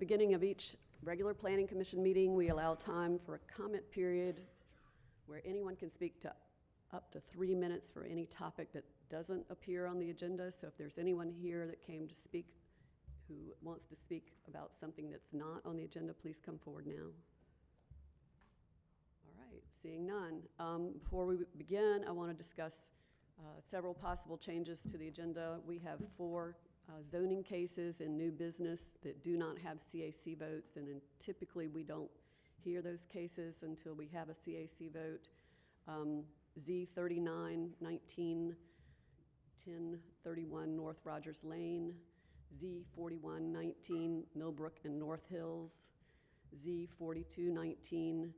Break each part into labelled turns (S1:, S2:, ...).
S1: beginning of each regular Planning Commission meeting, we allow time for a comment period where anyone can speak to up to 3 minutes for any topic that doesn't appear on the agenda. So if there's anyone here that came to speak who wants to speak about something that's not on the agenda, please come forward now. All right, seeing none. Before we begin, I want to discuss several possible changes to the agenda. We have 4 zoning cases in new business that do not have CAC votes, and typically we don't hear those cases until we have a CAC vote. Z3919 1031 North Rogers Lane, Z4119 Millbrook and North Hills, Z4219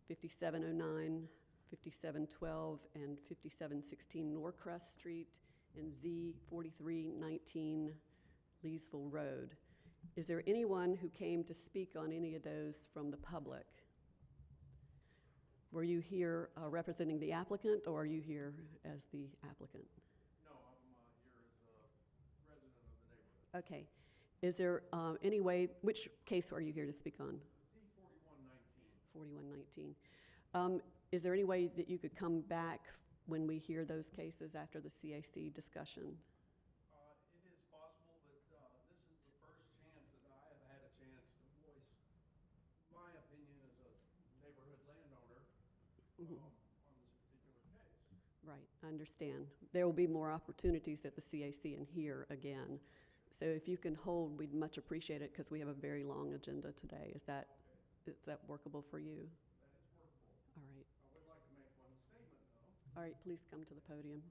S1: 5709 5712 and 5716 Norcrest Street, and Z4319 Leesville Road. Is there anyone who came to speak on any of those from the public? Were you here representing the applicant, or are you here as the applicant?
S2: No, I'm here as a resident of the neighborhood.
S1: Okay. Is there any way, which case are you here to speak on?
S2: Z4119.
S1: 4119. Is there any way that you could come back when we hear those cases after the CAC discussion?
S2: It is possible, but this is the first chance that I have had a chance to voice my opinion as a neighborhood landowner on this particular case.
S1: Right, I understand. There will be more opportunities at the CAC and here again. So if you can hold, we'd much appreciate it because we have a very long agenda today. Is that workable for you?
S2: That is workable.
S1: All right.
S2: I would like to make one statement, though.
S1: All right, please come to the podium.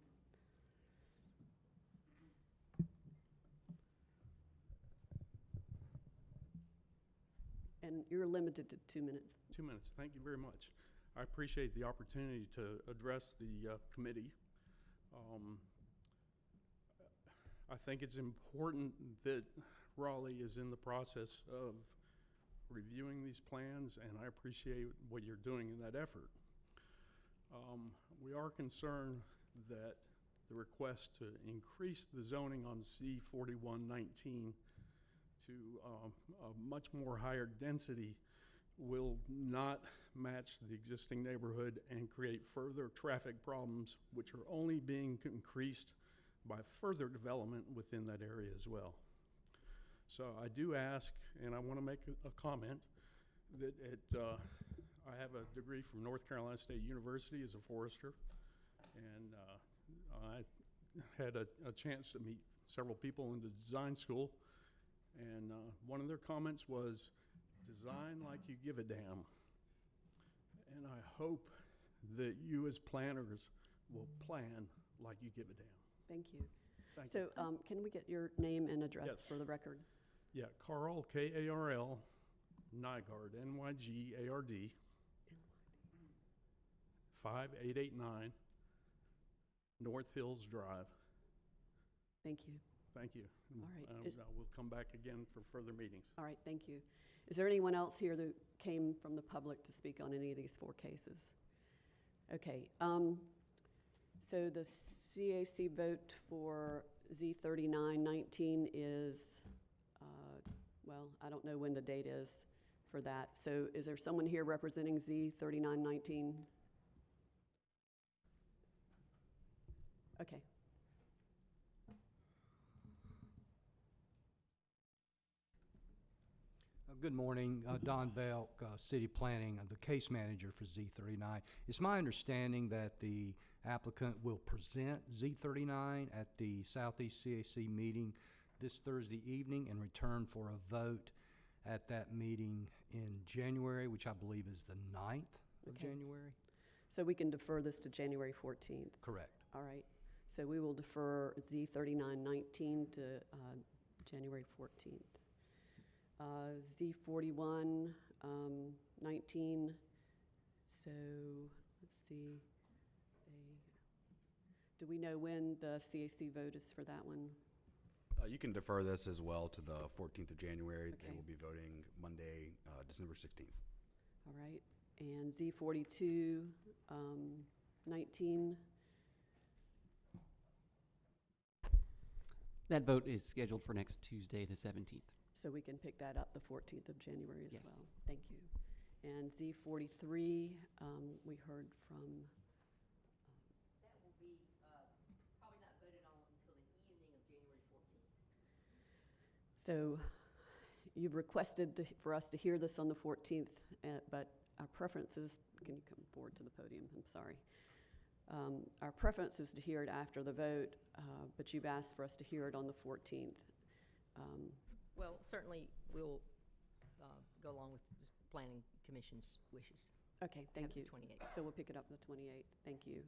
S1: And you're limited to 2 minutes.
S2: 2 minutes. Thank you very much. I appreciate the opportunity to address the committee. I think it's important that Raleigh is in the process of reviewing these plans, and I appreciate what you're doing in that effort. We are concerned that the request to increase the zoning on C4119 to a much more higher density will not match the existing neighborhood and create further traffic problems, which are only being increased by further development within that area as well. So I do ask, and I want to make a comment, that I have a degree from North Carolina State University as a forester, and I had a chance to meet several people in the design school, and one of their comments was, design like you give a damn. And I hope that you as planners will plan like you give a damn.
S1: Thank you. So can we get your name and address for the record?
S2: Yeah, Carl, K-A-R-L, Nygaard, N-Y-G-A-R-D, 5889 North Hills Drive.
S1: Thank you.
S2: Thank you.
S1: All right.
S2: We'll come back again for further meetings.
S1: All right, thank you. Is there anyone else here that came from the public to speak on any of these 4 cases? Okay. So the CAC vote for Z3919 is, well, I don't know when the date is for that. So is there someone here representing Z3919? Okay.
S3: Good morning, Don Belk, City Planning, the case manager for Z39. It's my understanding that the applicant will present Z39 at the Southeast CAC meeting this Thursday evening and return for a vote at that meeting in January, which I believe is the 9th of January.
S1: So we can defer this to January 14th?
S3: Correct.
S1: All right. So we will defer Z3919 to January 14th. Z4119, so let's see, do we know when the CAC vote is for that one?
S4: You can defer this as well to the 14th of January,
S1: Okay.
S4: and we'll be voting Monday, December 16th.
S1: All right, and Z4219?
S5: That vote is scheduled for next Tuesday, the 17th.
S1: So we can pick that up the 14th of January as
S5: Yes.
S1: well. Thank you. And Z43, we heard from,
S6: That will be probably not voted on until the evening of January 14th.
S1: so you've requested for us to hear this on the 14th, but our preference is, can you come forward to the podium? I'm sorry. Our preference is to hear it after the vote, but you've asked for us to hear it on the 14th.
S6: Well, certainly we'll go along with the Planning Commission's wishes.
S1: Okay, thank
S6: Have the
S1: you.
S6: 28th.
S1: So we'll pick it up the 28th. Thank you.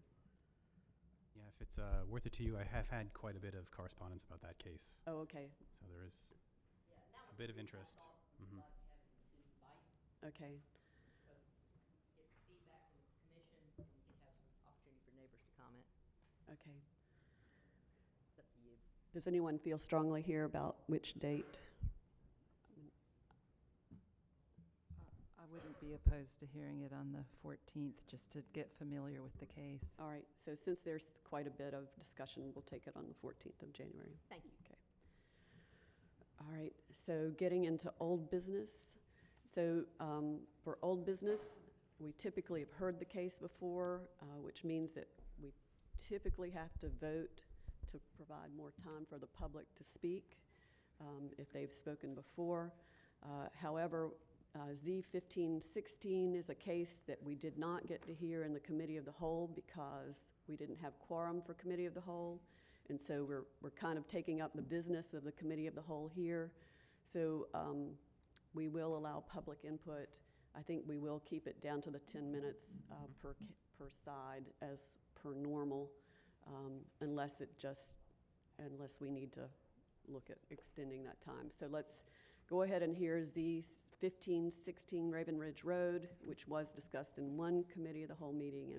S7: Yeah, if it's worth it to you, I have had quite a bit of correspondence about that case,
S1: Oh, okay,
S7: so there is
S6: Yeah, and that
S7: a
S6: was
S7: bit
S6: the
S7: of
S6: reason I
S7: interest.
S6: thought
S7: Mhm.
S6: about having the two bites,
S1: okay,
S6: because it's feedback from the commission, and we could have some opportunity for neighbors to comment.
S1: okay.
S6: It's up to you.
S1: Does anyone feel strongly here about which date?
S8: I wouldn't be opposed to hearing it on the 14th, just to get familiar with the case.
S1: All right, so since there's quite a bit of discussion, we'll take it on the 14th of January.
S6: Thank you.
S1: Okay. All right, so getting into old business. So for old business, we typically have heard the case before, which means that we typically have to vote to provide more time for the public to speak if they've spoken before. However, Z1516 is a case that we did not get to hear in the Committee of the Whole because we didn't have quorum for Committee of the Whole. And so we're kind of taking up the business of the Committee of the Whole here. So we will allow public input. I think we will keep it down to the 10 minutes per side as per normal, unless we need to look at extending that time. So let's go ahead and hear Z1516 Raven Ridge Road, which was discussed in one Committee of the Whole meeting,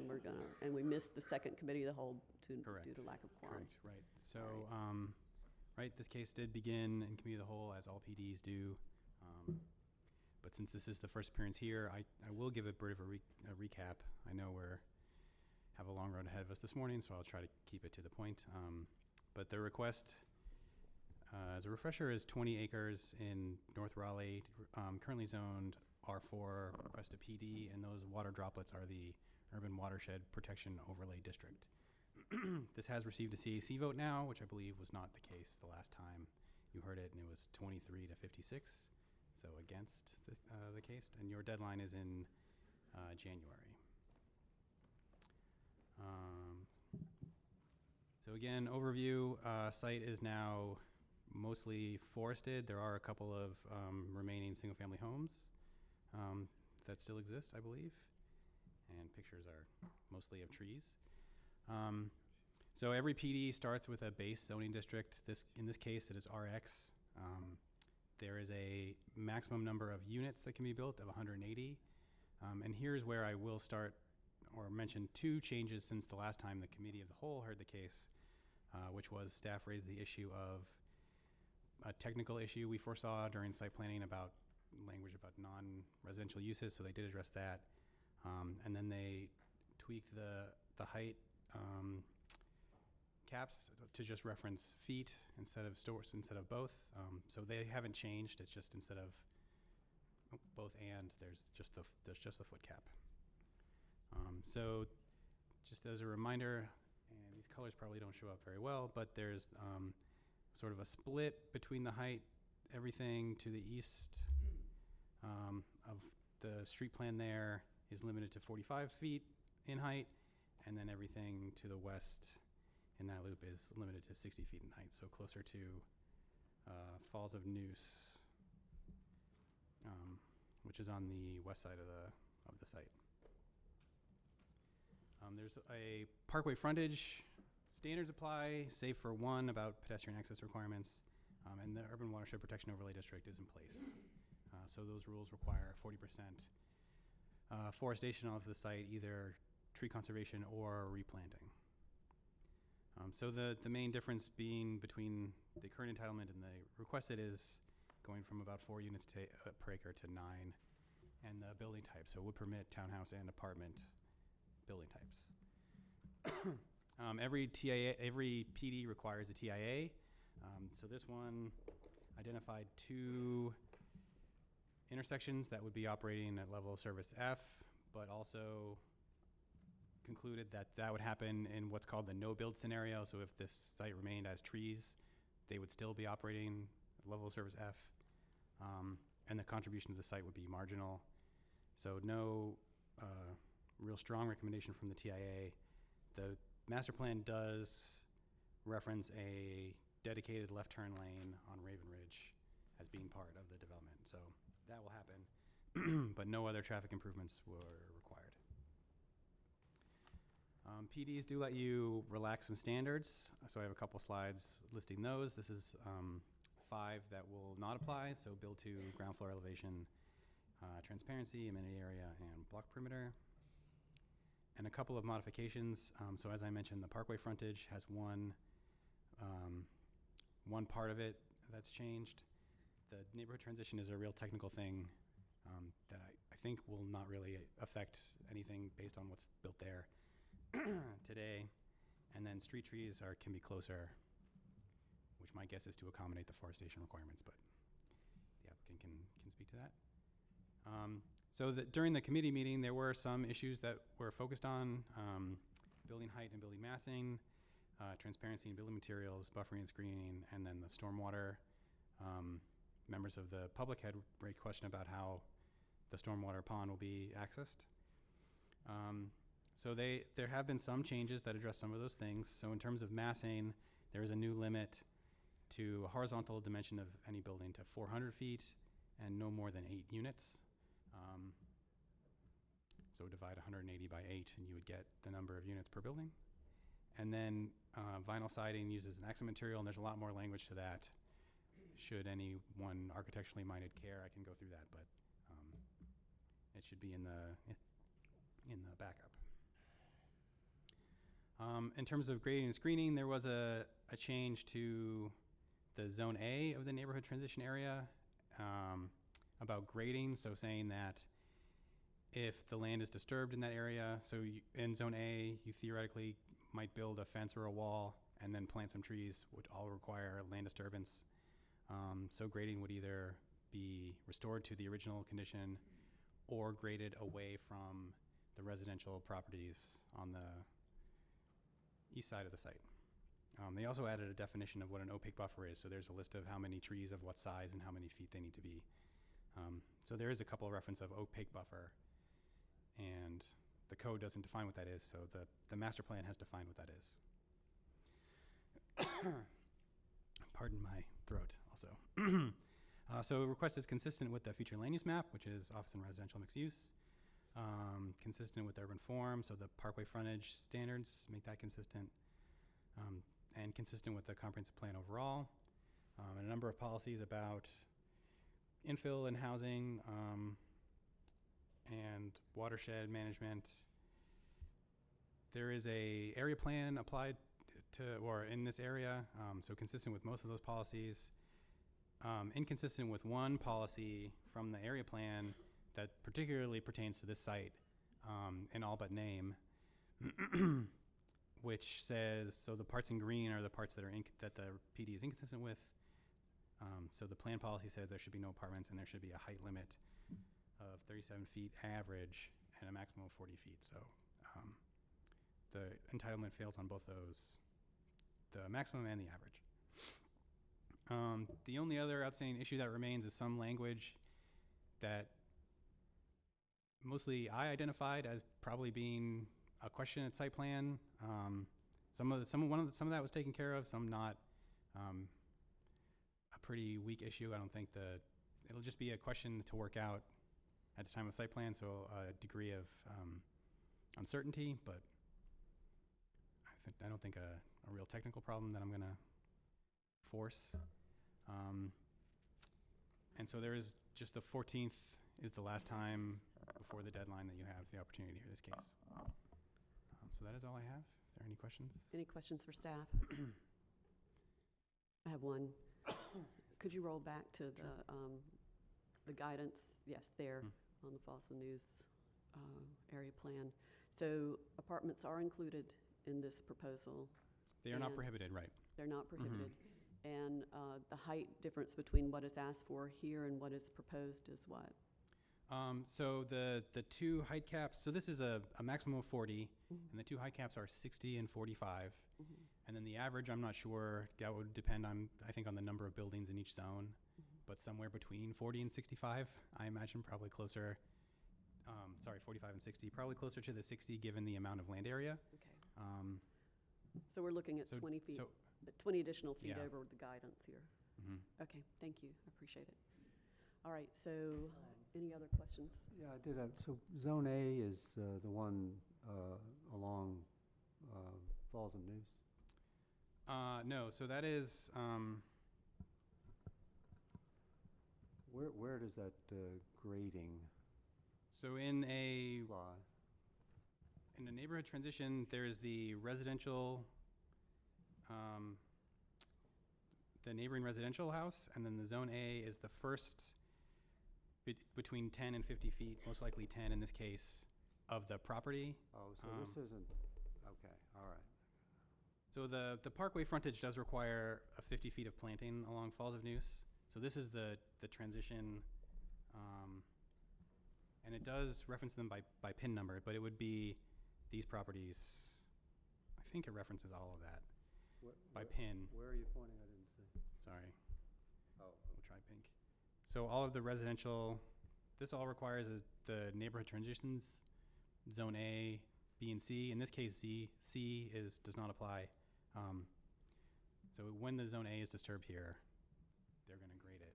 S1: and we missed the second Committee of the Whole due to lack of quorum.
S7: Correct, right. So, right, this case did begin in Committee of the Whole, as all PDs do. But since this is the first appearance here, I will give a bit of a recap. I know have a long road ahead of us this morning, so I'll try to keep it to the point. But the request, as a refresher, is 20 acres in North Raleigh, currently zoned R4, request a PD, and those water droplets are the Urban Watershed Protection Overlay District. This has received a CAC vote now, which I believe was not the case the last time you heard it, and it was 23 to 56, so against the case, and your deadline is in January. So again, overview, site is now mostly forested. There are a couple of remaining single-family homes that still exist, I believe, and pictures are mostly of trees. So every PD starts with a base zoning district. In this case, it is RX. There is a maximum number of units that can be built of 180. And here's where I will start or mention two changes since the last time the Committee of the Whole heard the case, which was staff raised the issue of a technical issue we foresaw during site planning about language about non-residential uses, so they did address that. And then they tweaked the height caps to just reference feet instead of both. So they haven't changed. It's just instead of both and, there's just the foot cap. So just as a reminder, and these colors probably don't show up very well, but there's sort of a split between the height. Everything to the east of the street plan there is limited to 45 feet in height, and then everything to the west in that loop is limited to 60 feet in height, so closer to Falls of Noose, which is on the west side of the site. There's a parkway frontage. Standards apply, save for one about pedestrian access requirements, and the Urban Watershed Protection Overlay District is in place. So those rules require 40% forestation of the site, either tree conservation or replanting. So the main difference being between the current entitlement and the requested is going from about 4 units per acre to 9, and the building type. So it would permit townhouse and apartment building types. Every PD requires a TIA. So this one identified 2 intersections that would be operating at level of service F, but also concluded that that would happen in what's called the no-build scenario. So if this site remained as trees, they would still be operating at level of service F, and the contribution to the site would be marginal. So no real strong recommendation from the TIA. The master plan does reference a dedicated left turn lane on Raven Ridge as being part of the development. So that will happen, but no other traffic improvements were required. PDs do let you relax some standards. So I have a couple slides listing those. This is 5 that will not apply. So build to ground floor elevation, transparency, amenity area, and block perimeter. And a couple of modifications. So as I mentioned, the parkway frontage has one part of it that's changed. The neighborhood transition is a real technical thing that I think will not really affect anything based on what's built there today. And then street trees can be closer, which my guess is to accommodate the forestation requirements, but the applicant can speak to that. So during the committee meeting, there were some issues that were focused on building height and building massing, transparency in building materials, buffering and screening, and then the stormwater. Members of the public had raised question about how the stormwater pond will be accessed. So there have been some changes that address some of those things. So in terms of massing, there is a new limit to a horizontal dimension of any building to 400 feet and no more than 8 units. So divide 180 by 8 and you would get the number of units per building. And then vinyl siding uses an accent material, and there's a lot more language to that. Should anyone architecturally minded care, I can go through that, but it should be in the backup. In terms of grading and screening, there was a change to the Zone A of the neighborhood transition area about grading, so saying that if the land is disturbed in that area, so in Zone A, you theoretically might build a fence or a wall and then plant some trees, which all require land disturbance. So grading would either be restored to the original condition or graded away from the residential properties on the east side of the site. They also added a definition of what an opaque buffer is. So there's a list of how many trees of what size and how many feet they need to be. So there is a couple of reference of opaque buffer, and the code doesn't define what that is. So the master plan has defined what that is. Pardon my throat also. So request is consistent with the future land use map, which is office and residential mixed use. Consistent with urban form, so the parkway frontage standards make that consistent, and consistent with the comprehensive plan overall. And a number of policies about infill and housing, and watershed management. There is a area plan applied to, or in this area, so consistent with most of those policies. Inconsistent with one policy from the area plan that particularly pertains to this site, in all but name, which says, so the parts in green are the parts that are that the PD is inconsistent with. So the plan policy says there should be no apartments and there should be a height limit of 37 feet average and a maximum of 40 feet. So the entitlement fails on both those, the maximum and the average. The only other outstanding issue that remains is some language that mostly I identified as probably being a question at site plan. Some of that was taken care of, some not. A pretty weak issue. I don't think it'll just be a question to work out at the time of site plan, so a degree of uncertainty, but I don't think a real technical problem that I'm going to force. And so there is just the 14th is the last time before the deadline that you have the opportunity to hear this case. So that is all I have. Are there any questions?
S1: Any questions for staff? I have one. Could you roll back to the guidance? Yes, there on the Fossil News area plan. So apartments are included in this proposal.
S7: They are not prohibited, right?
S1: They're not prohibited. And the height difference between what is asked for here and what is proposed is what?
S7: So the two height caps, so this is a maximum of 40, and the two height caps are 60 and 45. And then the average, I'm not sure, that would depend on, I think, on the number of buildings in each zone, but somewhere between 40 and 65, I imagine, probably closer, 45 and 60, probably closer to the 60 given the amount of land area.
S1: Okay. So we're looking at
S7: so-
S1: 20 feet,
S7: so-
S1: 20 additional feet
S7: Yeah.
S1: over the guidance here.
S7: Mhm.
S1: Okay, thank you, I appreciate it. All right, so any other questions?
S5: Yeah, I did have, so Zone A is the one along Falls of News?
S7: No, so that is,
S5: Where does that grading
S7: so in a
S5: lie?
S7: In a neighborhood transition, there's the residential, the neighboring residential house, and then the Zone A is the first between 10 and 50 feet, most likely 10 in this case, of the property.
S5: Oh, so this isn't, okay, all right.
S7: So the parkway frontage does require a 50 feet of planting along Falls of Neuse. So this is the transition, and it does reference them by PIN number, but it would be these properties. I think it references all of that by PIN.
S5: Where are you pointing? I didn't see.
S7: Sorry,
S5: Oh,
S7: we'll try pink. So all of the residential, this all requires is the neighborhood transitions, Zone A, B, and C. In this case, C does not apply. So when the Zone A is disturbed here, they're going to grade it.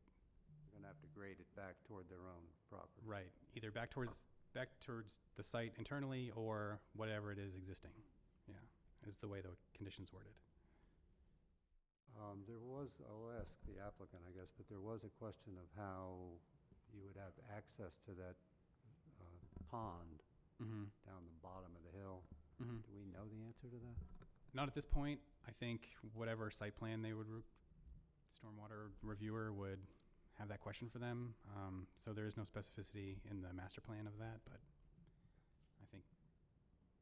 S5: they're gonna have to grade it back toward their own property.
S7: Right, either back towards the site internally or whatever it is existing. Yeah, is the way the condition's worded.
S5: I'll ask the applicant, I guess, but there was a question of how you would have access to that pond
S7: Mm-hmm.
S5: down the bottom of the hill.
S7: Mm-hmm.
S5: Do we know the answer to that?
S7: Not at this point. I think whatever site plan they would, stormwater reviewer would have that question for them. So there is no specificity in the master plan of that, but I think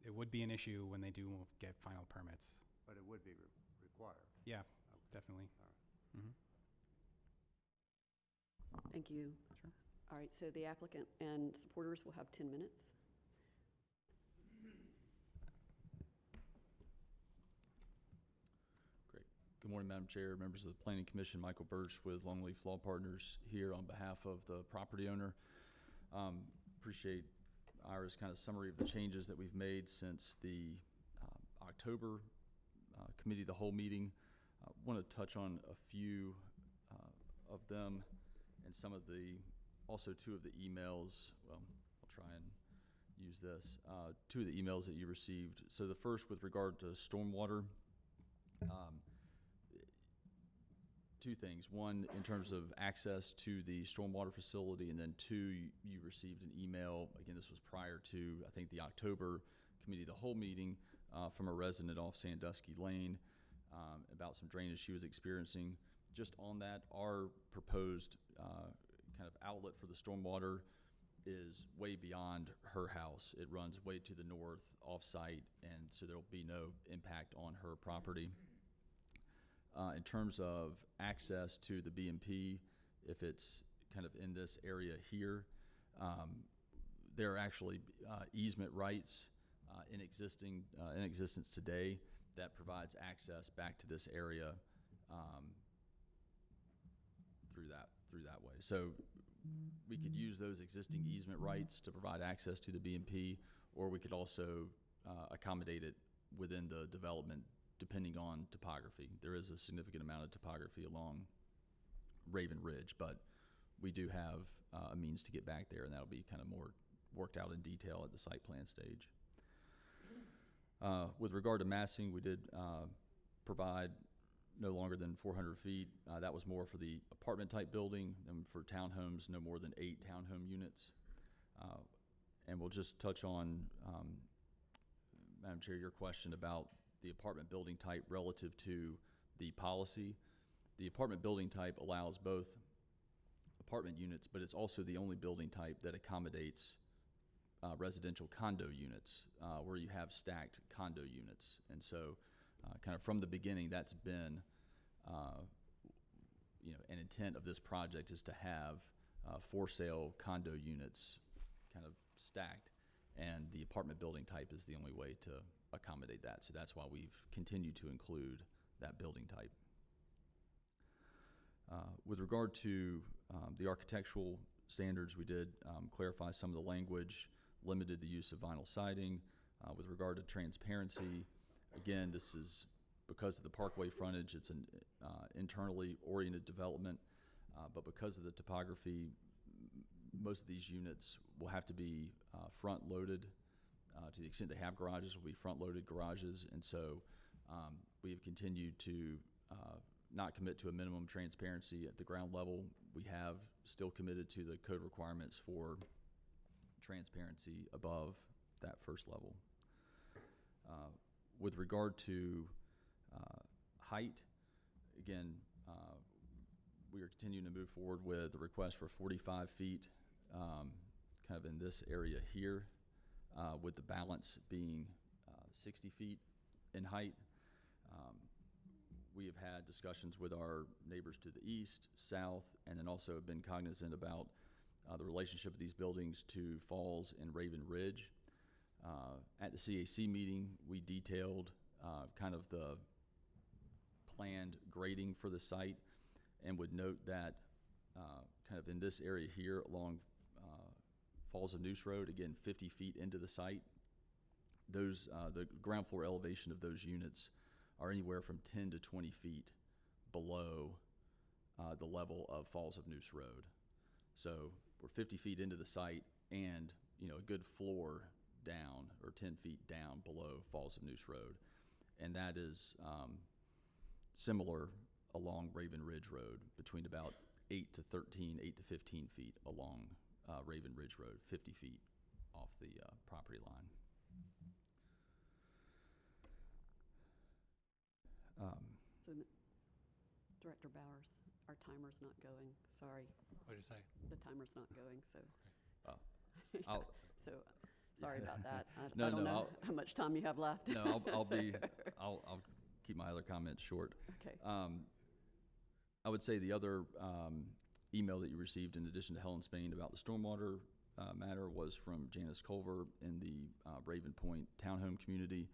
S7: it would be an issue when they do get final permits.
S5: But it would be required.
S7: Yeah, definitely.
S1: Thank you.
S7: Sure.
S1: All right, so the applicant and supporters will have 10 minutes.
S9: Good morning, Madam Chair, members of the Planning Commission. Michael Birch with Longleaf Law Partners here on behalf of the property owner. Appreciate Ira's kind of summary of the changes that we've made since the October Committee of the Whole meeting. I want to touch on a few of them and some of also two of the emails. Well, I'll try and use this. Two of the emails that you received. So the first with regard to stormwater. Two things. One, in terms of access to the stormwater facility, and then two, you received an email, again, this was prior to, I think, the October Committee of the Whole meeting, from a resident off Sandusky Lane about some drainage she was experiencing. Just on that, our proposed kind of outlet for the stormwater is way beyond her house. It runs way to the north, off-site, and so there will be no impact on her property. In terms of access to the BMP, if it's kind of in this area here, there are actually easement rights in existence today that provides access back to this area through that way. So we could use those existing easement rights to provide access to the BMP, or we could also accommodate it within the development depending on topography. There is a significant amount of topography along Raven Ridge, but we do have a means to get back there, and that'll be kind of more worked out in detail at the site plan stage. With regard to massing, we did provide no longer than 400 feet. That was more for the apartment type building, and for townhomes, no more than 8 townhome units. And we'll just touch on, Madam Chair, your question about the apartment building type relative to the policy. The apartment building type allows both apartment units, but it's also the only building type that accommodates residential condo units, where you have stacked condo units. And so kind of from the beginning, that's been an intent of this project is to have for sale condo units kind of stacked, and the apartment building type is the only way to accommodate that. So that's why we've continued to include that building type. With regard to the architectural standards, we did clarify some of the language, limited the use of vinyl siding. With regard to transparency, again, this is because of the parkway frontage, it's an internally oriented development, but because of the topography, most of these units will have to be front-loaded. To the extent they have garages, will be front-loaded garages, and so we have continued to not commit to a minimum transparency at the ground level. We have still committed to the code requirements for transparency above that first level. With regard to height, again, we are continuing to move forward with the request for 45 feet kind of in this area here, with the balance being 60 feet in height. We have had discussions with our neighbors to the east, south, and then also have been cognizant about the relationship of these buildings to Falls and Raven Ridge. At the CAC meeting, we detailed kind of the planned grading for the site, and would note that kind of in this area here along Falls of Noose Road, again 50 feet into the site, those the ground floor elevation of those units are anywhere from 10 to 20 feet below the level of Falls of Noose Road. So we're 50 feet into the site, and a good floor down, or 10 feet down below Falls of Noose Road, and that is similar along Raven Ridge Road, between about 8 to 15 feet along Raven Ridge Road, 50 feet off the property line.
S1: So, Director Bowers, our timer's not going, sorry.
S5: What did you say?
S1: The timer's not going, so.
S9: I'll,
S1: So, sorry about that. I
S9: No,
S1: don't
S9: no,
S1: know how much time you have left.
S9: No, I'll
S1: So-
S9: I'll keep my other comments short.
S1: Okay.
S9: I would say the other email that you received, in addition to Helen Spain about the stormwater matter, was from Janice Culver in the Raven Point townhome community.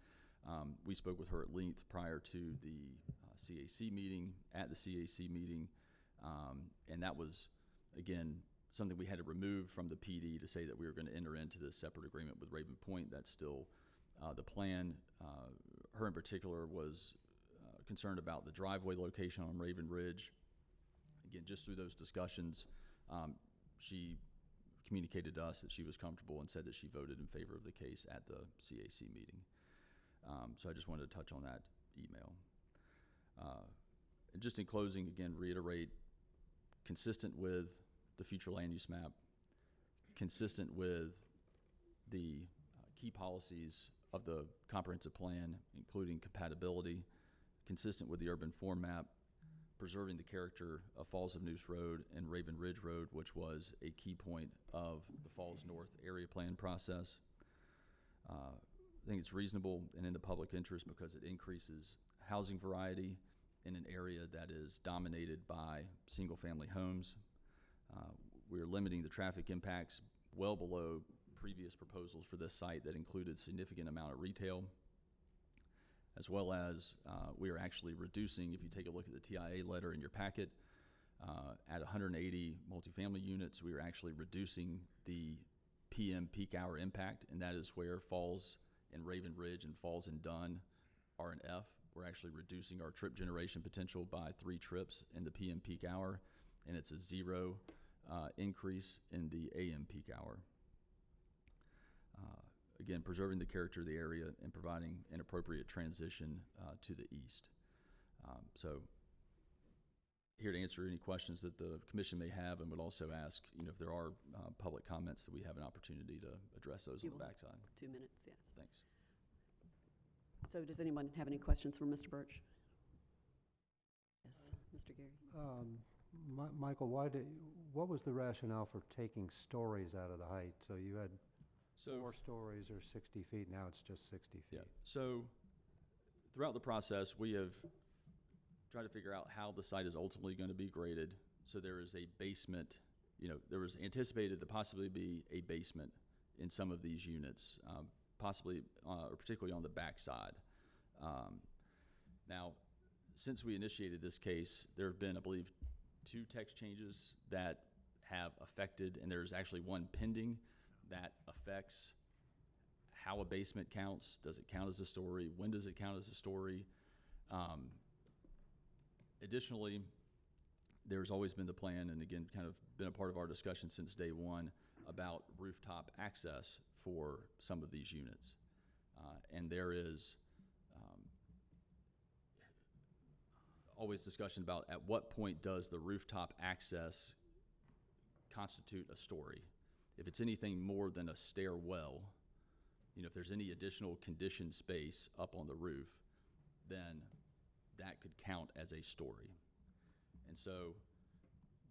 S9: We spoke with her at length prior to the CAC meeting, at the CAC meeting, and that was, again, something we had to remove from the PD to say that we were going to enter into this separate agreement with Raven Point. That's still the plan. Her in particular was concerned about the driveway location on Raven Ridge. Again, just through those discussions, she communicated to us that she was comfortable and said that she voted in favor of the case at the CAC meeting. So I just wanted to touch on that email. And just in closing, again, reiterate, consistent with the future land use map, consistent with the key policies of the comprehensive plan, including compatibility, consistent with the urban form map, preserving the character of Falls of Noose Road and Raven Ridge Road, which was a key point of the Falls North area plan process. I think it's reasonable and in the public interest because it increases housing variety in an area that is dominated by single-family homes. We are limiting the traffic impacts well below previous proposals for this site that included significant amount of retail, as well as we are actually reducing, if you take a look at the TIA letter in your packet, at 180 multifamily units, we are actually reducing the PM peak hour impact, and that is where Falls and Raven Ridge and Falls and Dunn are an F. We're actually reducing our trip generation potential by 3 trips in the PM peak hour, and it's a 0 increase in the AM peak hour. Again, preserving the character of the area and providing an appropriate transition to the east. So here to answer any questions that the commission may have, and would also ask, if there are public comments, that we have an opportunity to address those on the backside.
S1: 2 minutes, yes.
S9: Thanks.
S1: So does anyone have any questions for Mr. Birch? Yes, Mr. Gary.
S5: Michael, what was the rationale for taking stories out of the height? So you had 4 stories or 60 feet, now it's just 60 feet.
S9: Yeah. So throughout the process, we have try to figure out how the site is ultimately going to be graded. So there is a basement, there was anticipated to possibly be a basement in some of these units, possibly, or particularly on the backside. Now, since we initiated this case, there have been, I believe, 2 text changes that have affected, and there's actually one pending that affects how a basement counts. Does it count as a story? When does it count as a story? Additionally, there's always been the plan, and again, kind of been a part of our discussion since day one, about rooftop access for some of these units. And there is always discussion about at what point does the rooftop access constitute a story. If it's anything more than a stairwell, if there's any additional conditioned space up on the roof, then that could count as a story. And so,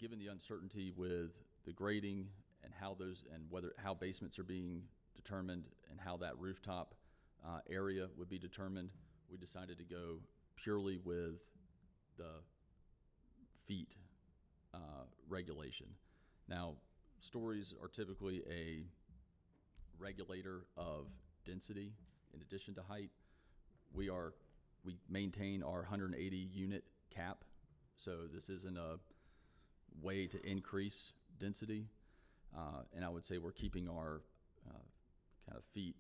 S9: given the uncertainty with the grading and how basements are being determined and how that rooftop area would be determined, we decided to go purely with the feet regulation. Now, stories are typically a regulator of density in addition to height. We maintain our 180 unit cap, so this isn't a way to increase density. And I would say we're keeping our kind of feet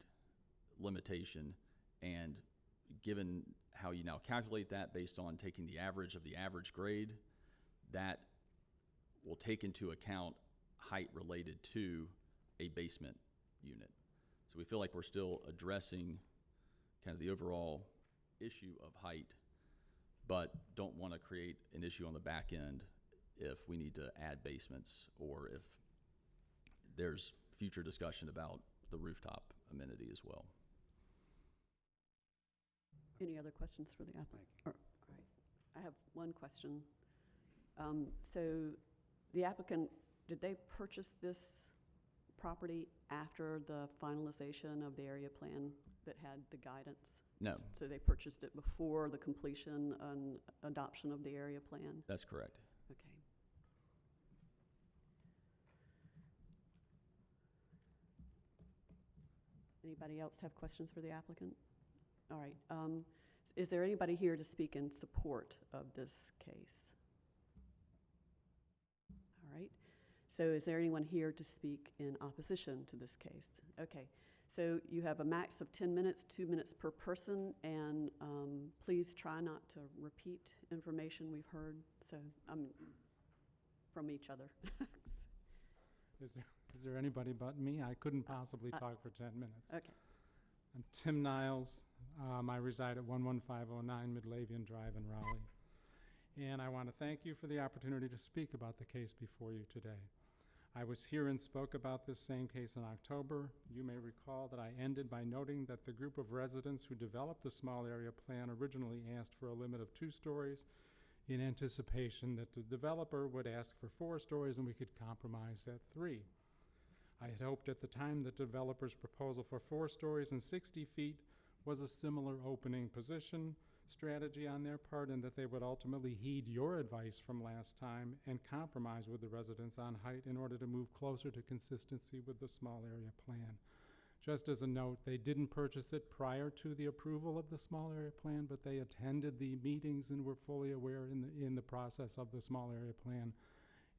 S9: limitation, and given how you now calculate that based on taking the average of the average grade, that will take into account height related to a basement unit. So we feel like we're still addressing kind of the overall issue of height, but don't want to create an issue on the back end if we need to add basements or if there's future discussion about the rooftop amenity as well.
S1: Any other questions for the applicant? All right. I have one question. So the applicant, did they purchase this property after the finalization of the area plan that had the guidance?
S9: No.
S1: So they purchased it before the completion and adoption of the area plan?
S9: That's correct.
S1: Okay. Anybody else have questions for the applicant? All right. Is there anybody here to speak in support of this case? All right. So is there anyone here to speak in opposition to this case? Okay. So you have a max of 10 minutes, 2 minutes per person, and please try not to repeat information we've heard from each other.
S10: Is there anybody but me? I couldn't possibly talk for 10 minutes.
S1: Okay.
S10: I'm Tim Niles. I reside at 11509 Midlavian Drive in Raleigh. And I want to thank you for the opportunity to speak about the case before you today. I was here and spoke about this same case in October. You may recall that I ended by noting that the group of residents who developed the small area plan originally asked for a limit of 2 stories in anticipation that the developer would ask for 4 stories and we could compromise at 3. I had hoped at the time the developer's proposal for 4 stories and 60 feet was a similar opening position strategy on their part, and that they would ultimately heed your advice from last time and compromise with the residents on height in order to move closer to consistency with the small area plan. Just as a note, they didn't purchase it prior to the approval of the small area plan, but they attended the meetings and were fully aware in the process of the small area plan.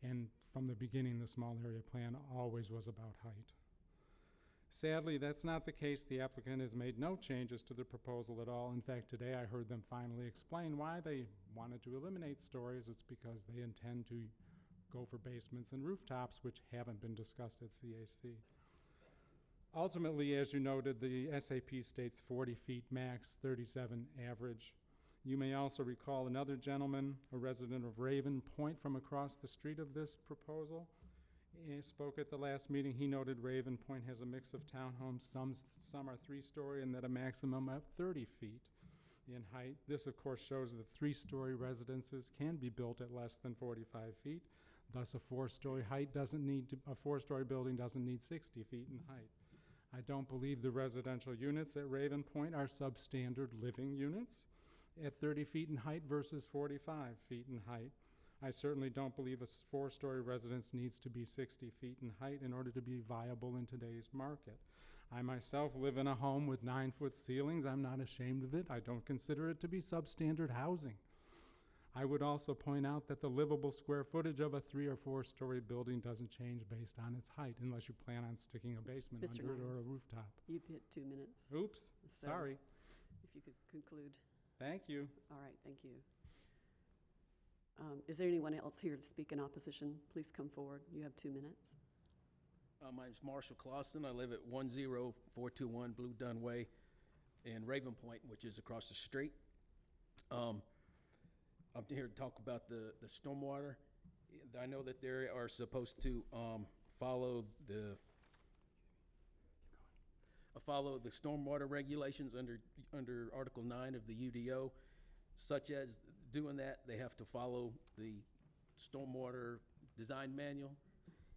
S10: And from the beginning, the small area plan always was about height. Sadly, that's not the case. The applicant has made no changes to the proposal at all. In fact, today I heard them finally explain why they wanted to eliminate stories. It's because they intend to go for basements and rooftops, which haven't been discussed at CAC. Ultimately, as you noted, the SAP states 40 feet max, 37 average. You may also recall another gentleman, a resident of Raven Point from across the street of this proposal. He spoke at the last meeting. He noted Raven Point has a mix of townhomes. Some are 3-story and that a maximum of 30 feet in height. This, of course, shows that 3-story residences can be built at less than 45 feet. Thus, a 4-story building doesn't need 60 feet in height. I don't believe the residential units at Raven Point are substandard living units. at 30 feet in height versus 45 feet in height. I certainly don't believe a four-story residence needs to be 60 feet in height in order to be viable in today's market. I myself live in a home with 9-foot ceilings. I'm not ashamed of it. I don't consider it to be substandard housing. I would also point out that the livable square footage of a 3- or 4-story building doesn't change based on its height unless you plan on sticking a basement
S1: Mr.
S10: under it or a
S1: Niles.
S10: rooftop.
S1: You've hit 2 minutes.
S10: Oops,
S1: So,
S10: sorry.
S1: If you could conclude.
S10: Thank you.
S1: All right, thank you. Is there anyone else here to speak in opposition? Please come forward. You have 2 minutes.
S11: My name's Marshall Clausen. I live at 10421 Blue Dunn Way in Raven Point, which is across the street. I'm here to talk about the stormwater. I know that they are supposed to follow the stormwater regulations under Article 9 of the UDO, such as doing that, they have to follow the stormwater design manual.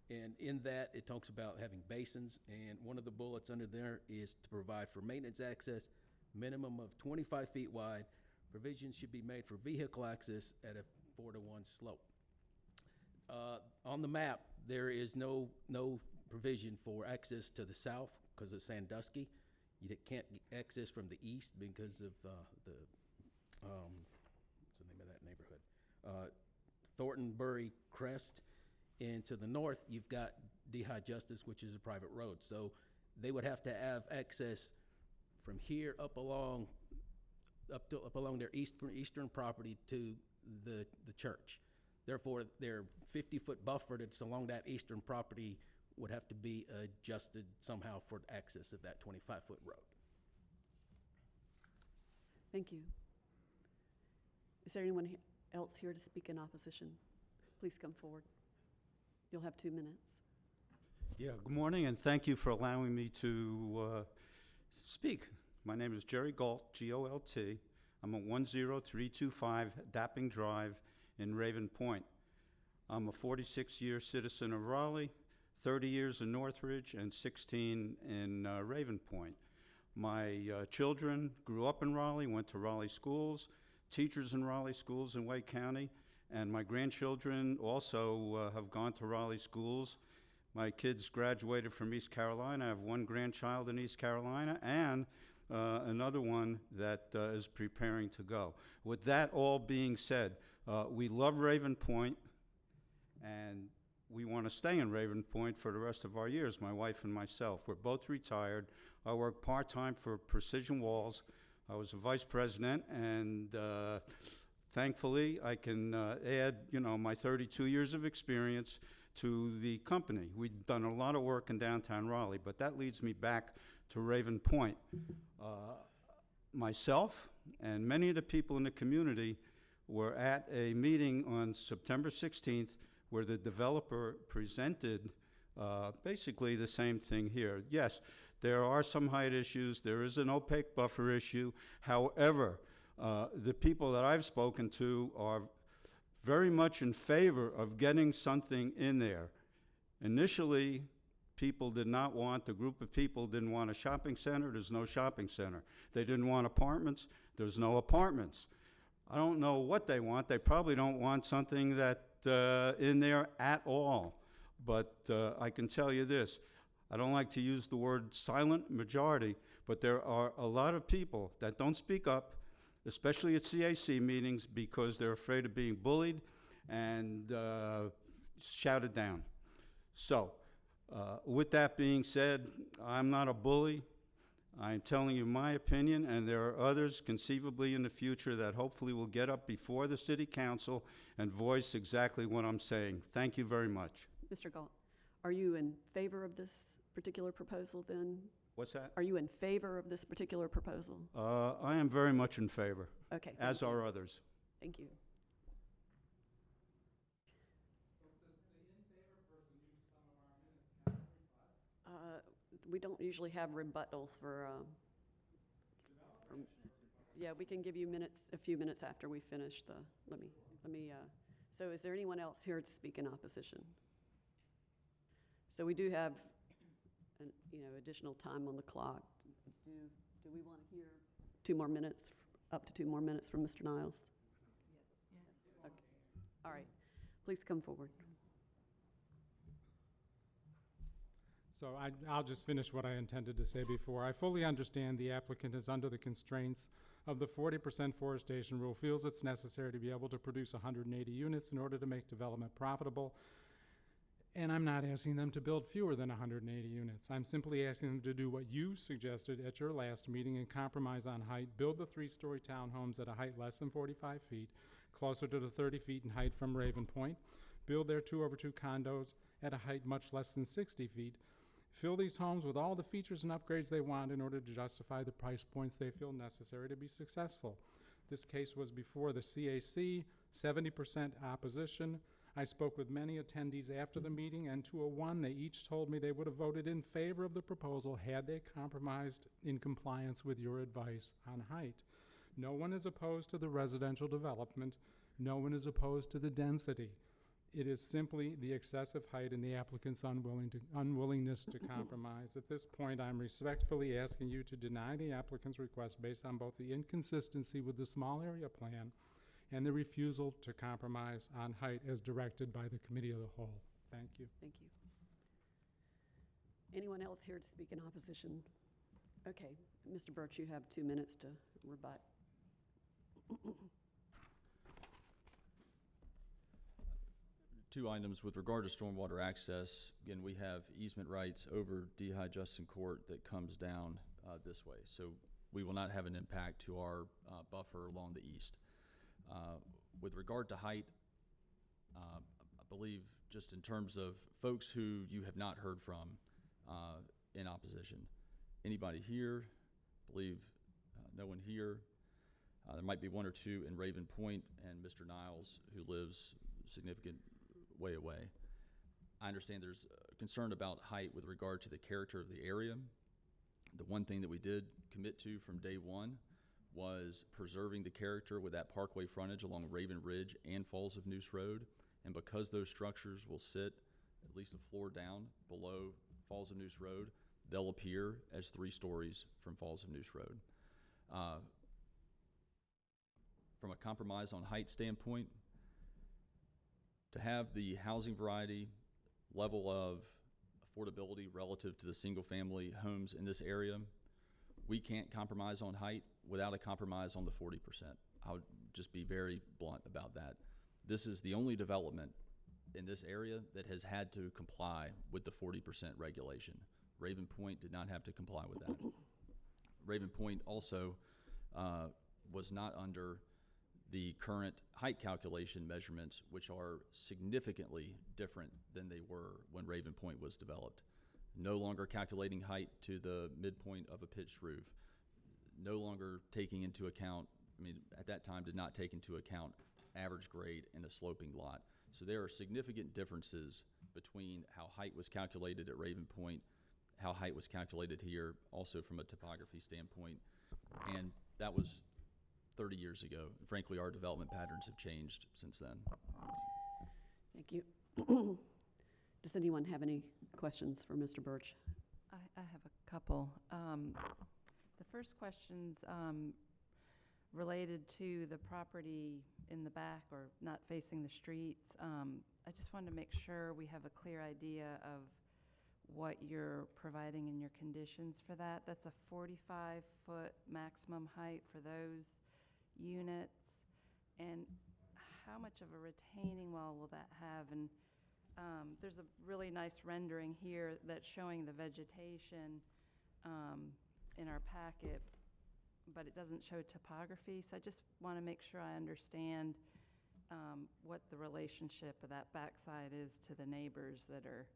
S11: And in that, it talks about having basins, and one of the bullets under there is to provide for maintenance access, minimum of 25 feet wide. Provisions should be made for vehicle access at a 4-to-1 slope. On the map, there is no provision for access to the south because of Sandusky. You can't access from the east because of what's the name of that neighborhood? Thorntonbury Crest. And to the north, you've got Lehigh Justice, which is a private road. So they would have to have access from here up along their eastern property to the church. Therefore, their 50-foot buffer that's along that eastern property would have to be adjusted somehow for access of that 25-foot road.
S1: Thank you. Is there anyone else here to speak in opposition? Please come forward. You'll have 2 minutes.
S12: Yeah, good morning, and thank you for allowing me to speak. My name is Jerry Galt, G-O-L-T. I'm at 10325 Dapping Drive in Raven Point. I'm a 46-year citizen of Raleigh, 30 years in Northridge, and 16 in Raven Point. My children grew up in Raleigh, went to Raleigh schools, teachers in Raleigh schools in Wake County, and my grandchildren also have gone to Raleigh schools. My kids graduated from East Carolina. I have one grandchild in East Carolina and another one that is preparing to go. With that all being said, we love Raven Point, and we want to stay in Raven Point for the rest of our years, my wife and myself. We're both retired. I work part-time for Precision Walls. I was a vice president, and thankfully, I can add, my 32 years of experience to the company. We've done a lot of work in downtown Raleigh, but that leads me back to Raven Point. Myself and many of the people in the community were at a meeting on September 16th where the developer presented basically the same thing here. Yes, there are some height issues. There is an opaque buffer issue. However, the people that I've spoken to are very much in favor of getting something in there. Initially, the group of people didn't want a shopping center. There's no shopping center. They didn't want apartments. There's no apartments. I don't know what they want. They probably don't want something that in there at all. But I can tell you this. I don't like to use the word silent majority, but there are a lot of people that don't speak up, especially at CAC meetings, because they're afraid of being bullied and shouted down. So, with that being said, I'm not a bully. I'm telling you my opinion, and there are others conceivably in the future that hopefully will get up before the City Council and voice exactly what I'm saying. Thank you very much.
S1: Mr. Galt, are you in favor of this particular proposal then?
S12: What's that?
S1: Are you in favor of this particular proposal?
S12: I am very much in favor.
S1: Okay.
S12: As are others.
S1: Thank you. We don't usually have rebuttal for, yeah, we can give you a few minutes after we finish so is there anyone else here to speak in opposition? So we do have, additional time on the clock. Do we want to hear 2 more minutes up to 2 more minutes from Mr. Niles? Okay. All right. Please come forward.
S10: So I'll just finish what I intended to say before. I fully understand the applicant is under the constraints of the 40% forestation rule, feels it's necessary to be able to produce 180 units in order to make development profitable. And I'm not asking them to build fewer than 180 units. I'm simply asking them to do what you suggested at your last meeting and compromise on height, build the 3-story townhomes at a height less than 45 feet, closer to the 30 feet in height from Raven Point, build their 2-over-2 condos at a height much less than 60 feet, fill these homes with all the features and upgrades they want in order to justify the price points they feel necessary to be successful. This case was before the CAC, 70% opposition. I spoke with many attendees after the meeting, and to a one, they each told me they would have voted in favor of the proposal had they compromised in compliance with your advice on height. No one is opposed to the residential development. No one is opposed to the density. It is simply the excessive height and the applicant's unwillingness to compromise. At this point, I'm respectfully asking you to deny the applicant's request based on both the inconsistency with the small area plan and the refusal to compromise on height as directed by the committee of the whole. Thank you.
S1: Thank you. Anyone else here to speak in opposition? Okay, Mr. Birch, you have 2 minutes to rebut.
S9: Two items with regard to stormwater access. Again, we have easement rights over Dehi Justin Court that comes down this way. So we will not have an impact to our buffer along the east. With regard to height, I believe just in terms of folks who you have not heard from in opposition, anybody here, I believe no one here. There might be 1 or 2 in Raven Point, and Mr. Niles, who lives a significant way away. I understand there's concern about height with regard to the character of the area. The one thing that we did commit to from day one was preserving the character with that parkway frontage along Raven Ridge and Falls of Noose Road. And because those structures will sit at least a floor down below Falls of Noose Road, they'll appear as 3 stories from Falls of Noose Road. From a compromise on height standpoint, to have the housing variety, level of affordability relative to the single-family homes in this area, we can't compromise on height without a compromise on the 40%. I would just be very blunt about that. This is the only development in this area that has had to comply with the 40% regulation. Raven Point did not have to comply with that. Raven Point also was not under the current height calculation measurements, which are significantly different than they were when Raven Point was developed. No longer calculating height to the midpoint of a pitched roof. No longer taking into account, I mean, at that time did not take into account average grade in a sloping lot. So there are significant differences between how height was calculated at Raven Point, how height was calculated here, also from a topography standpoint. And that was 30 years ago. Frankly, our development patterns have changed since then.
S1: Thank you. Does anyone have any questions for Mr. Birch?
S8: I have a couple. The first question's related to the property in the back or not facing the streets. I just wanted to make sure we have a clear idea of what you're providing in your conditions for that. That's a 45-foot maximum height for those units. And how much of a retaining wall will that have? And there's a really nice rendering here that's showing the vegetation in our packet, but it doesn't show topography. So I just want to make sure I understand what the relationship of that backside is to the neighbors that are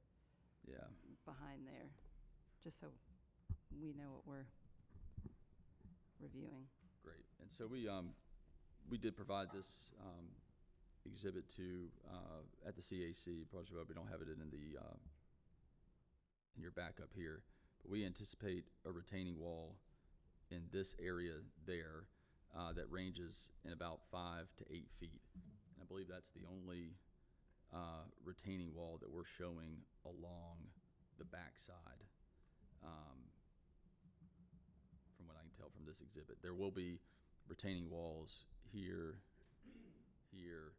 S8: behind there, just so we know what we're reviewing.
S9: Great. And so we did provide this exhibit to at the CAC project, but we don't have it in the in your backup here. But we anticipate a retaining wall in this area there that ranges in about 5 to 8 feet. And I believe that's the only retaining wall that we're showing along the backside, from what I can tell from this exhibit. There will be retaining walls here, here,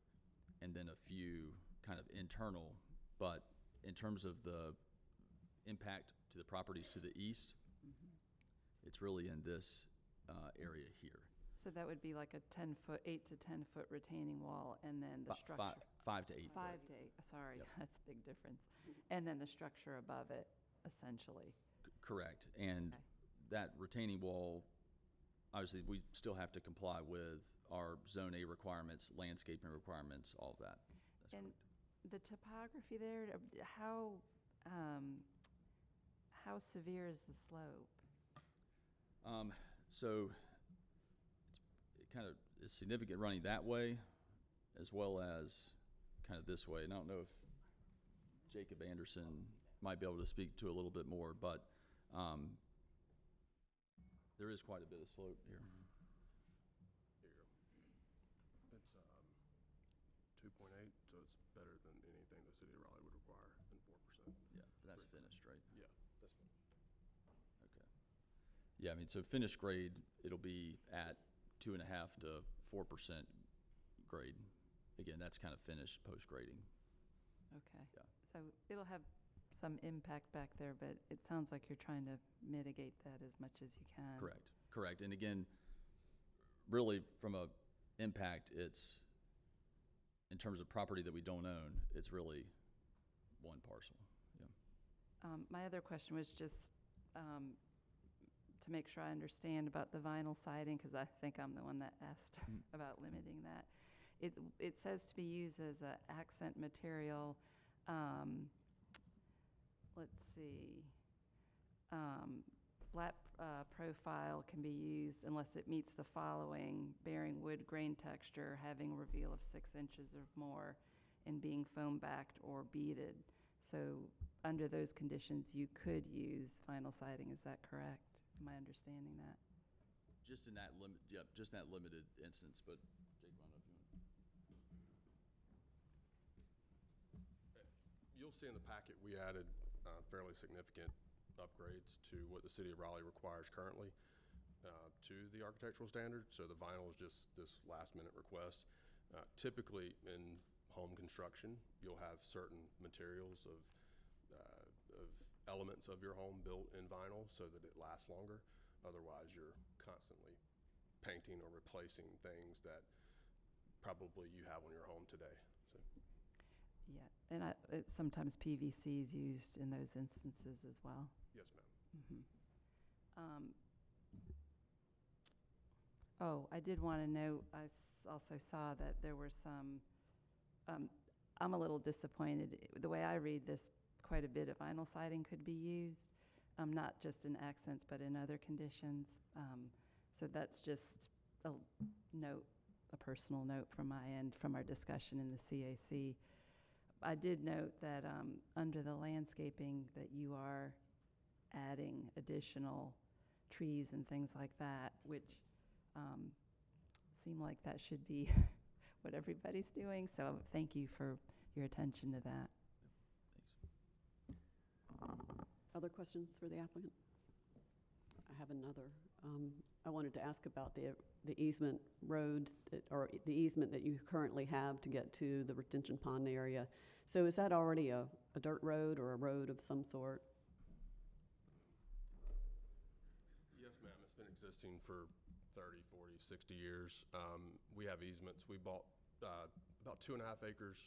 S9: and then a few kind of internal. But in terms of the impact to the properties to the east, it's really in this area here.
S8: So that would be like a 10-foot, 8 to 10-foot retaining wall, and then the structure.
S9: 5 to 8 foot.
S8: 5 to 8, sorry,
S9: Yep.
S8: that's a big difference. And then the structure above it, essentially.
S9: Correct. And
S8: Okay.
S9: that retaining wall, obviously, we still have to comply with our Zone A requirements, landscaping requirements, all of that. That's
S8: And
S9: correct.
S8: the topography there, how severe is the slope?
S9: So it kind of is significant running that way as well as kind of this way. And I don't know if Jacob Anderson might be able to speak to a little bit more, but there is quite a bit of slope here.
S13: Here you go. It's 2.8, so it's better than anything the city of Raleigh would require than 4%.
S9: Yeah, that's finished, right?
S13: Yeah, that's fine.
S9: Okay. Yeah, I mean, so finished grade, it'll be at 2.5 to 4% grade. Again, that's kind of finished post-grading.
S8: Okay.
S9: Yeah.
S8: So it'll have some impact back there, but it sounds like you're trying to mitigate that as much as you can.
S9: Correct, correct. And again, really from a impact, it's, in terms of property that we don't own, it's really one parcel, yeah.
S8: My other question was just to make sure I understand about the vinyl siding, because I think I'm the one that asked about limiting that. It says to be used as an accent material. Let's see. Flat profile can be used unless it meets the following: bearing wood grain texture, having reveal of 6 inches or more, and being foam backed or beaded. So under those conditions, you could use vinyl siding. Is that correct? Am I understanding that?
S9: Just in that limit, yep, just in that limited instance, but Jake, I don't know if you want.
S13: You'll see in the packet, we added fairly significant upgrades to what the city of Raleigh requires currently to the architectural standards. So the vinyl is just this last-minute request. Typically, in home construction, you'll have certain materials of elements of your home built in vinyl so that it lasts longer. Otherwise, you're constantly painting or replacing things that probably you have on your home today. So.
S8: Yeah, and sometimes PVC is used in those instances as well.
S13: Yes, ma'am.
S8: Oh, I did want to note, also saw that there were some, I'm a little disappointed. The way I read this, quite a bit of vinyl siding could be used, not just in accents, but in other conditions. So that's just a note, a personal note from my end, from our discussion in the CAC. I did note that under the landscaping that you are adding additional trees and things like that, which seem like that should be what everybody's doing. So thank you for your attention to that.
S1: Other questions for the applicant? I have another. I wanted to ask about the easement road, or the easement that you currently have to get to the retention pond area. So is that already a dirt road or a road of some sort?
S13: Yes, ma'am. It's been existing for 30, 40, 60 years. We have easements. We bought about 2.5 acres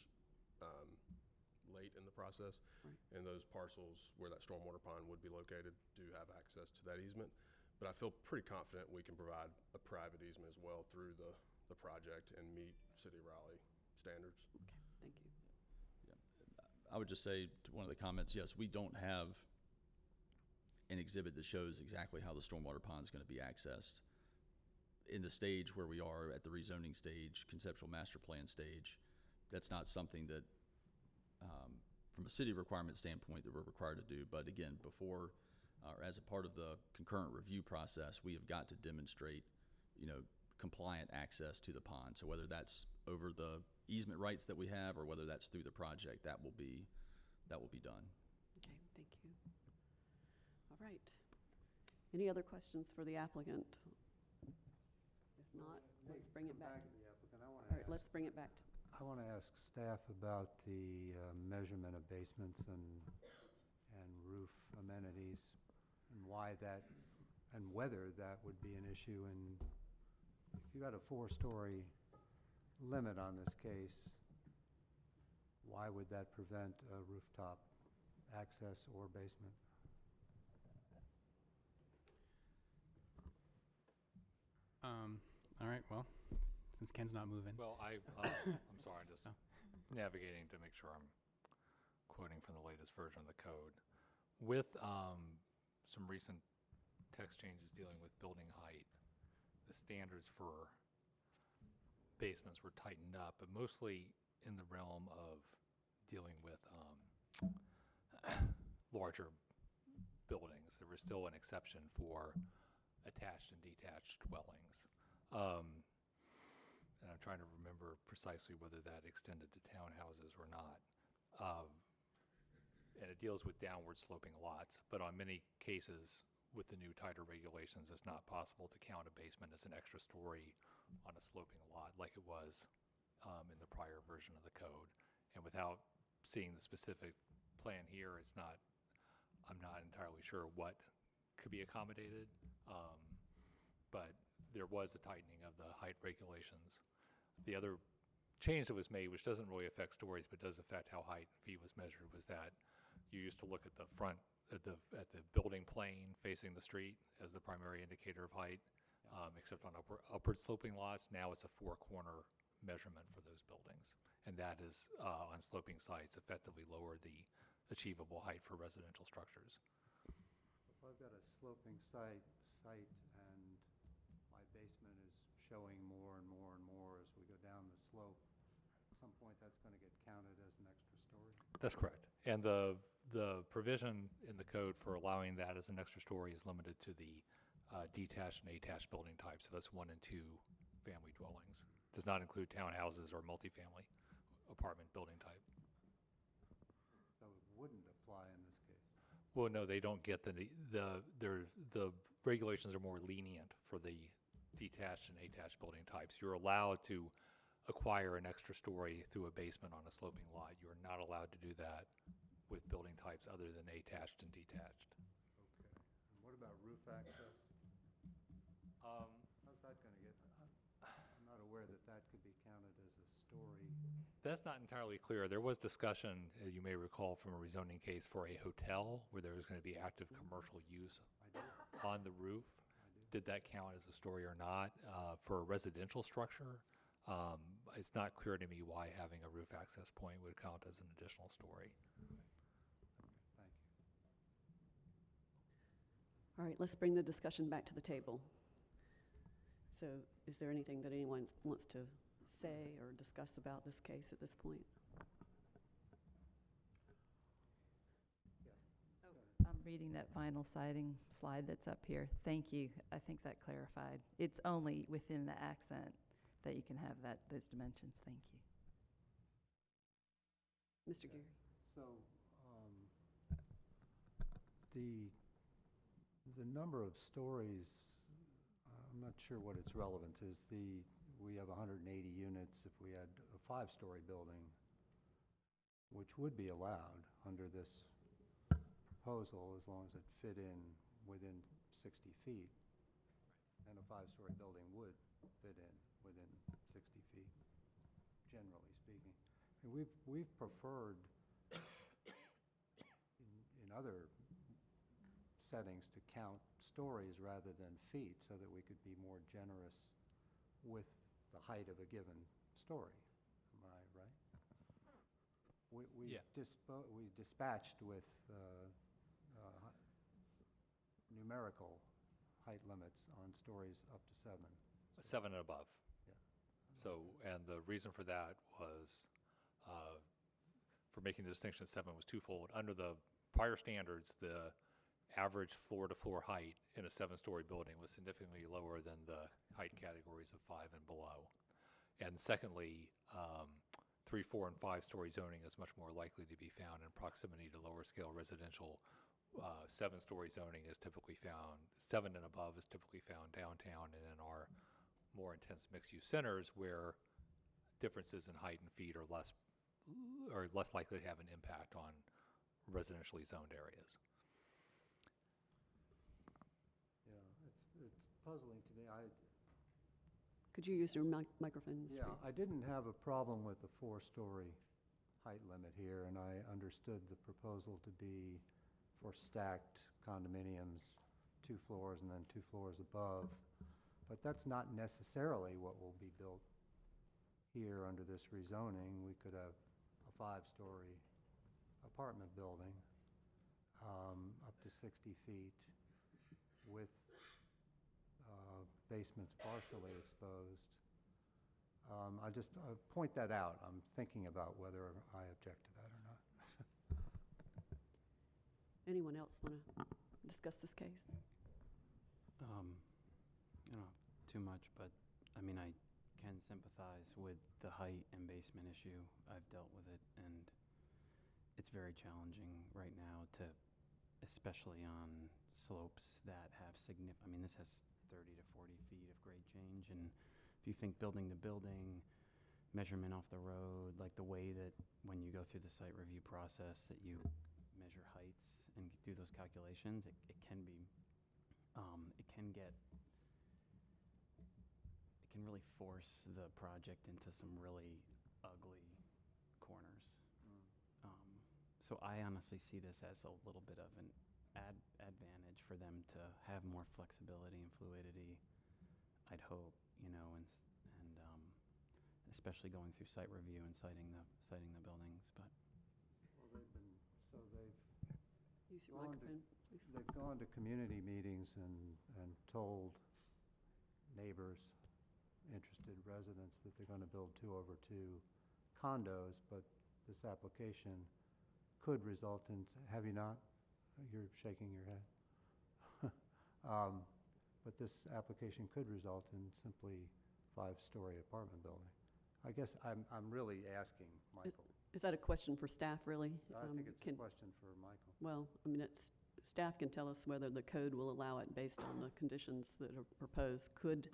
S13: late in the process.
S1: Right.
S13: And those parcels where that stormwater pond would be located do have access to that easement. But I feel pretty confident we can provide a private easement as well through the project and meet City of Raleigh standards.
S1: Okay, thank you.
S9: I would just say to one of the comments, yes, we don't have an exhibit that shows exactly how the stormwater pond is going to be accessed. In the stage where we are at the rezoning stage, conceptual master plan stage, that's not something that, from a city requirement standpoint, that we're required to do. But again, before, or as a part of the concurrent review process, we have got to demonstrate, compliant access to the pond. So whether that's over the easement rights that we have, or whether that's through the project, that will be done.
S1: Okay, thank you. All right. Any other questions for the applicant? If not, let's bring it back.
S5: to the applicant. I want
S1: All right, let's bring it back to,
S5: I want to ask staff about the measurement of basements and roof amenities, and why that, and whether that would be an issue. And if you got a 4-story limit on this case, why would that prevent a rooftop access or basement?
S7: All right, well, since Ken's not moving.
S14: Well, I'm sorry, I'm just navigating to make sure I'm quoting from the latest version of the code. With some recent text changes dealing with building height, the standards for basements were tightened up, but mostly in the realm of dealing with larger buildings. There was still an exception for attached and detached dwellings. And I'm trying to remember precisely whether that extended to townhouses or not. And it deals with downward sloping lots, but on many cases with the new tighter regulations, it's not possible to count a basement as an extra story on a sloping lot like it was in the prior version of the code. And without seeing the specific plan here, I'm not entirely sure what could be accommodated. But there was a tightening of the height regulations. The other change that was made, which doesn't really affect stories but does affect how height and feet was measured, was that you used to look at the front, at the building plane facing the street as the primary indicator of height, except on upward sloping lots. Now it's a 4-corner measurement for those buildings. And that is, on sloping sites, effectively lower the achievable height for residential structures.
S5: If I've got a sloping site and my basement is showing more and more and more as we go down the slope, at some point that's going to get counted as an extra story?
S14: That's correct. And the provision in the code for allowing that as an extra story is limited to the detached and attached building types. So that's 1 and 2 family dwellings. Does not include townhouses or multifamily apartment building type.
S5: So it wouldn't apply in this case?
S14: Well, no, they don't get the regulations are more lenient for the detached and attached building types. You're allowed to acquire an extra story through a basement on a sloping lot. You are not allowed to do that with building types other than attached and detached.
S5: Okay. And what about roof access? How's that going to get, I'm not aware that that could be counted as a story.
S14: That's not entirely clear. There was discussion, you may recall, from a rezoning case for a hotel where there was going to be active commercial use on the roof. Did that count as a story or not? For a residential structure, it's not clear to me why having a roof access point would count as an additional story.
S5: Thank you.
S1: all right, let's bring the discussion back to the table. So is there anything that anyone wants to say or discuss about this case at this point?
S8: I'm reading that vinyl siding slide that's up here. Thank you. I think that clarified. It's only within the accent that you can have those dimensions. Thank you.
S1: Mr. Geary?
S5: So the number of stories, I'm not sure what its relevance is. We have 180 units. If we had a 5-story building, which would be allowed under this proposal as long as it fit in within 60 feet, and a 5-story building would fit in within 60 feet, generally speaking. And we've preferred in other settings to count stories rather than feet so that we could be more generous with the height of a given story. Am I right? We dispatched with numerical height limits on stories up to 7.
S14: 7 and above.
S5: Yeah.
S14: So, and the reason for that was, for making the distinction of 7 was twofold. Under the prior standards, the average floor-to-floor height in a 7-story building was significantly lower than the height categories of 5 and below. And secondly, 3, 4, and 5-story zoning is much more likely to be found in proximity to lower-scale residential. 7-story zoning is typically found, 7 and above is typically found downtown and in our more intense mixed-use centers where differences in height and feet are less likely to have an impact on residentially zoned areas.
S5: Yeah, it's puzzling to me.
S1: Could you use your microphone, Mr.
S5: Yeah,
S1: Reed?
S5: I didn't have a problem with the 4-story height limit here, and I understood the proposal to be for stacked condominiums, 2 floors and then 2 floors above. But that's not necessarily what will be built here under this rezoning. We could have a 5-story apartment building up to 60 feet with basements partially exposed. I just point that out. I'm thinking about whether I object to that or not.
S1: Anyone else want to discuss this case?
S15: Not too much, but I mean, I can sympathize with the height and basement issue. I've dealt with it, and it's very challenging right now to, especially on slopes that have I mean, this has 30 to 40 feet of grade change, and if you think building to building, measurement off the road, like the way that when you go through the site review process that you measure heights and do those calculations, it can be, it can really force the project into some really ugly corners. So I honestly see this as a little bit of an advantage for them to have more flexibility and fluidity, I'd hope, you know, and especially going through site review and citing the buildings, but.
S5: Well, they've
S1: Use your microphone, please.
S5: they've gone to community meetings and told neighbors, interested residents, that they're going to build 2-over-2 condos, but this application could result in, have you not? You're shaking your head. But this application could result in simply 5-story apartment building. I guess I'm really asking Michael.
S1: Is that a question for staff, really?
S5: I think it's a question for Michael.
S1: Well, I mean, staff can tell us whether the code will allow it based on the conditions that are proposed. Could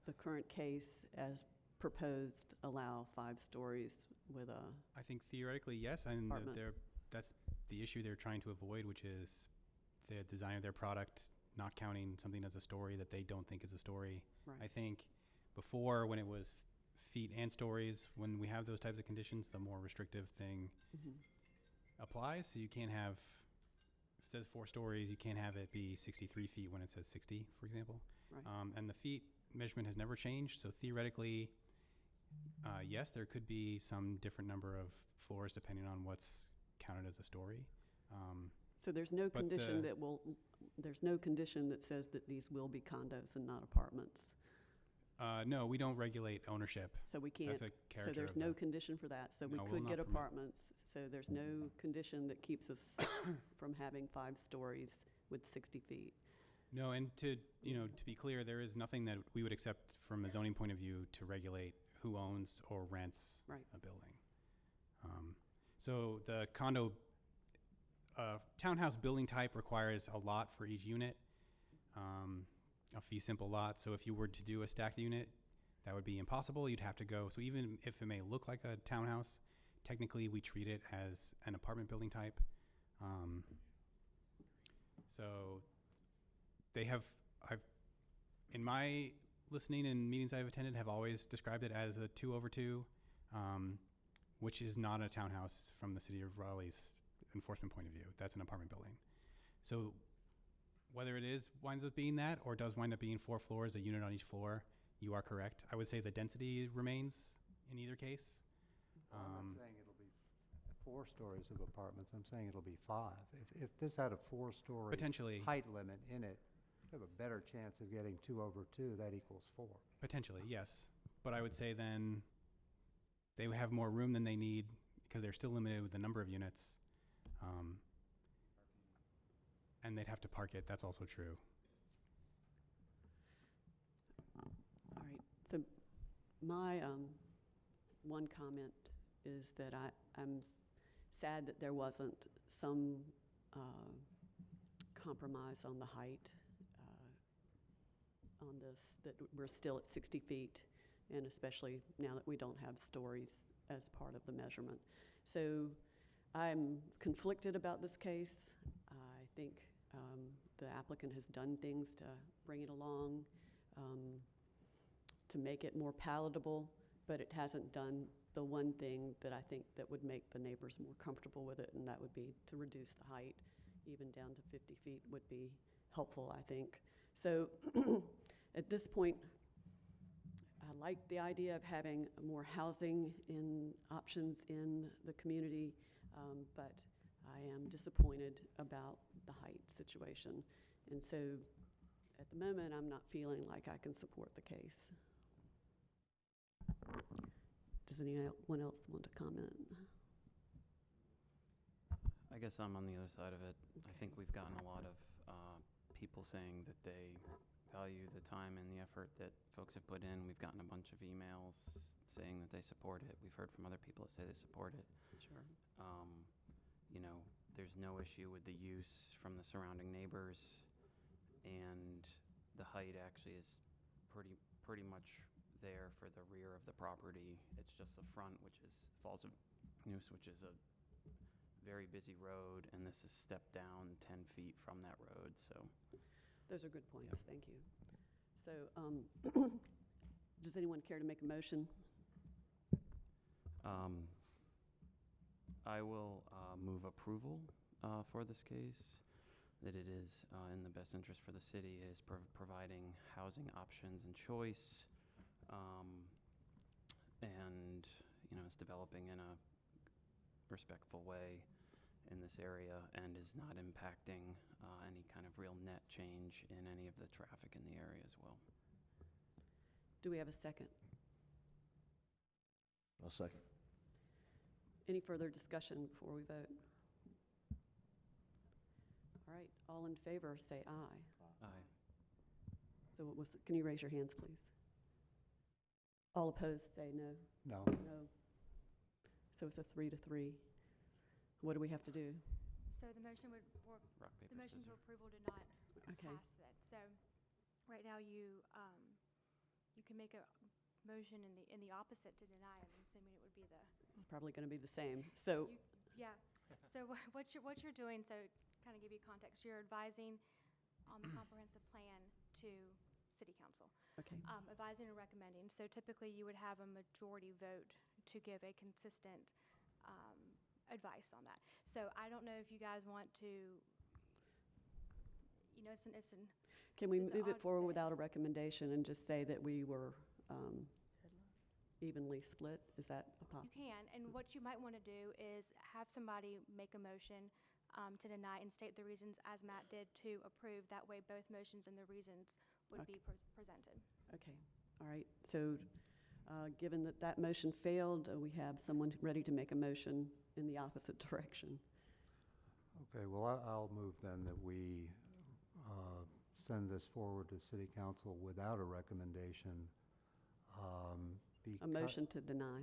S1: the current case as proposed allow 5 stories with a
S7: I think theoretically, yes, and
S1: apartment?
S7: that's the issue they're trying to avoid, which is the design of their product not counting something as a story that they don't think is a story.
S1: Right.
S7: I think before, when it was feet and stories, when we have those types of conditions, the more restrictive thing applies. So you can't have, if it says 4 stories, you can't have it be 63 feet when it says 60, for example.
S1: Right.
S7: And the feet measurement has never changed. So theoretically, yes, there could be some different number of floors depending on what's counted as a story.
S1: So there's no condition there's no condition that says that these will be condos and not apartments.
S7: No, we don't regulate ownership.
S1: So we can't,
S7: That's a
S1: so
S7: character
S1: there's
S7: of
S1: no
S7: the-
S1: condition for that. So we
S7: No, we'll
S1: could
S7: not
S1: get
S7: permit.
S1: apartments. So there's no condition that keeps us from having 5 stories with 60 feet.
S7: No, and to be clear, there is nothing that we would accept from a zoning point of view to regulate who owns or rents
S1: Right.
S7: a building. So the condo, townhouse building type requires a lot for each unit, a fee simple lot. So if you were to do a stacked unit, that would be impossible. You'd have to go. So even if it may look like a townhouse, technically we treat it as an apartment building type. So they have, in my listening and meetings I've attended, have always described it as a 2-over-2, which is not a townhouse from the city of Raleigh's enforcement point of view. That's an apartment building. So whether it winds up being that or does wind up being 4 floors, a unit on each floor, you are correct. I would say the density remains in either case.
S5: I'm not saying it'll be 4 stories of apartments. I'm saying it'll be 5. If this had a 4-story
S7: Potentially.
S5: height limit in it, you have a better chance of getting 2-over-2. That equals 4.
S7: Potentially, yes. But I would say then they would have more room than they need because they're still limited with the number of units. And they'd have to park it. That's also true.
S1: All right. So my one comment is that I'm sad that there wasn't some on this, that we're still at 60 feet, and especially now that we don't have stories as part of the measurement. So I'm conflicted about this case. I think the applicant has done things to bring it along, to make it more palatable, but it hasn't done the one thing that I think that would make the neighbors more comfortable with it, and that would be to reduce the height, even down to 50 feet would be helpful, I think. So at this point, I like the idea of having more housing in options in the community, but I am disappointed about the height situation. And so at the moment, I'm not feeling like I can support the case. Does anyone else want to comment?
S15: I guess I'm on the other side of it. I think we've gotten a lot of people saying that they value the time and the effort that folks have put in. We've gotten a bunch of emails saying that they support it. We've heard from other people that say they support it.
S1: Sure.
S15: You know, there's no issue with the use from the surrounding neighbors, and the height actually is pretty much there for the rear of the property. It's just the front, which is Falls of Neuse, which is a very busy road, and this is stepped down 10 feet from that road, so.
S1: Those are good points,
S15: Yep.
S1: thank you. So does anyone care to make a motion?
S15: I will move approval for this case, that it is in the best interest for the city. It is providing housing options and choice, and, you know, it's developing in a respectful way in this area and is not impacting any kind of real net change in any of the traffic in the area as well.
S1: Do we have a second?
S16: I'll second.
S1: Any further discussion before we vote? All right, all in favor, say aye.
S15: Aye.
S1: So what was, can you raise your hands, please? All opposed, say no.
S5: No.
S1: No. So it's a 3-3. What do we have to do?
S17: So the motion would,
S15: Rock, paper,
S17: the motion to
S15: scissors.
S17: approval did not
S1: Okay.
S17: pass that. So right now you can make a motion in the opposite to deny. I'm assuming it would be the.
S1: It's probably going to be the same. So
S17: Yeah. So what you're doing, so kind of give you context, you're advising on the comprehensive plan to City Council.
S1: okay.
S17: Advising and recommending. So typically you would have a majority vote to give a consistent advice on that. So I don't know if you guys want to, you know, it's an
S1: Can we
S17: it's an
S1: move it
S17: odd
S1: forward
S17: fit.
S1: without a recommendation and just say that we were evenly split? Is that a
S17: You
S1: possibility?
S17: can, and what you might want to do is have somebody make a motion to deny and state the reasons as Matt did to approve. That way both motions and the reasons would be presented.
S1: Okay, all right. So given that that motion failed, we have someone ready to make a motion in the opposite direction.
S5: Okay, well, I'll move then that we send this forward to City Council without a recommendation.
S1: A motion to deny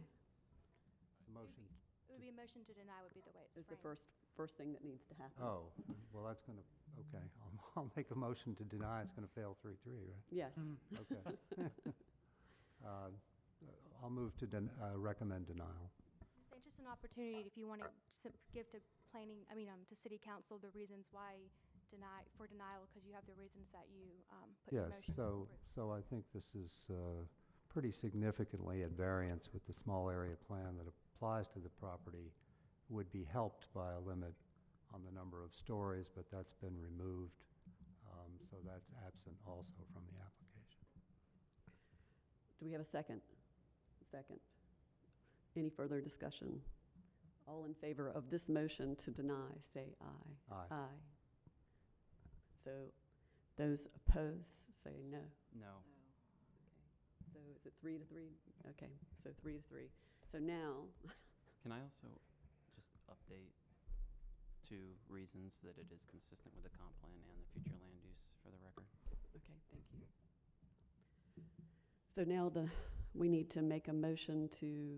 S5: Motion.
S17: It would be a motion to deny would be the way it's
S1: is the
S17: framed.
S1: first thing that needs to happen.
S5: Oh, well, that's going to, okay. I'll make a motion to deny. It's going to fail 3-3, right?
S1: Yes.
S5: Okay. I'll move to recommend denial.
S17: Just an opportunity if you want to give to to City Council the reasons why for denial, because you have the reasons that you put in your
S5: Yes,
S17: motion.
S5: so I think this is pretty significantly at variance with the small area plan that applies to the property. Would be helped by a limit on the number of stories, but that's been removed. So that's absent also from the application.
S1: Do we have a second? Second. Any further discussion? All in favor of this motion to deny, say aye.
S5: Aye.
S1: Aye. So those opposed, say no.
S15: No.
S1: So is it 3-3? Okay, so 3-3. So now,
S15: Can I also just update two reasons that it is consistent with the comp plan and the future land use for the record?
S1: okay, thank you. So now we need to make a motion to,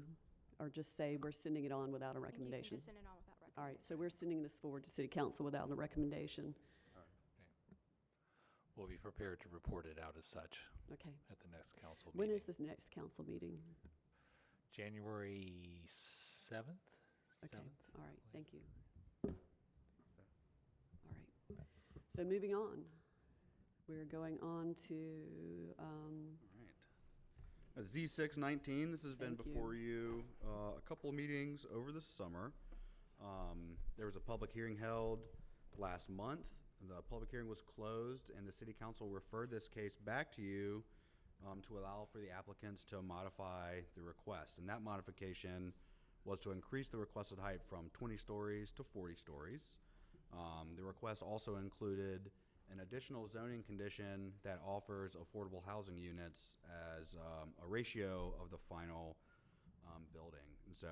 S1: or just say we're sending it on without a
S17: I think you can
S1: recommendation.
S17: just send it on without
S1: All right,
S17: recommendation.
S1: so we're sending this forward to City Council without a recommendation.
S14: We'll be prepared to report it out as such
S1: Okay.
S14: at the next council
S1: When
S14: meeting.
S1: is this next council meeting?
S14: January 7th?
S1: Okay,
S14: 7th?
S1: all right, thank you. All right. So moving on, we're going on to,
S4: Z619, this has been
S1: Thank you.
S4: before you a couple of meetings over the summer. There was a public hearing held last month. The public hearing was closed, and the city council referred this case back to you to allow for the applicants to modify the request. And that modification was to increase the requested height from 20 stories to 40 stories. The request also included an additional zoning condition that offers affordable housing units as a ratio of the final building. And so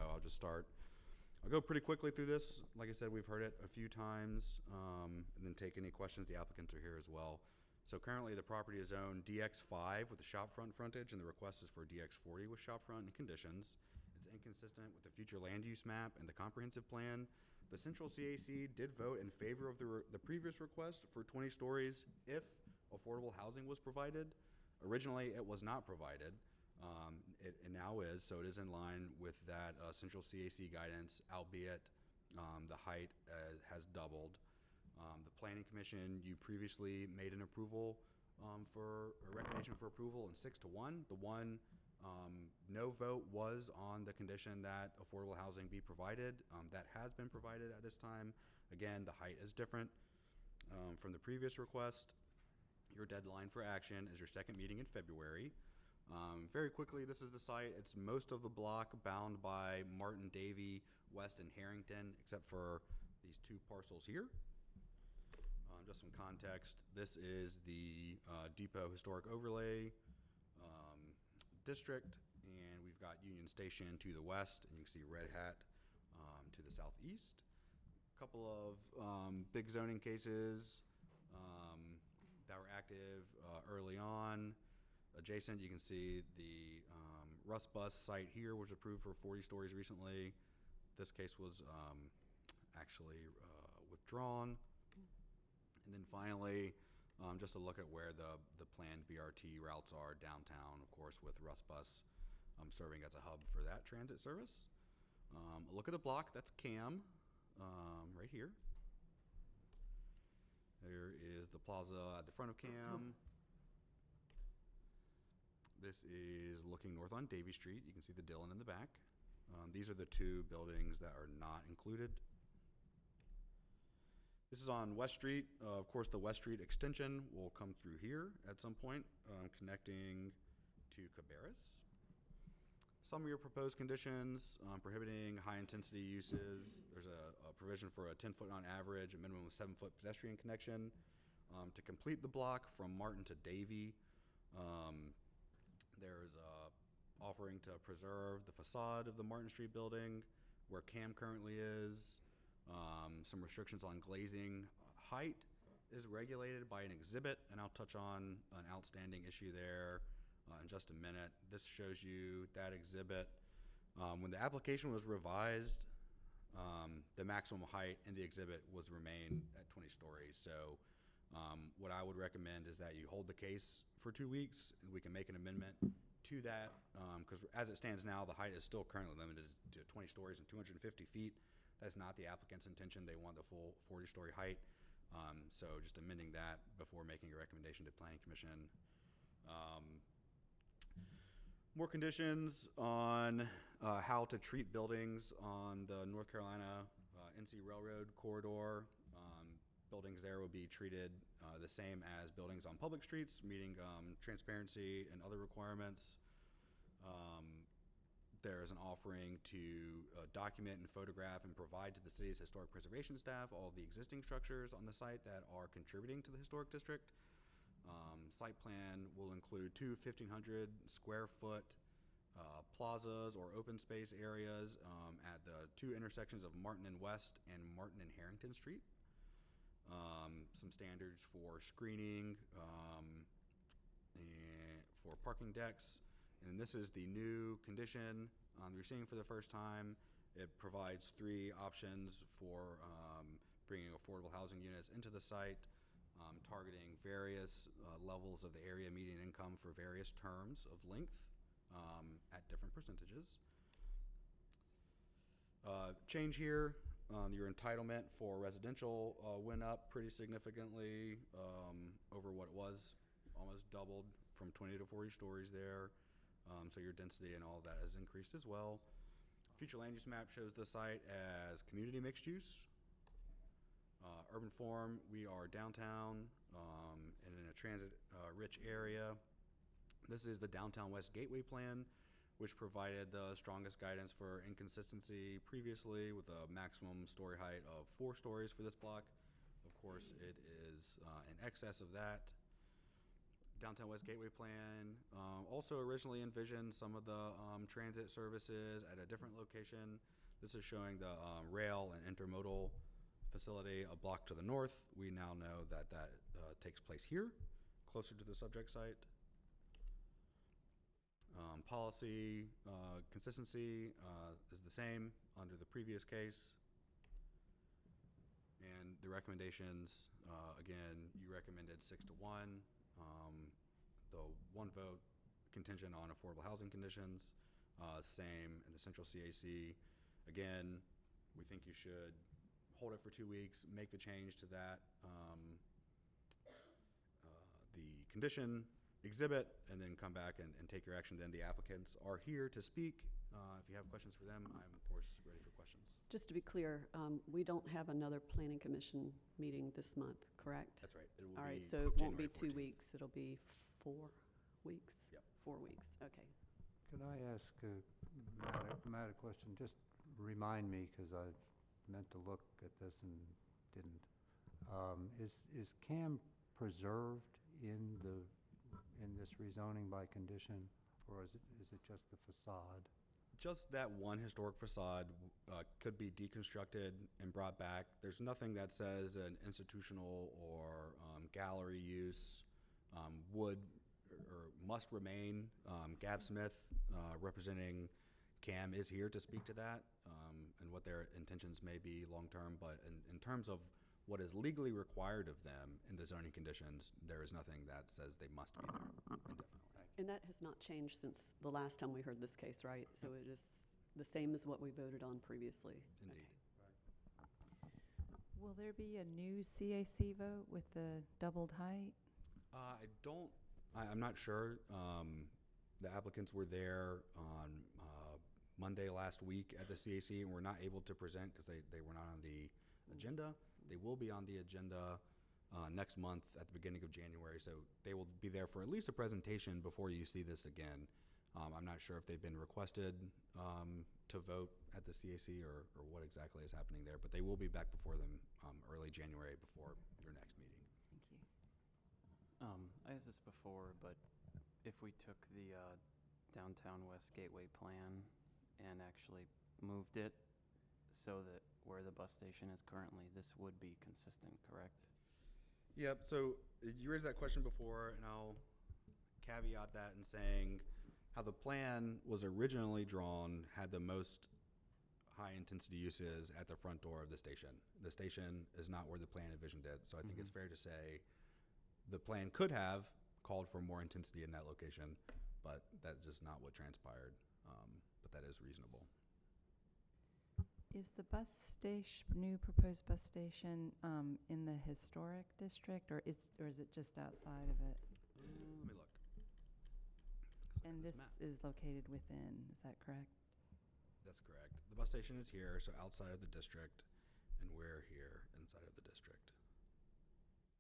S4: I'll go pretty quickly through this. Like I said, we've heard it a few times, and then take any questions. The applicants are here as well. So currently the property is zoned DX5 with the shopfront frontage, and the request is for DX40 with shopfront and conditions. It's inconsistent with the future land use map and the comprehensive plan. The Central CAC did vote in favor of the previous request for 20 stories if affordable housing was provided. Originally, it was not provided. It now is, so it is in line with that Central CAC guidance, albeit the height has doubled. The Planning Commission, you previously made an approval for a recommendation for approval in 6-1. The one no vote was on the condition that affordable housing be provided. That has been provided at this time. Again, the height is different from the previous request. Your deadline for action is your second meeting in February. Very quickly, this is the site. It's most of the block bound by Martin, Davie, West, and Harrington, except for these two parcels here. Just some context, this is the Depot Historic Overlay District, and we've got Union Station to the west, and you can see Red Hat to the southeast. A couple of big zoning cases that were active early on. Adjacent, you can see the Rust Bus site here was approved for 40 stories recently. This case was actually withdrawn. And then finally, just a look at where the planned BRT routes are downtown, of course, with Rust Bus serving as a hub for that transit service. A look at the block, that's CAM, right here. There is the plaza at the front of CAM. This is looking north on Davie Street. You can see the Dillon in the back. These are the two buildings that are not included. This is on West Street. Of course, the West Street extension will come through here at some point, connecting to Cabarrus. Some of your proposed conditions prohibiting high-intensity uses. There's a provision for a 10-foot on average, a minimum of 7-foot pedestrian connection to complete the block from Martin to Davie. There's offering to preserve the facade of the Martin Street building where CAM currently is. Some restrictions on glazing. Height is regulated by an exhibit, and I'll touch on an outstanding issue there in just a minute. This shows you that exhibit. When the application was revised, the maximum height in the exhibit was remain at 20 stories. So what I would recommend is that you hold the case for 2 weeks, and we can make an amendment to that, because as it stands now, the height is still currently limited to 20 stories and 250 feet. That's not the applicant's intention. They want the full 40-story height. So just amending that before making a recommendation to Planning Commission. More conditions on how to treat buildings on the North Carolina NC Railroad corridor. Buildings there will be treated the same as buildings on public streets, meeting transparency and other requirements. There is an offering to document and photograph and provide to the city's historic preservation staff all the existing structures on the site that are contributing to the historic district. Site plan will include two 1,500 square foot plazas or open space areas at the two intersections of Martin and West and Martin and Harrington Street. Some standards for screening and for parking decks. And this is the new condition you're seeing for the first time. It provides 3 options for bringing affordable housing units into the site. targeting various levels of the area median income for various terms of length at different percentages. Change here, your entitlement for residential went up pretty significantly over what it was, almost doubled from 20 to 40 stories there. So your density and all of that has increased as well. Future land use map shows the site as community mixed use. Urban form, we are downtown and in a transit-rich area. This is the Downtown West Gateway Plan, which provided the strongest guidance for inconsistency previously with a maximum story height of 4 stories for this block. Of course, it is in excess of that. Downtown West Gateway Plan also originally envisioned some of the transit services at a different location. This is showing the rail and intermodal facility a block to the north. We now know that that takes place here, closer to the subject site. Policy consistency is the same under the previous case. And the recommendations, again, you recommended 6-1. The 1 vote contingent on affordable housing conditions, same in the central CAC. Again, we think you should hold it for 2 weeks, make the change to that, the condition exhibit, and then come back and take your action. Then the applicants are here to speak. If you have questions for them, I'm of course ready for questions.
S1: Just to be clear, we don't have another planning commission meeting this month, correct?
S4: That's right. It will
S1: All right,
S4: be
S1: so it won't be
S4: January
S1: 2
S4: 14th.
S1: weeks, it'll be 4 weeks?
S4: Yep.
S1: 4 weeks, okay.
S5: Can I ask Matt a question? Just remind me, because I meant to look at this and didn't. Is CAM preserved in this rezoning by condition, or is it just the facade?
S4: Just that one historic facade could be deconstructed and brought back. There's nothing that says an institutional or gallery use would or must remain. Gab Smith, representing CAM, is here to speak to that and what their intentions may be long-term. But in terms of what is legally required of them in the zoning conditions, there is nothing that says they must be there indefinitely.
S1: And that has not changed since the last time we heard this case, right? So it is the same as what we voted on previously?
S4: Indeed.
S1: Okay.
S8: Will there be a new CAC vote with the doubled height?
S4: I'm not sure. The applicants were there on Monday last week at the CAC and were not able to present because they were not on the agenda. They will be on the agenda next month at the beginning of January, so they will be there for at least a presentation before you see this again. I'm not sure if they've been requested to vote at the CAC or what exactly is happening there, but they will be back before them early January before your next meeting.
S8: Thank you.
S15: I asked this before, but if we took the Downtown West Gateway Plan and actually moved it so that where the bus station is currently, this would be consistent, correct?
S4: Yep, so you raised that question before, and I'll caveat that in saying how the plan was originally drawn had the most high-intensity uses at the front door of the station. The station is not where the plan envisioned it, so I think it's fair to say the plan could have called for more intensity in that location, but that's just not what transpired, but that is reasonable.
S8: Is the bus station, new proposed bus station, in the historic district, or is it just outside of it?
S4: Let me look.
S8: And this is located within, is that correct?
S4: That's correct. The bus station is here, so outside of the district, and we're here inside of the district.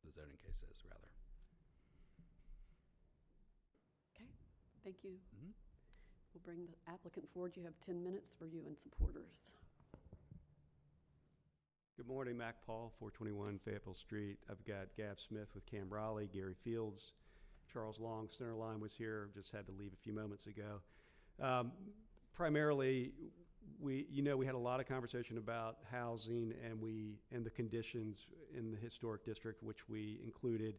S4: The zoning case is, rather.
S1: Okay, thank you. We'll bring the applicant forward. You have 10 minutes for you and supporters.
S16: Good morning, Mac Paul, 421 Fayetteville Street. I've got Gab Smith with Cam Raleigh, Gary Fields, Charles Long, center line was here, just had to leave a few moments ago. Primarily, we had a lot of conversation about housing and the conditions in the historic district, which we included.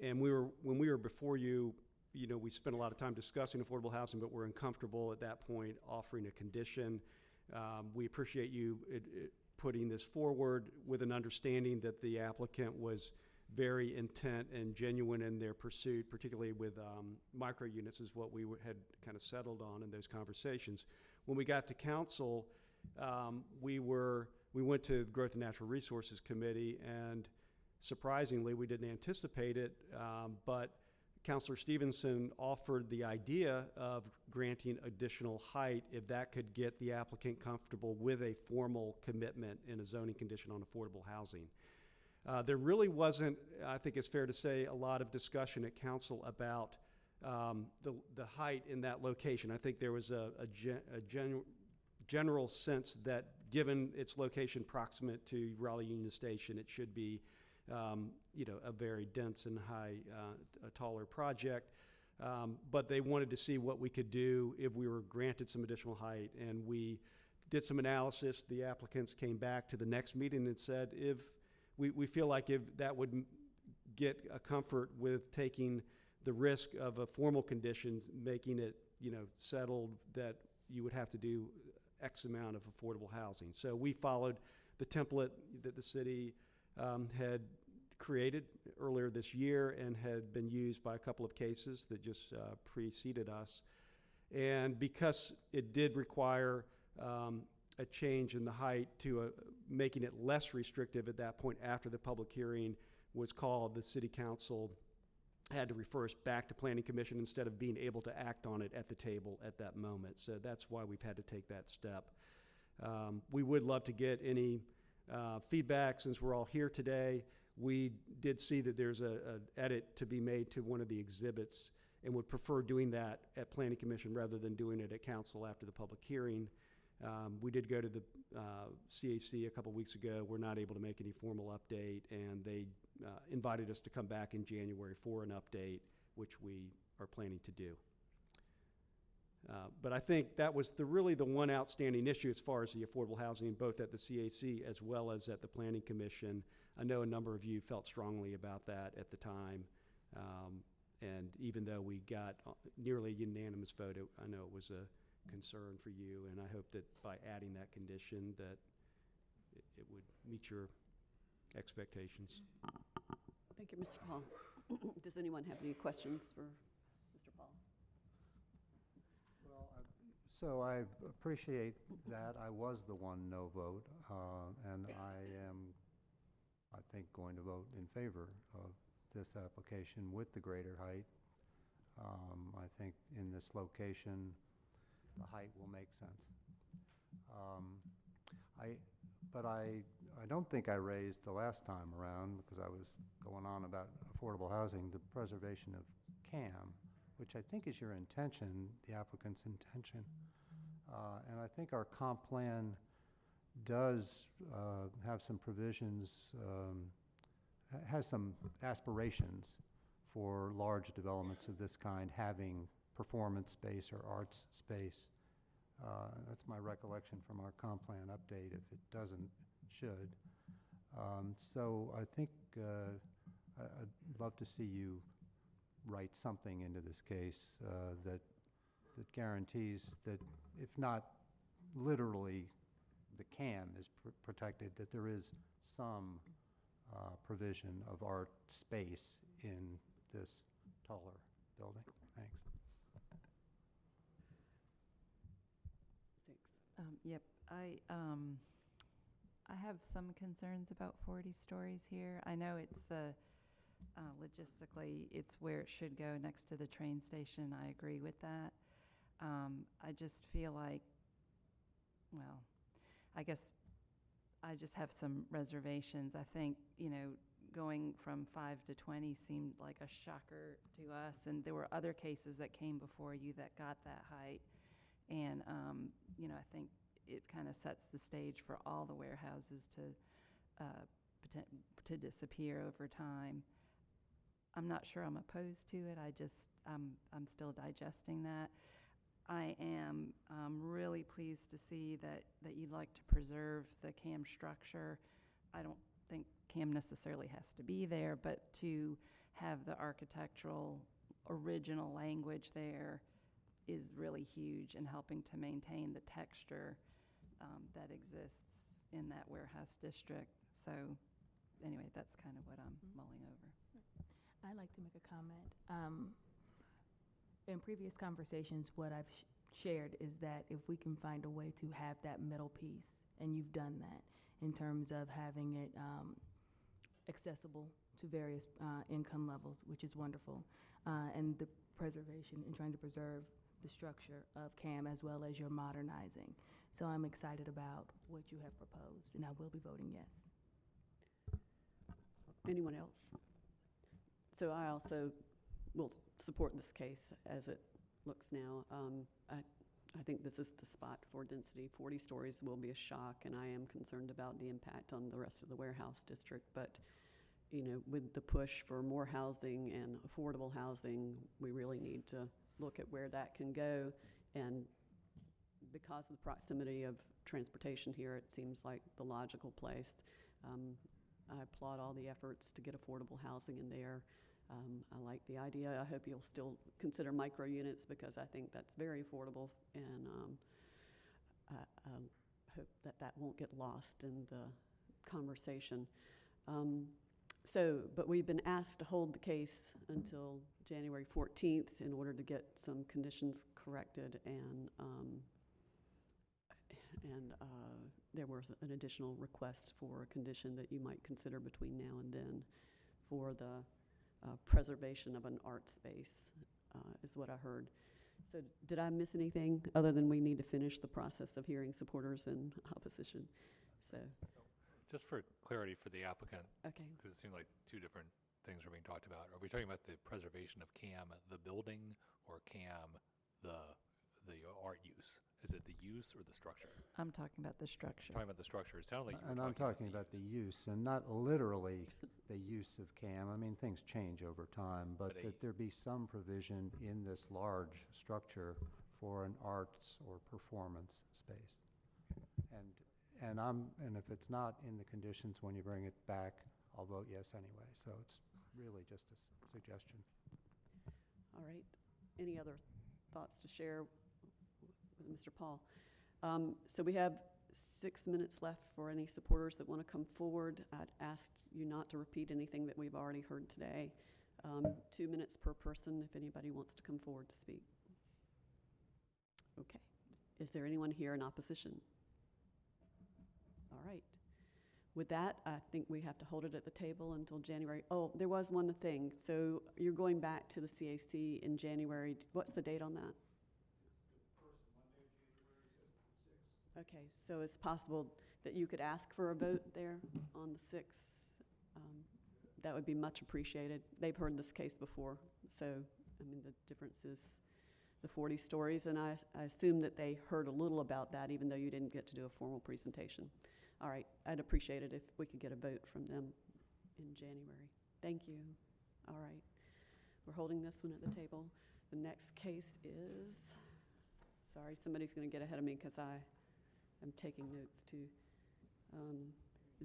S16: And when we were before you, we spent a lot of time discussing affordable housing, but we're uncomfortable at that point offering a condition. We appreciate you putting this forward with an understanding that the applicant was very intent and genuine in their pursuit, particularly with micro units, is what we had kind of settled on in those conversations. When we got to council, we went to the Growth and Natural Resources Committee, and surprisingly, we didn't anticipate it, but Councilor Stevenson offered the idea of granting additional height if that could get the applicant comfortable with a formal commitment in a zoning condition on affordable housing. There really wasn't, I think it's fair to say, a lot of discussion at council about the height in that location. I think there was a general sense that given its location proximate to Raleigh Union Station, it should be a very dense and high, a taller project. But they wanted to see what we could do if we were granted some additional height. And we did some analysis. The applicants came back to the next meeting and said, if we feel like if that would get a comfort with taking the risk of a formal condition, making it, settled that you would have to do X amount of affordable housing. So we followed the template that the city had created earlier this year and had been used by a couple of cases that just preceded us. And because it did require a change in the height to making it less restrictive at that point after the public hearing was called, the city council had to refer us back to planning commission instead of being able to act on it at the table at that moment. So that's why we've had to take that step. We would love to get any feedback since we're all here today. We did see that there's an edit to be made to one of the exhibits and would prefer doing that at planning commission rather than doing it at council after the public hearing. We did go to the CAC a couple weeks ago. We're not able to make any formal update, and they invited us to come back in January for an update, which we are planning to do. But I think that was really the one outstanding issue as far as the affordable housing, both at the CAC as well as at the Planning Commission. I know a number of you felt strongly about that at the time. And even though we got nearly a unanimous vote, I know it was a concern for you, and I hope that by adding that condition that it would meet your expectations.
S1: Thank you, Mr. Paul. Does anyone have any questions for Mr. Paul?
S5: Well, so I appreciate that. I was the one no vote, and I am, I think, going to vote in favor of this application with the greater height. I think in this location, the height will make sense. But I don't think I raised the last time around, because I was going on about affordable housing, the preservation of CAM, which I think is your intention, the applicant's intention. And I think our comp plan does have some provisions, has some aspirations for large developments of this kind having performance space or arts space. That's my recollection from our comp plan update. If it doesn't, it should. So I think I'd love to see you write something into this case that guarantees that, if not literally the CAM is protected, that there is some provision of art space in this taller building. Thanks.
S8: Yep, I have some concerns about 40 stories here. I know it's logistically, it's where it should go, next to the train station. I agree with that. I just feel like, well, I guess I just have some reservations. I think, going from 5 to 20 seemed like a shocker to us, and there were other cases that came before you that got that height. And, I think it kind of sets the stage for all the warehouses to disappear over time. I'm not sure I'm opposed to it. I'm still digesting that. I am really pleased to see that you'd like to preserve the CAM structure. I don't think CAM necessarily has to be there, but to have the architectural original language there is really huge in helping to maintain the texture that exists in that warehouse district. So anyway, that's kind of what I'm mulling over.
S18: I'd like to make a comment. In previous conversations, what I've shared is that if we can find a way to have that middle piece, and you've done that in terms of having it accessible to various income levels, which is wonderful, and the preservation and trying to preserve the structure of CAM as well as your modernizing. So I'm excited about what you have proposed, and I will be voting yes.
S1: Anyone else? So I also will support this case as it looks now. I think this is the spot for density. 40 stories will be a shock, and I am concerned about the impact on the rest of the warehouse district. But, you know, with the push for more housing and affordable housing, we really need to look at where that can go. And because of the proximity of transportation here, it seems like the logical place. I applaud all the efforts to get affordable housing in there. I like the idea. I hope you'll still consider micro units because I think that's very affordable, and I hope that that won't get lost in the conversation. But we've been asked to hold the case until January 14th in order to get some conditions corrected, and there was an additional request for a condition that you might consider between now and then for the preservation of an art space, is what I heard. So did I miss anything other than we need to finish the process of hearing supporters and opposition? So,
S14: just for clarity for the applicant,
S1: okay,
S14: because it seemed like two different things are being talked about. Are we talking about the preservation of CAM, the building, or CAM, the art use? Is it the use or the structure?
S8: I'm talking about the structure.
S14: Talking about the structure. It sounded like you were
S5: And I'm talking about the use, and not literally the use of CAM. I mean, things change over time, but that there be some provision in this large structure for an arts or performance space. And if it's not in the conditions when you bring it back, I'll vote yes anyway. So it's really just a suggestion.
S1: All right. Any other thoughts to share with Mr. Paul? So we have 6 minutes left for any supporters that want to come forward. I'd ask you not to repeat anything that we've already heard today. 2 minutes per person if anybody wants to come forward to speak. Okay. Is there anyone here in opposition? All right. With that, I think we have to hold it at the table until January. Oh, there was one thing. So you're going back to the CAC in January. What's the date on that? Okay, so it's possible that you could ask for a vote there on the 6th. That would be much appreciated. They've heard this case before, so I mean the difference is the 40 stories, and I assume that they heard a little about that even though you didn't get to do a formal presentation. All right, I'd appreciate it if we could get a vote from them in January. Thank you. All right, we're holding this one at the table. The next case is, sorry, somebody's going to get ahead of me because I'm taking notes too.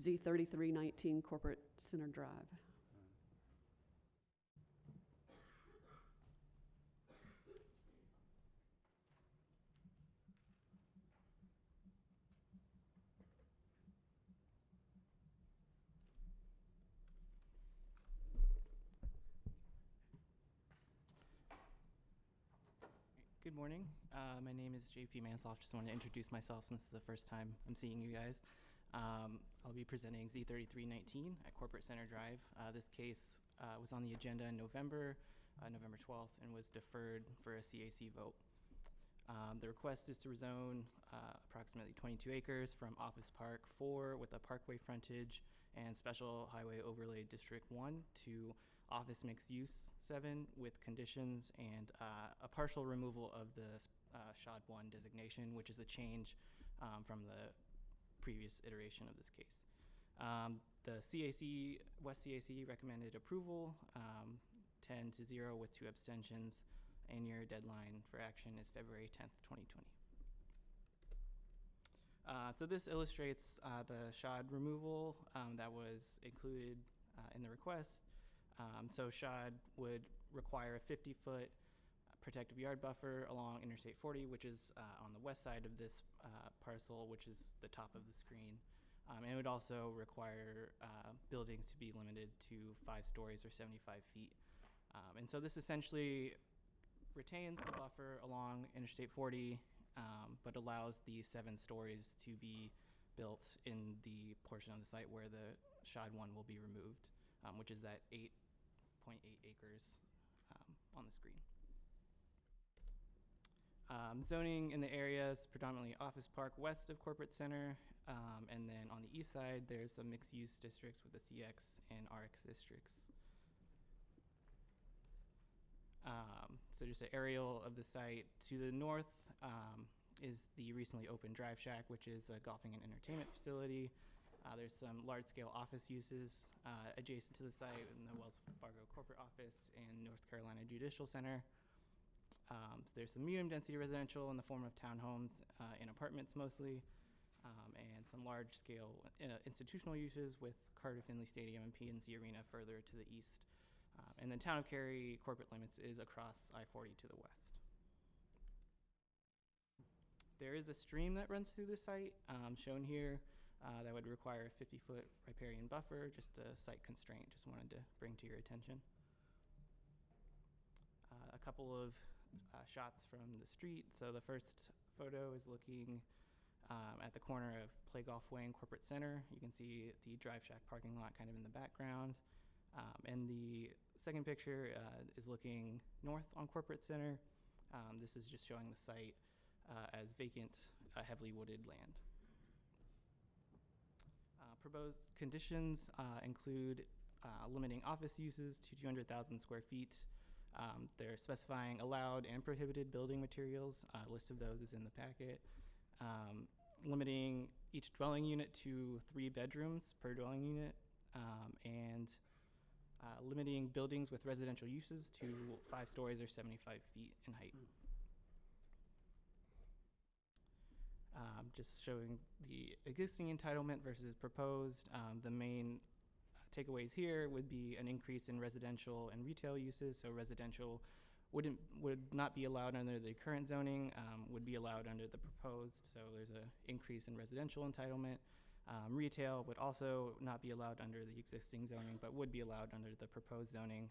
S1: Z3319 Corporate Center Drive.
S19: Good morning. My name is JP Mansoff. Just wanted to introduce myself since it's the first time I'm seeing you guys. I'll be presenting Z3319 at Corporate Center Drive. This case was on the agenda in November 12th, and was deferred for a CAC vote. The request is to rezone approximately 22 acres from Office Park 4 with a parkway frontage and Special Highway Overlay District 1 to Office Mixed Use 7 with conditions and a partial removal of the SHOD 1 designation, which is a change from the previous iteration of this case. The CAC, West CAC recommended approval 10-0 with 2 abstentions, and your deadline for action is February 10th, 2020. So this illustrates the SHOD removal that was included in the request. So SHOD would require a 50-foot protective yard buffer along Interstate 40, which is on the west side of this parcel, which is the top of the screen. And it would also require buildings to be limited to 5 stories or 75 feet. And so this essentially retains the buffer along Interstate 40, but allows the 7 stories to be built in the portion of the site where the SHOD 1 will be removed, which is that 8.8 acres on the screen. Zoning in the area is predominantly office park west of Corporate Center, and then on the east side there's some mixed-use districts with the CX and RX districts. So just an aerial of the site. To the north is the recently opened Drive Shack, which is a golfing and entertainment facility. There's some large-scale office uses adjacent to the site in the Wells Fargo corporate office and North Carolina Judicial Center. So there's some medium-density residential in the form of townhomes and apartments mostly, and some large-scale institutional uses with Carter Finley Stadium and PNC Arena further to the east. And then Town of Cary corporate limits is across I-40 to the west. There is a stream that runs through the site, shown here, that would require a 50-foot riparian buffer, just a site constraint, just wanted to bring to your attention. A couple of shots from the street. So the first photo is looking at the corner of Play Golf Way and Corporate Center. You can see the Drive Shack parking lot kind of in the background. And the second picture is looking north on Corporate Center. This is just showing the site as vacant, heavily wooded land. Proposed conditions include limiting office uses to 200,000 square feet. They're specifying allowed and prohibited building materials. A list of those is in the packet. Limiting each dwelling unit to 3 bedrooms per dwelling unit, and limiting buildings with residential uses to 5 stories or 75 feet in height. Just showing the existing entitlement versus proposed. The main takeaways here would be an increase in residential and retail uses. So residential would not be allowed under the current zoning, would be allowed under the proposed. So there's an increase in residential entitlement. Retail would also not be allowed under the existing zoning, but would be allowed under the proposed zoning,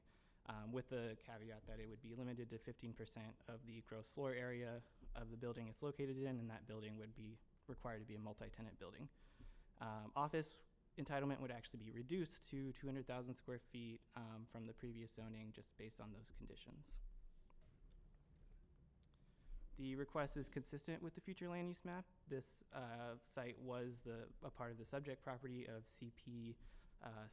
S19: with the caveat that it would be limited to 15% of the gross floor area of the building it's located in, and that building would be required to be a multi-tenant building. Office entitlement would actually be reduced to 200,000 square feet from the previous zoning, just based on those conditions. The request is consistent with the future land use map. This site was a part of the subject property of CP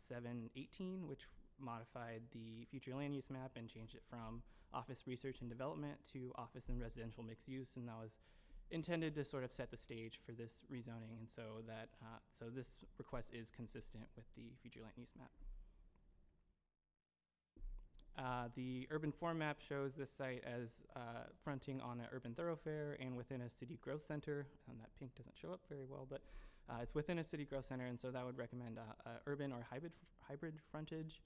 S19: 718, which modified the future land use map and changed it from office research and development to office and residential mixed use, and that was intended to sort of set the stage for this rezoning, and so that so this request is consistent with the future land use map. The urban form map shows this site as fronting on an urban thoroughfare and within a city growth center, and that pink doesn't show up very well, but it's within a city growth center, and so that would recommend urban or hybrid frontage.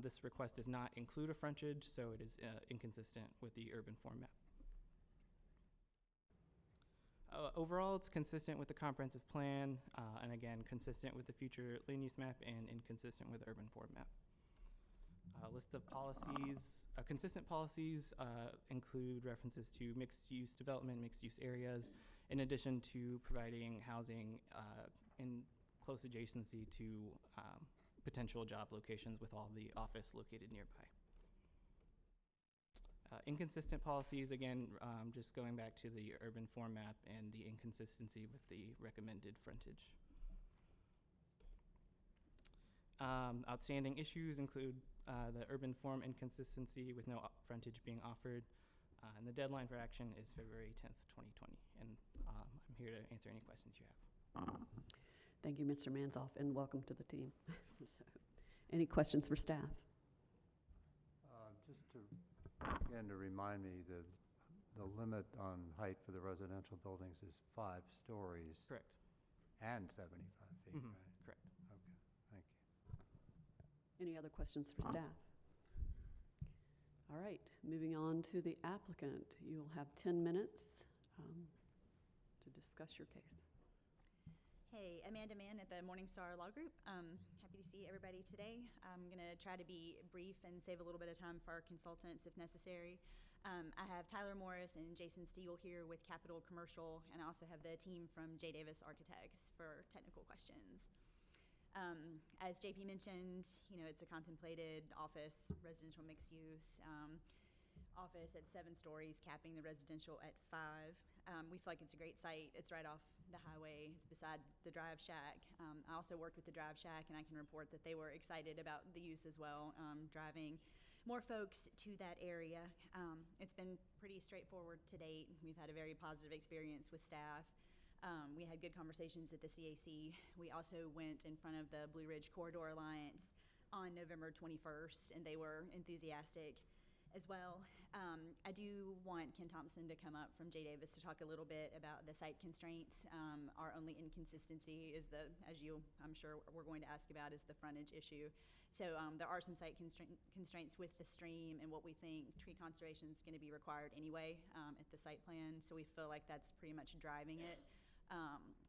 S19: This request does not include a frontage, so it is inconsistent with the urban form map. Overall, it's consistent with the comprehensive plan, and again, consistent with the future land use map and inconsistent with the urban form map. List of policies. Consistent policies include references to mixed-use development, mixed-use areas, in addition to providing housing in close adjacency to potential job locations with all the office located nearby. Inconsistent policies, again, just going back to the urban form map and the inconsistency with the recommended frontage. Outstanding issues include the urban form inconsistency with no frontage being offered, and the deadline for action is February 10th, 2020. And I'm here to answer any questions you have.
S1: Thank you, Mr. Manzoff, and welcome to the team. So, any questions for staff?
S5: Just to, again, to remind me, the limit on height for the residential buildings is 5 stories.
S19: Correct.
S5: And 75 feet,
S19: Mm-hmm.
S5: right?
S19: Correct.
S5: Okay, thank you.
S1: Any other questions for staff? All right, moving on to the applicant. You'll have 10 minutes to discuss your case.
S20: Hey, Amanda Mann at the Morningstar Law Group. Happy to see everybody today. I'm going to try to be brief and save a little bit of time for our consultants if necessary. I have Tyler Morris and Jason Steele here with Capital Commercial, and I also have the team from J. Davis Architects for technical questions. As JP mentioned, it's a contemplated office, residential mixed use, office at 7 stories, capping the residential at 5. We feel like it's a great site. It's right off the highway. It's beside the Drive Shack. I also worked with the Drive Shack, and I can report that they were excited about the use as well, driving more folks to that area. It's been pretty straightforward to date. We've had a very positive experience with staff. We had good conversations at the CAC. We also went in front of the Blue Ridge Corridor Alliance on November 21st, and they were enthusiastic as well. I do want Ken Thompson to come up from J. Davis to talk a little bit about the site constraints. Our only inconsistency is I'm sure we're going to ask about, is the frontage issue. So there are some site constraints with the stream and what we think tree conservation is going to be required anyway at the site plan. So we feel like that's pretty much driving it.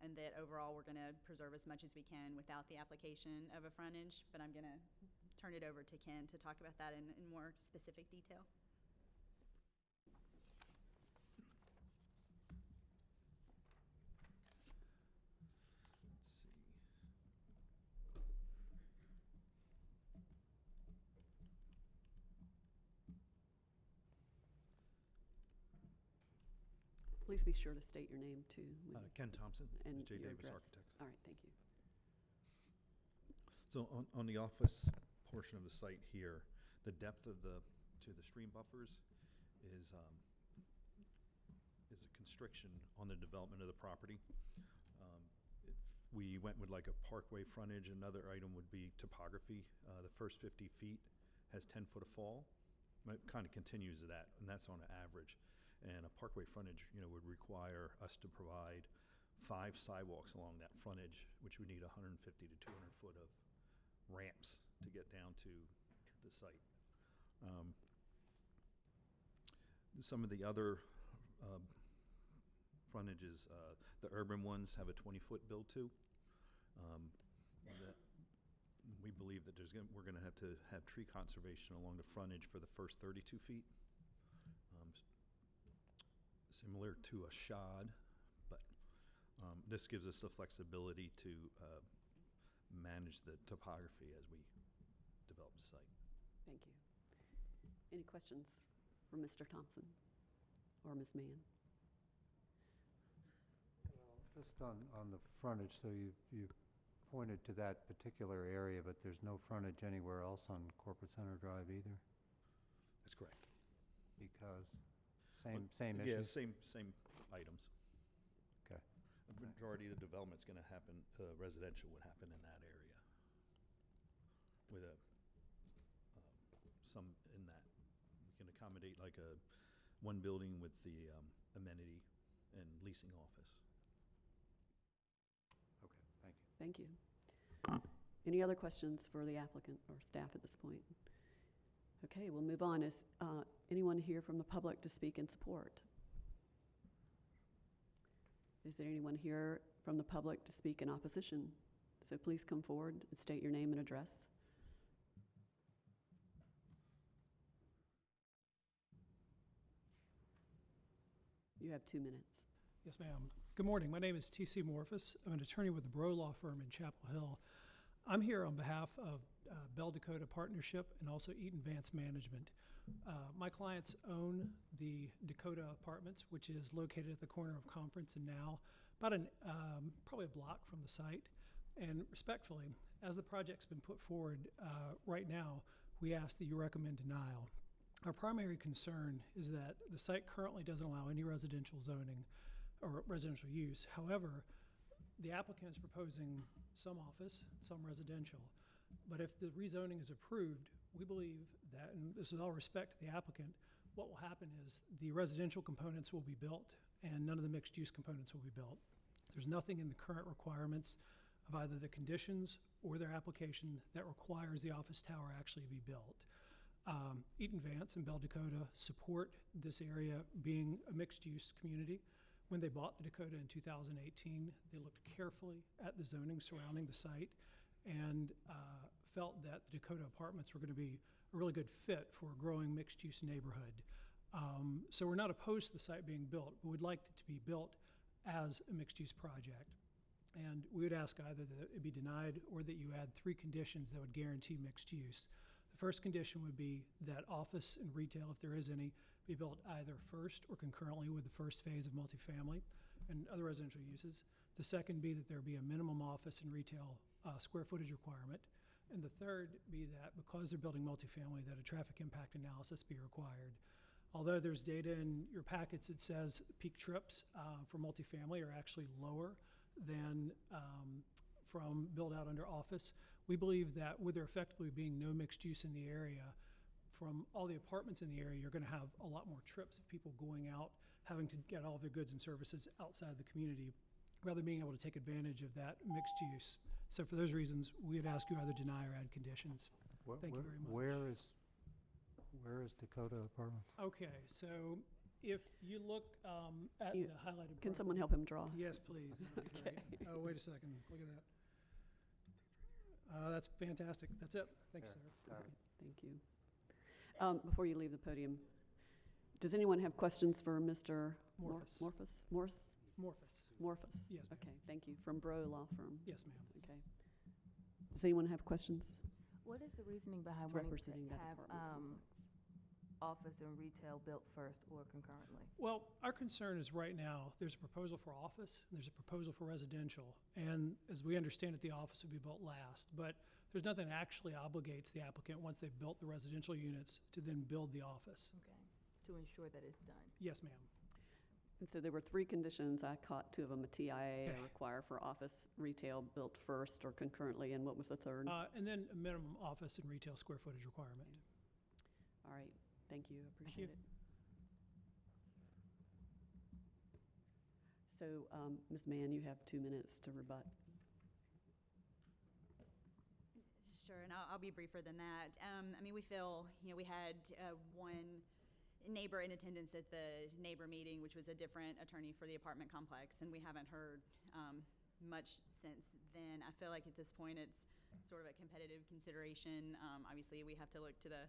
S20: And that overall we're going to preserve as much as we can without the application of a frontage. But I'm going to turn it over to Ken to talk about that in more specific detail.
S1: Please be sure to state your name too.
S21: Ken Thompson,
S1: and
S21: J.
S1: your
S21: Davis
S1: address.
S21: Architects.
S1: All right, thank you.
S21: So on the office portion of the site here, the depth of to the stream buffers is a constriction on the development of the property. If we went with like a parkway frontage, another item would be topography. The first 50 feet has 10 foot of fall. It kind of continues to that, and that's on an average. And a parkway frontage, would require us to provide 5 sidewalks along that frontage, which would need 150 to 200 foot of ramps to get down to the site. Some of the other frontages, the urban ones have a 20-foot build to. We believe that we're going to have tree conservation along the frontage for the first 32 feet. Similar to a shod, but this gives us the flexibility to manage the topography as we develop the site.
S1: Thank you. Any questions for Mr. Thompson or Ms. Mann?
S5: Just on the frontage, so you pointed to that particular area, but there's no frontage anywhere else on Corporate Center Drive either?
S21: That's correct.
S5: Because same issue?
S21: Yeah, same items.
S5: Okay.
S21: The majority of the development's going to happen, residential would happen in that area, with some in that. We can accommodate like one building with the amenity and leasing office.
S5: Okay, thank you.
S1: Thank you. Any other questions for the applicant or staff at this point? Okay, we'll move on. Is anyone here from the public to speak in support? Is there anyone here from the public to speak in opposition? So please come forward and state your name and address. You have 2 minutes.
S22: Yes, ma'am. Good morning. My name is T.C. Morphus. I'm an attorney with the Bro Law Firm in Chapel Hill. I'm here on behalf of Bell Dakota Partnership and also Eaton Vance Management. My clients own the Dakota Apartments, which is located at the corner of Conference and Now, about probably a block from the site. And respectfully, as the project's been put forward right now, we ask that you recommend denial. Our primary concern is that the site currently doesn't allow any residential zoning or residential use. However, the applicant is proposing some office, some residential. But if the rezoning is approved, we believe that, and this is all respect to the applicant, what will happen is the residential components will be built and none of the mixed use components will be built. There's nothing in the current requirements of either the conditions or their application that requires the office tower actually be built. Eaton Vance and Bell Dakota support this area being a mixed use community. When they bought the Dakota in 2018, they looked carefully at the zoning surrounding the site and felt that the Dakota apartments were going to be a really good fit for a growing mixed-use neighborhood. So we're not opposed to the site being built, but we'd like it to be built as a mixed-use project. And we would ask either that it be denied or that you add 3 conditions that would guarantee mixed use. The first condition would be that office and retail, if there is any, be built either first or concurrently with the first phase of multifamily and other residential uses. The second be that there be a minimum office and retail square footage requirement. And the third be that because they're building multifamily, that a traffic impact analysis be required. Although there's data in your packets that says peak trips for multifamily are actually lower than from build out under office, we believe that with there effectively being no mixed use in the area, from all the apartments in the area, you're going to have a lot more trips of people going out, having to get all their goods and services outside the community, rather than being able to take advantage of that mixed use. So for those reasons, we'd ask you either deny or add conditions. Thank you very much.
S5: Where is Dakota Apartments?
S22: Okay, so if you look at the highlighted.
S1: Can someone help him draw?
S22: Yes, please. That'd be great. Oh, wait a second. Look at that. That's fantastic. That's it. Thanks, sir.
S1: All right, thank you. Before you leave the podium, does anyone have questions for Mr.
S22: Morphus.
S1: Morphus?
S22: Yes, ma'am.
S1: Okay, thank you. From Bro Law Firm.
S22: Yes, ma'am.
S1: Okay. Does anyone have questions?
S18: What is the reasoning behind
S1: It's
S18: wanting
S1: representing
S18: to
S1: that
S18: have
S1: apartment
S18: office and retail built first or concurrently?
S22: Well, our concern is right now, there's a proposal for office, and there's a proposal for residential. And as we understand it, the office would be built last. But there's nothing that actually obligates the applicant, once they've built the residential units, to then build the office.
S18: Okay, to ensure that it's done.
S22: Yes, ma'am.
S1: And so there were 3 conditions. I caught 2 of them. A TIA require for office retail built first or concurrently, and what was the third?
S22: And then a minimum office and retail square footage requirement.
S1: All right, thank you, appreciate it. So, Ms. Mann, you have 2 minutes to rebut.
S20: Sure, and I'll be briefer than that. I mean, we feel, we had one neighbor in attendance at the neighbor meeting, which was a different attorney for the apartment complex, and we haven't heard much since then. I feel like at this point it's sort of a competitive consideration. Obviously, we have to look to the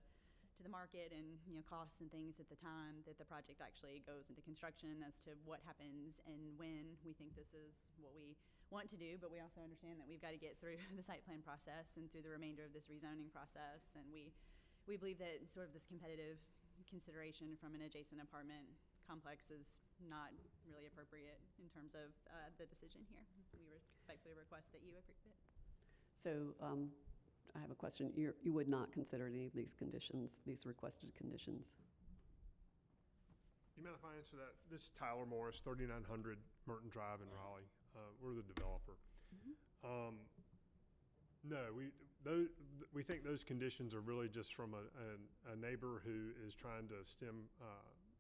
S20: market and costs and things at the time that the project actually goes into construction as to what happens and when. We think this is what we want to do, but we also understand that we've got to get through the site plan process and through the remainder of this rezoning process, and we believe that sort of this competitive consideration from an adjacent apartment complex is not really appropriate in terms of the decision here. We respectfully request that you approve it.
S1: So I have a question. You would not consider any of these conditions, these requested conditions?
S2: You mind if I answer that? This is Tyler Morris, 3900 Merton Drive in Raleigh. We're the developer. No, we think those conditions are really just from a neighbor who is trying to stem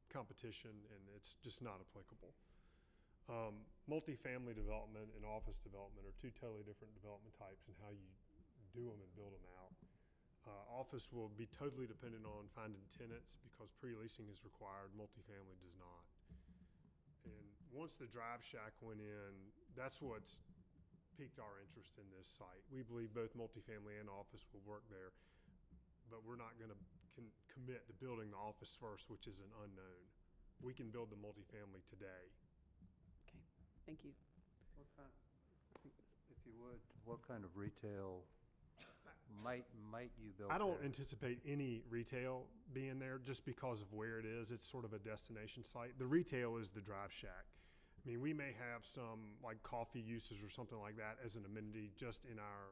S2: competition, and it's just not applicable. Multifamily development and office development are 2 totally different development types and how you do them and build them out. Office will be totally dependent on finding tenants because pre-leasing is required, multifamily does not. And once the Drive Shack went in, that's what's piqued our interest in this site. We believe both multifamily and office will work there, but we're not going to commit to building the office first, which is an unknown. We can build the multifamily today.
S1: Okay, thank you.
S5: If you would, what kind of retail might you build
S2: I don't
S5: there?
S2: anticipate any retail being there just because of where it is. It's sort of a destination site. The retail is the Drive Shack. I mean, we may have some like coffee uses or something like that as an amenity just in our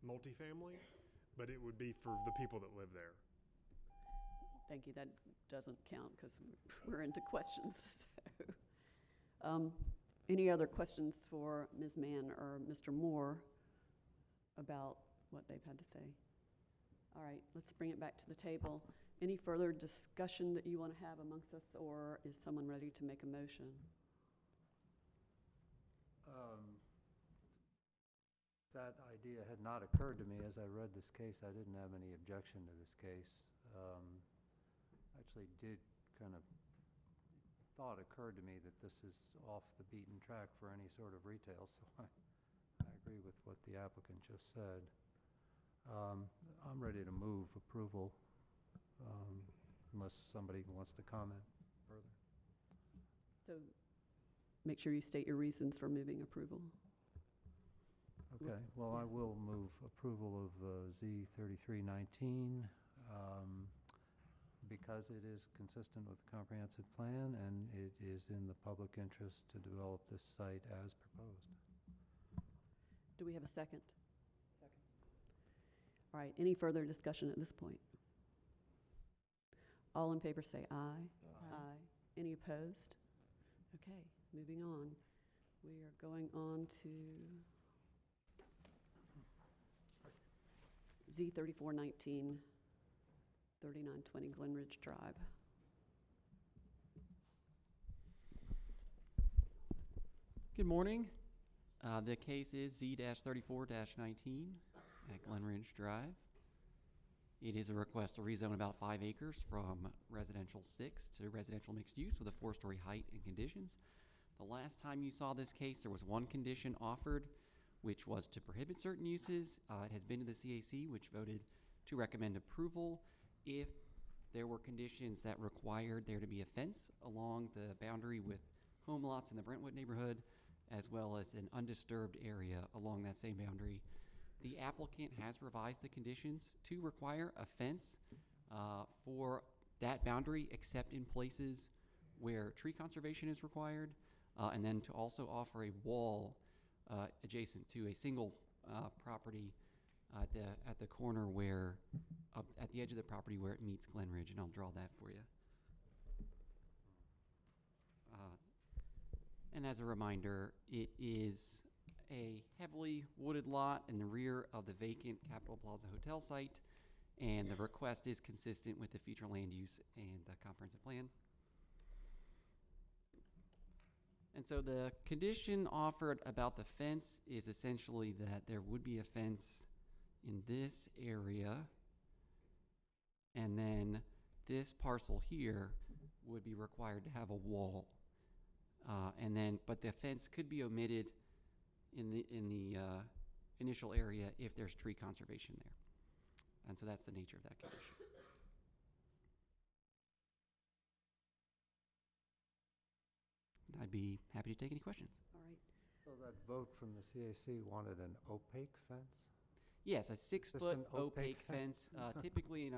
S2: multifamily, but it would be for the people that live there.
S1: Thank you. That doesn't count because we're into questions. So, any other questions for Ms. Mann or Mr. Moore about what they've had to say? All right, let's bring it back to the table. Any further discussion that you want to have amongst us, or is someone ready to make a motion?
S5: That idea had not occurred to me as I read this case. I didn't have any objection to this case. Actually did kind of thought occurred to me that this is off the beaten track for any sort of retail, so I agree with what the applicant just said. I'm ready to move approval, unless somebody wants to comment further.
S1: So make sure you state your reasons for moving approval.
S5: Okay, well, I will move approval of Z 3319 because it is consistent with the comprehensive plan and it is in the public interest to develop this site as proposed.
S1: Do we have a second? Second. All right, any further discussion at this point? All in favor say aye. Aye. Any opposed? Okay, moving on. We are going on to Z 3419, 3920 Glenridge Drive.
S3: Good morning. The case is Z-34-19 at Glenridge Drive. It is a request to rezone about 5 acres from residential 6 to residential mixed use with a 4-story height and conditions. The last time you saw this case, there was one condition offered, which was to prohibit certain uses. It has been to the CAC, which voted to recommend approval if there were conditions that required there to be a fence along the boundary with home lots in the Brentwood neighborhood, as well as an undisturbed area along that same boundary. The applicant has revised the conditions to require a fence for that boundary, except in places where tree conservation is required, and then to also offer a wall adjacent to a single property at the corner where, at the edge of the property where it meets Glenridge, and I'll draw that for you. And as a reminder, it is a heavily wooded lot in the rear of the vacant Capitol Plaza Hotel site, and the request is consistent with the future land use and the comprehensive plan. And so the condition offered about the fence is essentially that there would be a fence in this area, and then this parcel here would be required to have a wall. But the fence could be omitted in the initial area if there's tree conservation there. And so that's the nature of that condition. I'd be happy to take any questions.
S1: All right.
S5: So that vote from the CAC wanted an opaque fence?
S3: Yes, a 6-foot
S5: an
S3: opaque fence. Typically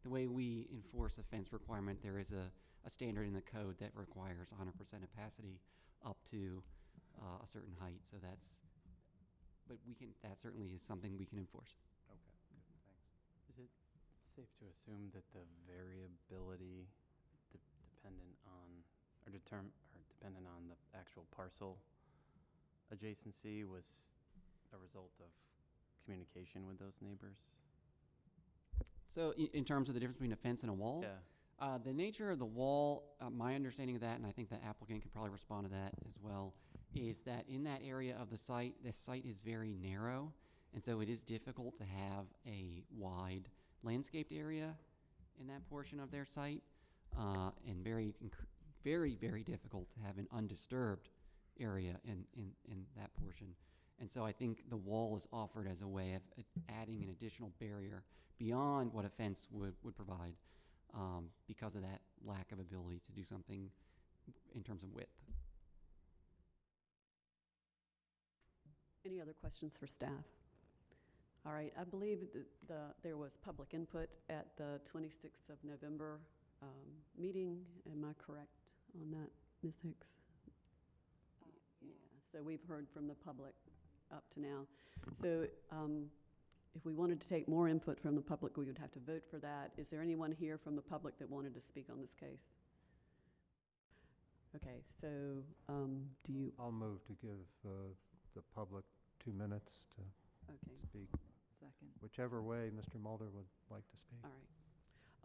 S3: the way we enforce a fence requirement, there is a standard in the code that requires 100% opacity up to a certain height. So that certainly is something we can enforce.
S5: Okay, good, thanks.
S15: Is it safe to assume that the variability dependent on the actual parcel adjacency was a result of communication with those neighbors?
S3: So in terms of the difference between a fence and a wall?
S15: Yeah.
S3: The nature of the wall, my understanding of that, and I think the applicant could probably respond to that as well, is that in that area of the site is very narrow, and so it is difficult to have a wide landscaped area in that portion of their site, and very, very difficult to have an undisturbed area in that portion. And so I think the wall is offered as a way of adding an additional barrier beyond what a fence would provide, because of that lack of ability to do something in terms of width.
S1: Any other questions for staff? All right, I believe there was public input at the 26th of November meeting. Am I correct on that, Ms. Hicks? Yeah, so we've heard from the public up to now. So if we wanted to take more input from the public, we would have to vote for that. Is there anyone here from the public that wanted to speak on this case? Okay, so do you?
S5: I'll move to give the public 2 minutes to speak.
S8: Second.
S5: Whichever way Mr. Mulder would like to speak.
S1: All right.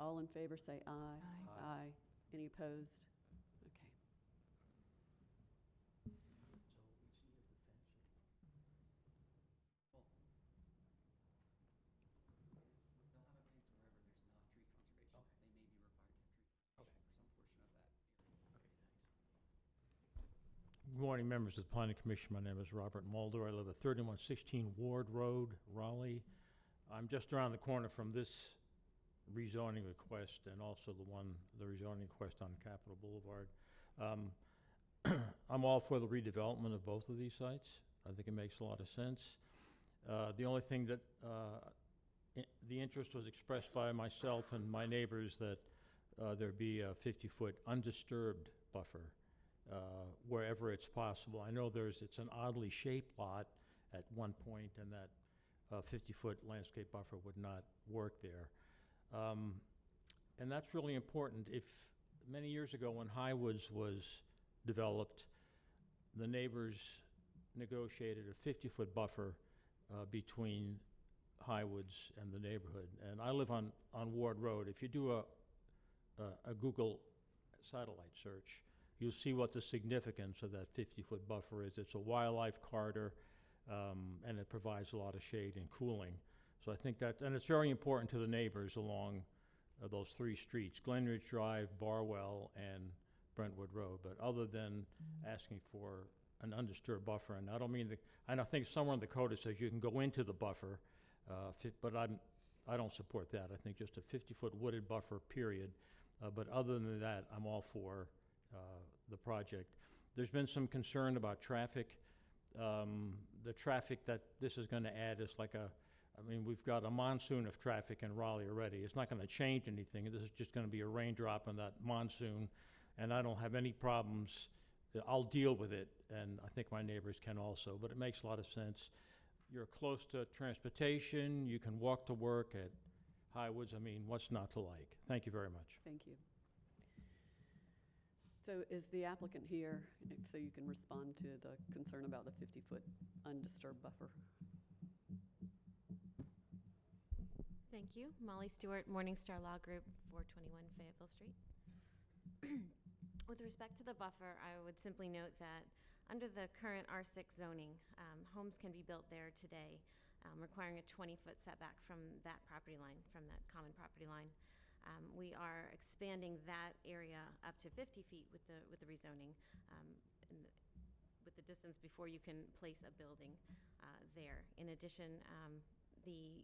S1: All in favor say aye. Aye. Any opposed? Okay.
S6: Good morning, members of the Planning Commission. My name is Robert Mulder. I live at 3116 Ward Road, Raleigh. I'm just around the corner from this rezoning request and also the rezoning request on Capitol Boulevard. I'm all for the redevelopment of both of these sites. I think it makes a lot of sense. The only thing that the interest was expressed by myself and my neighbors that there be a 50-foot undisturbed buffer wherever it's possible. I know it's an oddly shaped lot at one point, and that 50-foot landscape buffer would not work there. And that's really important. If many years ago when Highwoods was developed, the neighbors negotiated a 50-foot buffer between Highwoods and the neighborhood. And I live on Ward Road. If you do a Google satellite search, you'll see what the significance of that 50-foot buffer is. It's a wildlife corridor, and it provides a lot of shade and cooling. So I think that, and it's very important to the neighbors along those three streets, Glenridge Drive, Barwell, and Brentwood Road. But other than asking for an undisturbed buffer, and I don't mean and I think somewhere in the code it says you can go into the buffer, but I don't support that. I think just a 50-foot wooded buffer, period. But other than that, I'm all for the project. There's been some concern about traffic. The traffic that this is going to add is like I mean, we've got a monsoon of traffic in Raleigh already. It's not going to change anything. This is just going to be a raindrop in that monsoon, and I don't have any problems. I'll deal with it, and I think my neighbors can also, but it makes a lot of sense. You're close to transportation. You can walk to work at Highwoods. I mean, what's not to like? Thank you very much.
S1: Thank you. So is the applicant here so you can respond to the concern about the 50-foot undisturbed buffer?
S11: Thank you. Molly Stewart, Morningstar Law Group, 421 Fayetteville Street. With respect to the buffer, I would simply note that under the current R6 zoning, homes can be built there today, requiring a 20-foot setback from that property line, from that common property line. We are expanding that area up to 50 feet with the rezoning, with the distance before you can place a building there. In addition, the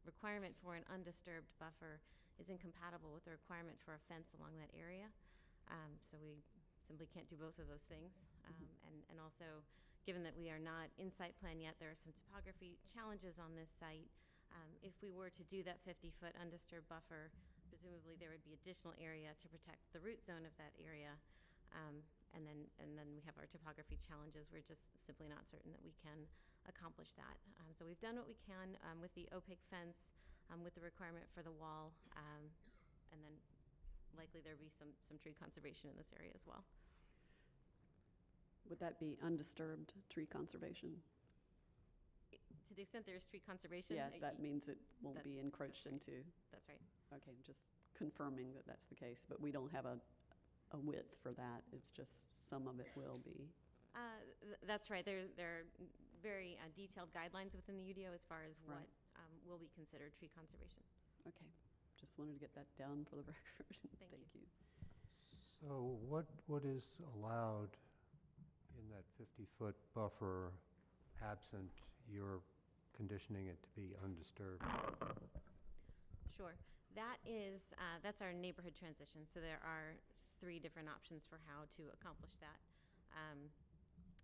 S11: requirement for an undisturbed buffer is incompatible with the requirement for a fence along that area. So we simply can't do both of those things. And also, given that we are not in site plan yet, there are some topography challenges on this site. If we were to do that 50-foot undisturbed buffer, presumably there would be additional area to protect the root zone of that area. And then we have our topography challenges. We're just simply not certain that we can accomplish that. So we've done what we can with the opaque fence, with the requirement for the wall, and then likely there'll be some tree conservation in this area as well.
S1: Would that be undisturbed tree conservation?
S11: To the extent there's tree conservation.
S1: Yeah, that means it won't be encroached into.
S11: That's right.
S1: Okay, just confirming that that's the case, but we don't have a width for that. It's just some of it will be.
S11: That's right. There are very detailed guidelines within the UDO as far as what will be considered tree conservation.
S1: Okay, just wanted to get that down for the record. Thank you.
S5: So what is allowed in that 50-foot buffer absent your conditioning it to be undisturbed?
S11: Sure. That's our neighborhood transition. So there are 3 different options for how to accomplish that.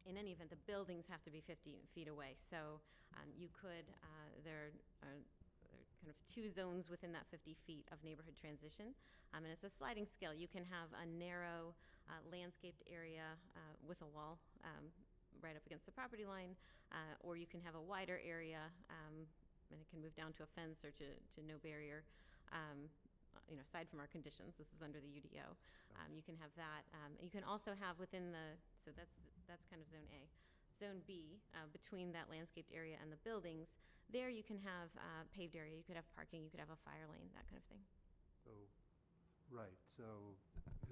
S11: In any event, the buildings have to be 50 feet away. So you could, there are kind of 2 zones within that 50 feet of neighborhood transition. And it's a sliding scale. You can have a narrow landscaped area with a wall right up against the property line, or you can have a wider area, and it can move down to a fence or to no barrier. Aside from our conditions, this is under the UDO. You can have that. You can also have within so that's kind of zone A. Zone B, between that landscaped area and the buildings, there you can have paved area, you could have parking, you could have a fire lane, that kind of thing.
S5: So, right, so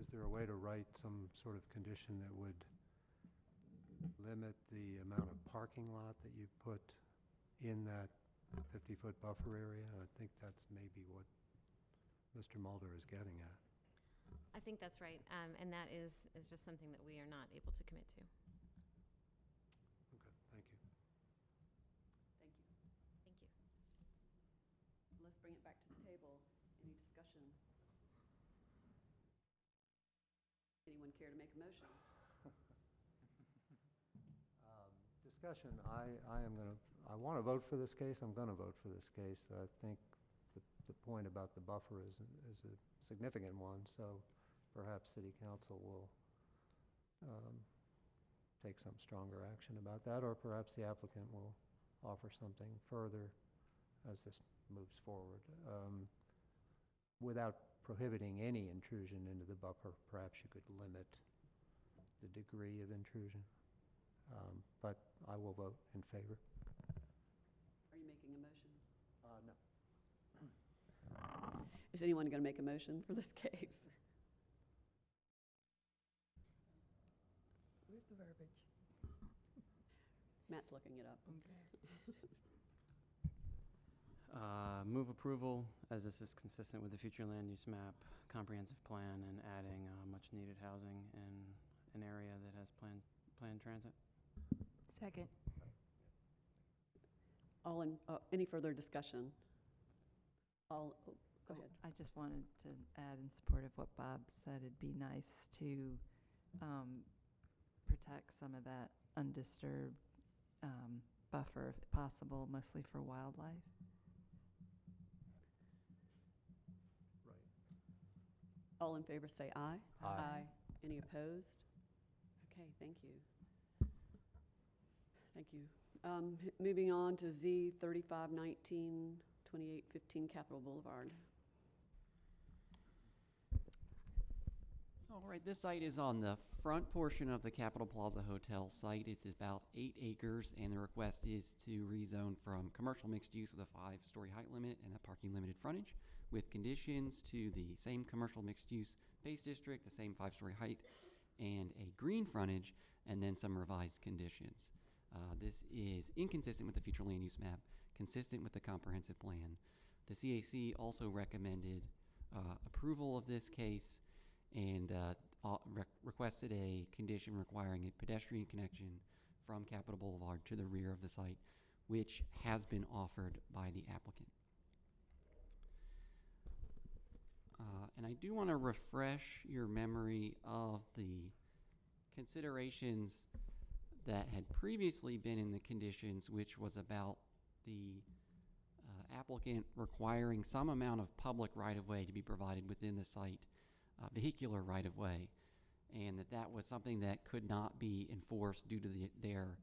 S5: is there a way to write some sort of condition that would limit the amount of parking lot that you put in that 50-foot buffer area? I think that's maybe what Mr. Mulder is getting at.
S11: I think that's right, and that is just something that we are not able to commit to.
S1: care to make a motion?
S5: Discussion, I want to vote for this case. I'm going to vote for this case. I think the point about the buffer is a significant one, so perhaps City Council will take some stronger action about that, or perhaps the applicant will offer something further as this moves forward. Without prohibiting any intrusion into the buffer, perhaps you could limit the degree of intrusion. But I will vote in favor.
S1: Are you making a motion?
S5: No.
S1: Is anyone going to make a motion for this case?
S18: Where's the verbiage?
S1: Matt's looking it up.
S15: Move approval, as this is consistent with the future land use map, comprehensive plan, and adding much-needed housing in an area that has planned transit.
S18: Second.
S1: Any further discussion? Go ahead.
S8: I just wanted to add in support of what Bob said, it'd be nice to protect some of that undisturbed buffer if possible, mostly for wildlife.
S1: All in favor say aye.
S5: Aye.
S1: Any opposed? Okay, thank you. Thank you. Moving on to Z 3519 2815 Capitol Boulevard.
S3: All right, this site is on the front portion of the Capitol Plaza Hotel site. It's about 8 acres, and the request is to rezone from commercial mixed use with a 5-story height limit and a parking limited frontage, with conditions to the same commercial mixed use base district, the same 5-story height, and a green frontage, and then some revised conditions. This is inconsistent with the future land use map, consistent with the comprehensive plan. The CAC also recommended approval of this case and requested a condition requiring a pedestrian connection from Capitol Boulevard to the rear of the site, which has been offered by the applicant. And I do want to refresh your memory of the considerations that had previously been in the conditions, which was about the applicant requiring some amount of public right-of-way to be provided within the site, vehicular right-of-way, and that was something that could not be enforced due to their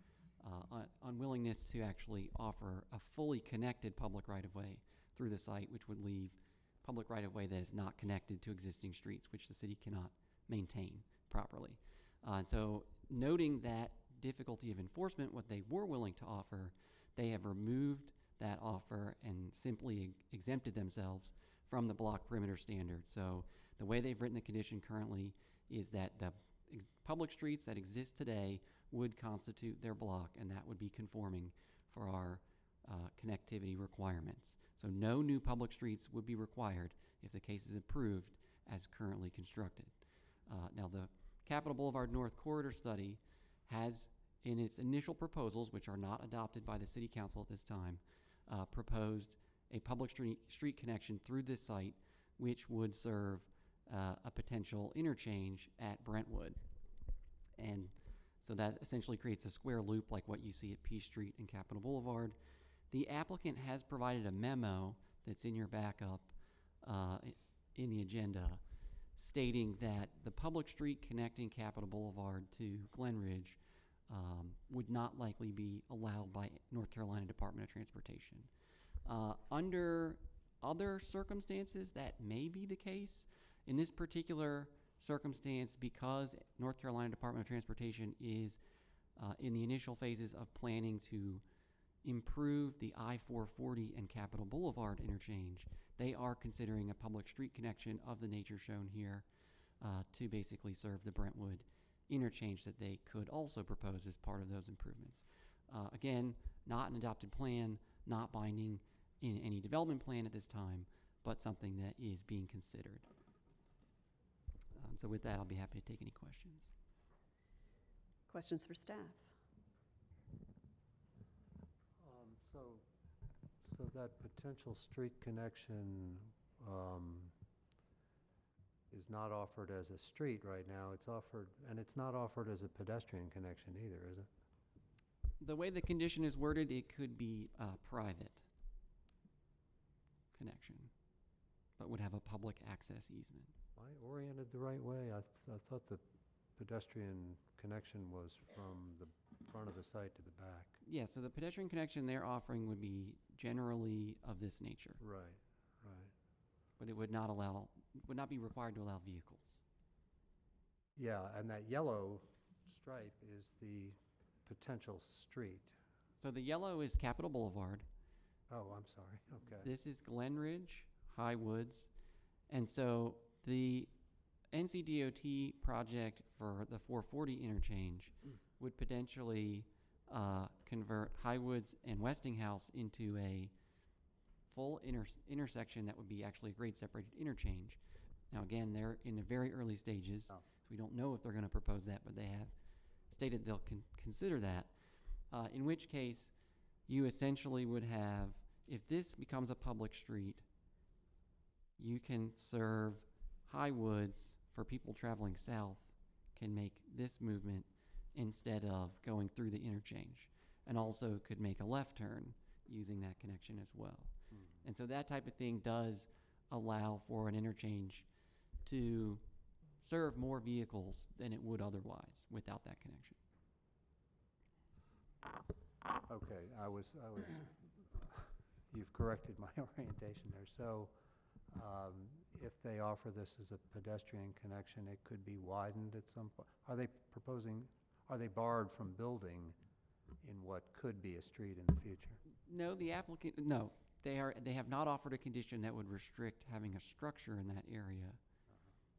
S3: unwillingness to actually offer a fully connected public right-of-way through the site, which would leave public right-of-way that is not connected to existing streets, which the city cannot maintain properly. And so noting that difficulty of enforcement, what they were willing to offer, they have removed that offer and simply exempted themselves from the block perimeter standard. So the way they've written the condition currently is that the public streets that exist today would constitute their block, and that would be conforming for our connectivity requirements. So no new public streets would be required if the case is approved as currently constructed. Now the Capitol Boulevard North Corridor study has, in its initial proposals, which are not adopted by the City Council at this time, proposed a public street connection through this site, which would serve a potential interchange at Brentwood. And so that essentially creates a square loop like what you see at P Street and Capitol Boulevard. The applicant has provided a memo that's in your backup in the agenda stating that the public street connecting Capitol Boulevard to Glen Ridge would not likely be allowed by North Carolina Department of Transportation. Under other circumstances, that may be the case. In this particular circumstance, because North Carolina Department of Transportation is in the initial phases of planning to improve the I-440 and Capitol Boulevard interchange, they are considering a public street connection of the nature shown here to basically serve the Brentwood interchange that they could also propose as part of those improvements. Again, not an adopted plan, not binding in any development plan at this time, but something that is being considered. So with that, I'll be happy to take any questions.
S1: Questions for staff?
S5: So that potential street connection is is not offered as a street right now. It's offered, and it's not offered as a pedestrian connection either, is it?
S3: The way the condition is worded, it could be a private connection, but would have a public access easement.
S5: Am I oriented the right way? I thought the pedestrian connection was from the front of the site to the back.
S3: Yeah, so the pedestrian connection they're offering would be generally of this nature.
S5: Right, right.
S3: But it would not be required to allow vehicles.
S5: Yeah, and that yellow stripe is the potential street.
S3: So the yellow is Capitol Boulevard.
S5: Oh, I'm sorry, okay.
S3: This is Glen Ridge, High Woods. And so the NCDOT project for the 440 interchange would potentially convert High Woods and Westinghouse into a full intersection that would be actually a grade-separated interchange. Now, again, they're in the very early stages, so we don't know if they're going to propose that, but they have stated they'll consider that, in which case you essentially would have, if this becomes a public street, you can serve High Woods for people traveling south, can make this movement instead of going through the interchange, and also could make a left turn using that connection as well. And so that type of thing does allow for an interchange to serve more vehicles than it would otherwise without that connection.
S5: Okay, you've corrected my orientation there. So if they offer this as a pedestrian connection, it could be widened at some point. Are they barred from building in what could be a street in the future?
S3: No, they have not offered a condition that would restrict having a structure in that area.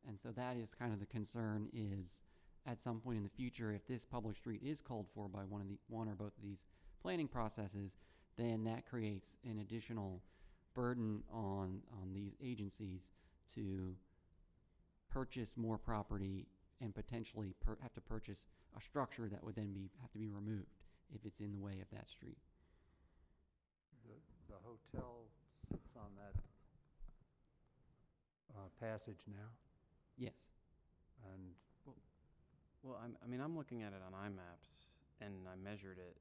S3: And so that is kind of the concern, is at some point in the future, if this public street is called for by one or both of these planning processes, then that creates an additional burden on these agencies to purchase more property and potentially have to purchase a structure that would then have to be removed if it's in the way of that street.
S5: The hotel sits on that passage now?
S3: Yes.
S5: And
S15: well, I'm looking at it on iMaps, and I measured it,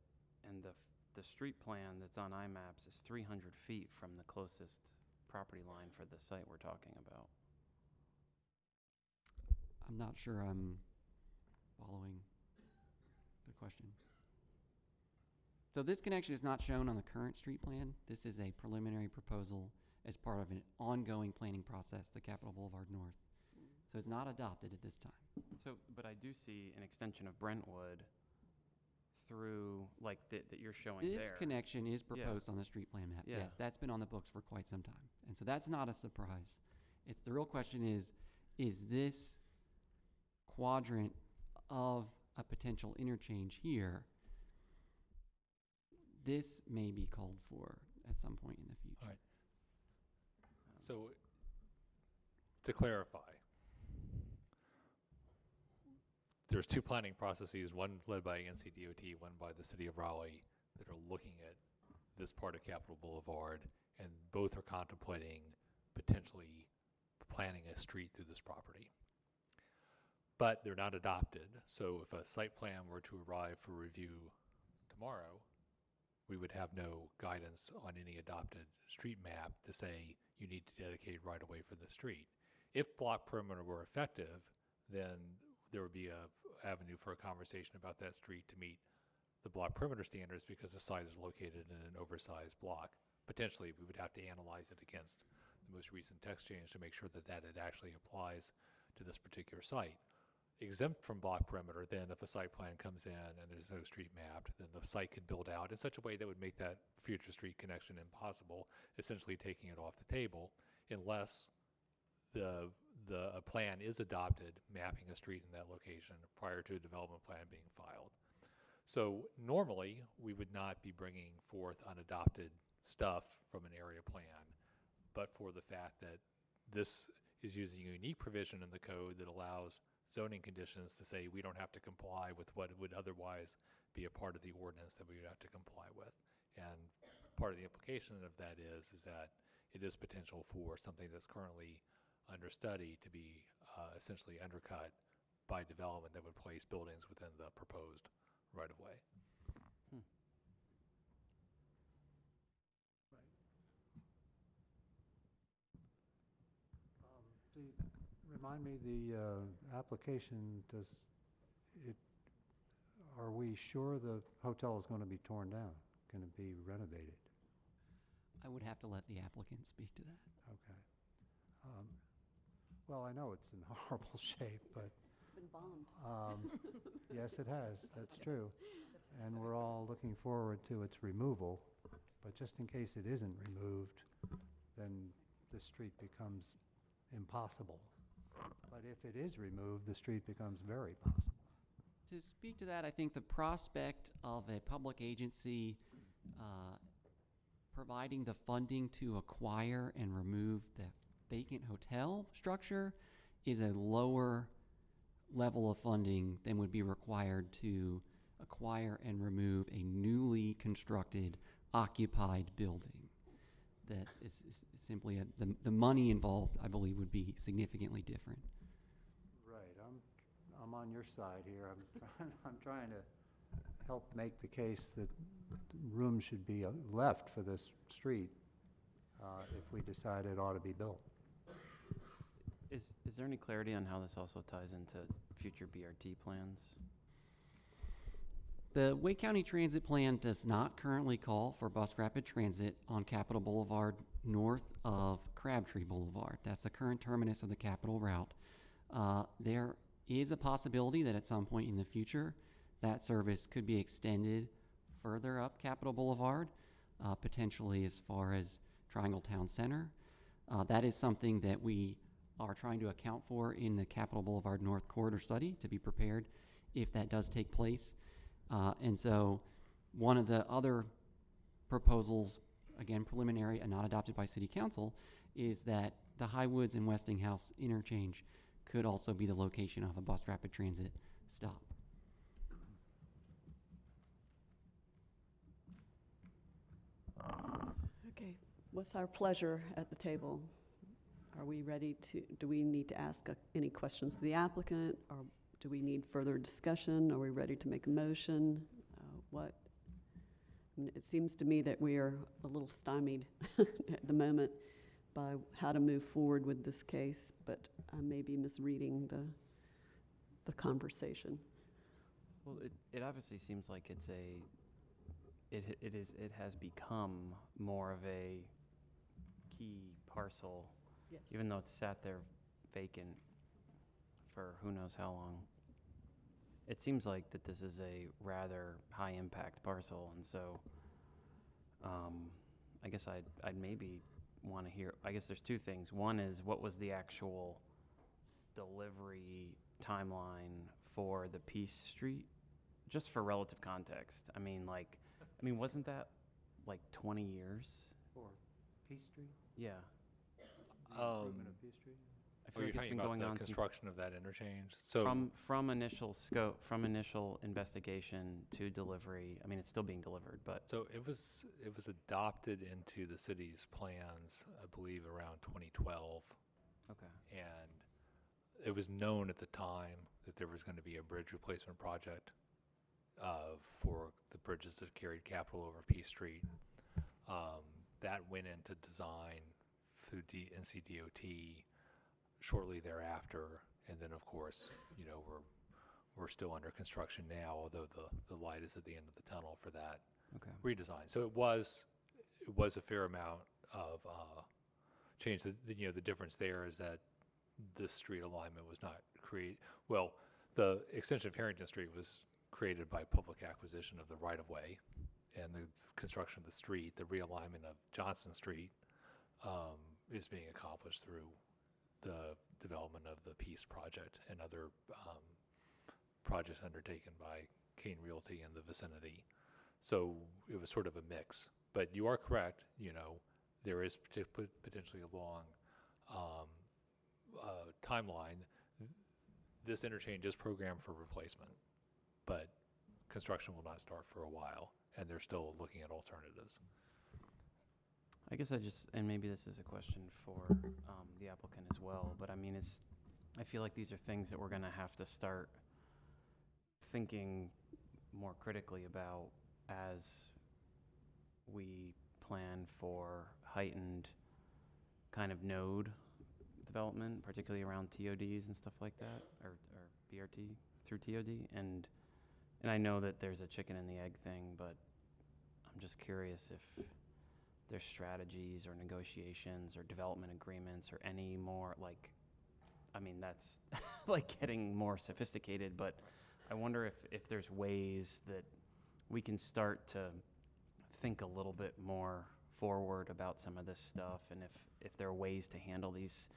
S15: and the street plan that's on iMaps is 300 feet from the closest property line for the site we're talking about.
S3: I'm not sure I'm following the question. So this connection is not shown on the current street plan. This is a preliminary proposal as part of an ongoing planning process, the Capitol Boulevard North. So it's not adopted at this time.
S15: So, but I do see an extension of Brentwood through, like, that you're showing there.
S3: This connection is proposed on the street plan map.
S15: Yeah.
S3: Yes, that's been on the books for quite some time. And so that's not a surprise. The real question is this quadrant of a potential interchange here, this may be called for at some point in the future.
S14: All right. So, to clarify, there's two planning processes, one led by NCDOT, one by the City of Raleigh, that are looking at this part of Capitol Boulevard, and both are contemplating potentially planning a street through this property. But they're not adopted, so if a site plan were to arrive for review tomorrow, we would have no guidance on any adopted street map to say you need to dedicate right away for the street. If block perimeter were effective, then there would be a avenue for a conversation about that street to meet the block perimeter standards because the site is located in an oversized block. Potentially, we would have to analyze it against the most recent text change to make sure that it actually applies to this particular site. Exempt from block perimeter, then if a site plan comes in and there's no street mapped, then the site could build out in such a way that would make that future street connection impossible, essentially taking it off the table, unless a plan is adopted mapping a street in that location prior to a development plan being filed. So normally, we would not be bringing forth unadopted stuff from an area plan, but for the fact that this is using a unique provision in the code that allows zoning conditions to say we don't have to comply with what would otherwise be a part of the ordinance that we would have to comply with. And part of the implication of that is that it is potential for something that's currently under study to be essentially undercut by development that would place buildings within the proposed right-of-way.
S5: Remind me, the application, are we sure the hotel is going to be torn down, going to be renovated?
S3: I would have to let the applicant speak to that.
S5: Okay. Well, I know it's in horrible shape, but
S1: It's been bombed.
S5: yes, it has. That's true. And we're all looking forward to its removal. But just in case it isn't removed, then the street becomes impossible. But if it is removed, the street becomes very possible.
S3: To speak to that, I think the prospect of a public agency providing the funding to acquire and remove the vacant hotel structure is a lower level of funding than would be required to acquire and remove a newly constructed occupied building. That is simply the money involved, I believe, would be significantly different.
S5: Right. I'm on your side here. I'm trying to help make the case that room should be left for this street if we decide it ought to be built.
S15: Is there any clarity on how this also ties into future BRT plans?
S3: The Wake County Transit Plan does not currently call for bus rapid transit on Capitol Boulevard north of Crabtree Boulevard. That's the current terminus of the Capitol route. There is a possibility that at some point in the future that service could be extended further up Capitol Boulevard, potentially as far as Triangle Town Center. That is something that we are trying to account for in the Capitol Boulevard North Corridor study to be prepared if that does take place. And so one of the other proposals, again preliminary and not adopted by City Council, is that the Highwoods and Westinghouse interchange could also be the location of a bus rapid transit stop.
S1: Okay, what's our pleasure at the table? Are we ready to, do we need to ask any questions of the applicant, or do we need further discussion? Are we ready to make a motion? What? I mean, it seems to me that we are a little stymied at the moment by how to move forward with this case, but I may be misreading the conversation.
S15: Well, it obviously seems like it's it has become more of a key parcel,
S1: Yes.
S15: even though it's sat there vacant for who knows how long. It seems like that this is a rather high impact parcel, and so I guess I'd maybe want to hear, I guess there's two things. One is, what was the actual delivery timeline for the Peace Street? Just for relative context. I mean, wasn't that like 20 years?
S5: For Peace Street?
S15: Yeah.
S5: Improvement of Peace Street?
S15: I feel like it's been going on
S14: the construction of that interchange? So
S15: from initial scope, from initial investigation to delivery. I mean, it's still being delivered, but
S14: so it was adopted into the city's plans, I believe, around 2012.
S15: Okay.
S14: And it was known at the time that there was going to be a bridge replacement project for the bridges that carried capital over Peace Street. That went into design through NCDOT shortly thereafter, and then of course, we're still under construction now, although the light is at the end of the tunnel for that redesign. So it was a fair amount of change. The difference there is that this street alignment was not the extension of Harrington Street was created by public acquisition of the right-of-way and the construction of the street. The realignment of Johnson Street is being accomplished through the development of the Peace Project and other projects undertaken by Kane Realty in the vicinity. So it was sort of a mix. But you are correct, there is potentially a long timeline. This interchange is programmed for replacement, but construction will not start for a while, and they're still looking at alternatives.
S15: I guess and maybe this is a question for the applicant as well, but I mean, I feel like these are things that we're gonna have to start thinking more critically about as we plan for heightened kind of node development, particularly around TODs and stuff like that, or BRT through TOD. And I know that there's a chicken and the egg thing, but I'm just curious if there's strategies or negotiations or development agreements or any more, like, I mean, that's like getting more sophisticated, but I wonder if there's ways that we can start to think a little bit more forward about some of this stuff, and if there are ways to handle these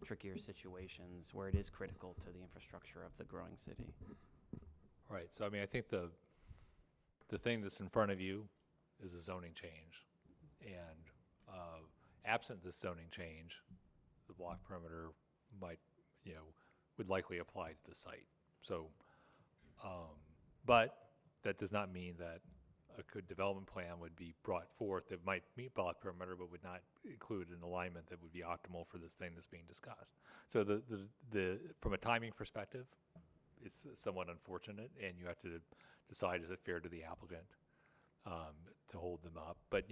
S15: trickier situations where it is critical to the infrastructure of the growing city.
S14: Right. So I mean, I think the thing that's in front of you is a zoning change, and absent this zoning change, the block perimeter might, would likely apply to the site. So, but that does not mean that a good development plan would be brought forth that might meet block perimeter, but would not include an alignment that would be optimal for this thing that's being discussed. So the from a timing perspective, it's somewhat unfortunate, and you have to decide, is it fair to the applicant to hold them up? But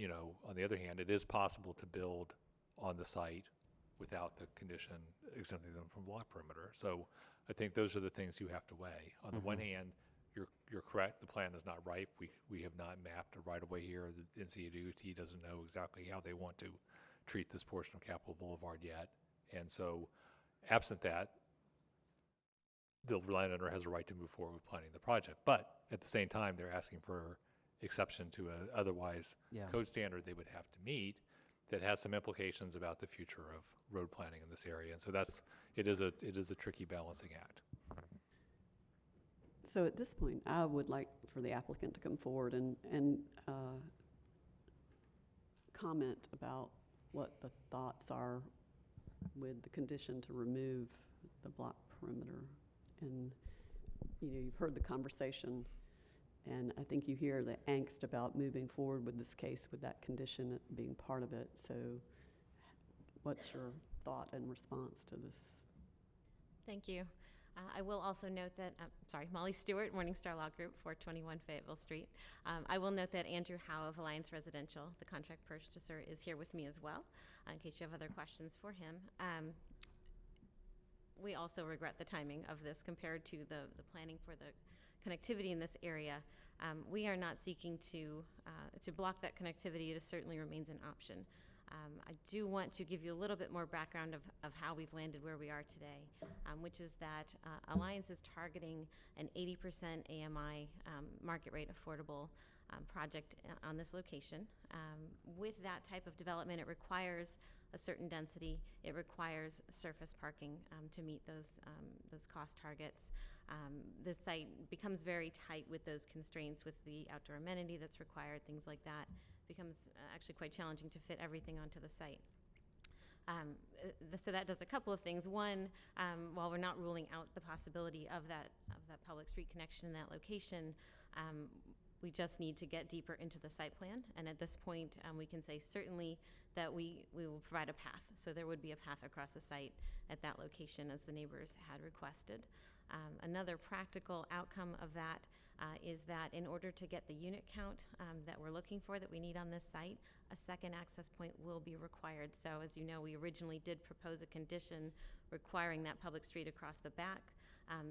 S14: on the other hand, it is possible to build on the site without the condition exempting them from block perimeter. So I think those are the things you have to weigh. On the one hand, you're correct, the plan is not ripe. We have not mapped a right-of-way here. The NCDOT doesn't know exactly how they want to treat this portion of Capitol Boulevard yet. And so absent that, the landowner has a right to move forward with planning the project. But at the same time, they're asking for exception to an otherwise code standard they would have to meet that has some implications about the future of road planning in this area. And so it is a tricky balancing act.
S1: So at this point, I would like for the applicant to come forward and comment about what the thoughts are with the condition to remove the block perimeter. And, you've heard the conversation, and I think you hear the angst about moving forward with this case with that condition being part of it. So what's your thought and response to this?
S11: Thank you. I will also note that, Molly Stewart, Morningstar Law Group, 421 Fayetteville Street. I will note that Andrew Howe of Alliance Residential, the contract purchaser, is here with me as well, in case you have other questions for him. We also regret the timing of this compared to the planning for the connectivity in this area. We are not seeking to block that connectivity. It certainly remains an option. I do want to give you a little bit more background of how we've landed where we are today, which is that Alliance is targeting an 80% AMI market rate affordable project on this location. With that type of development, it requires a certain density. It requires surface parking to meet those cost targets. This site becomes very tight with those constraints, with the outdoor amenity that's required, things like that. Becomes actually quite challenging to fit everything onto the site. So that does a couple of things. One, while we're not ruling out the possibility of that public street connection in that location, we just need to get deeper into the site plan. And at this point, we can say certainly that we will provide a path. So there would be a path across the site at that location as the neighbors had requested. Another practical outcome of that is that in order to get the unit count that we're looking for, that we need on this site, a second access point will be required. So as you know, we originally did propose a condition requiring that public street across the back.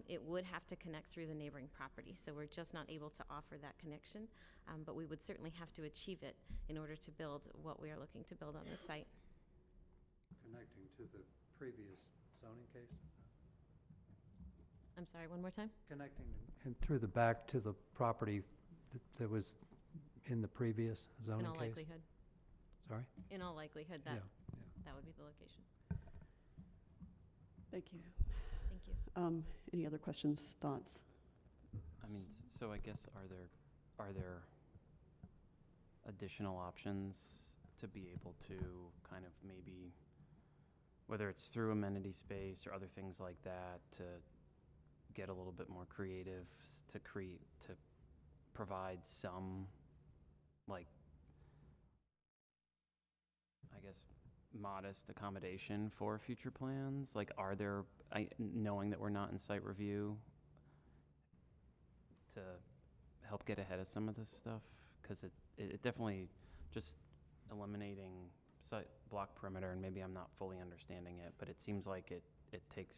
S11: It would have to connect through the neighboring property. So we're just not able to offer that connection, but we would certainly have to achieve it in order to build what we are looking to build on this site.
S5: Connecting to the previous zoning case?
S11: I'm sorry, one more time?
S5: Connecting and through the back to the property that was in the previous zoning case?
S11: In all likelihood.
S5: Sorry?
S11: In all likelihood, that would be the location.
S1: Thank you.
S11: Thank you.
S1: Any other questions, thoughts?
S15: I mean, so I guess are there additional options to be able to kind of maybe, whether it's through amenity space or other things like that, to get a little bit more creative, to provide some, like, I guess, modest accommodation for future plans? Like, are there, knowing that we're not in site review, to help get ahead of some of this stuff? Because it definitely, just eliminating site block perimeter, and maybe I'm not fully understanding it, but it seems like it takes,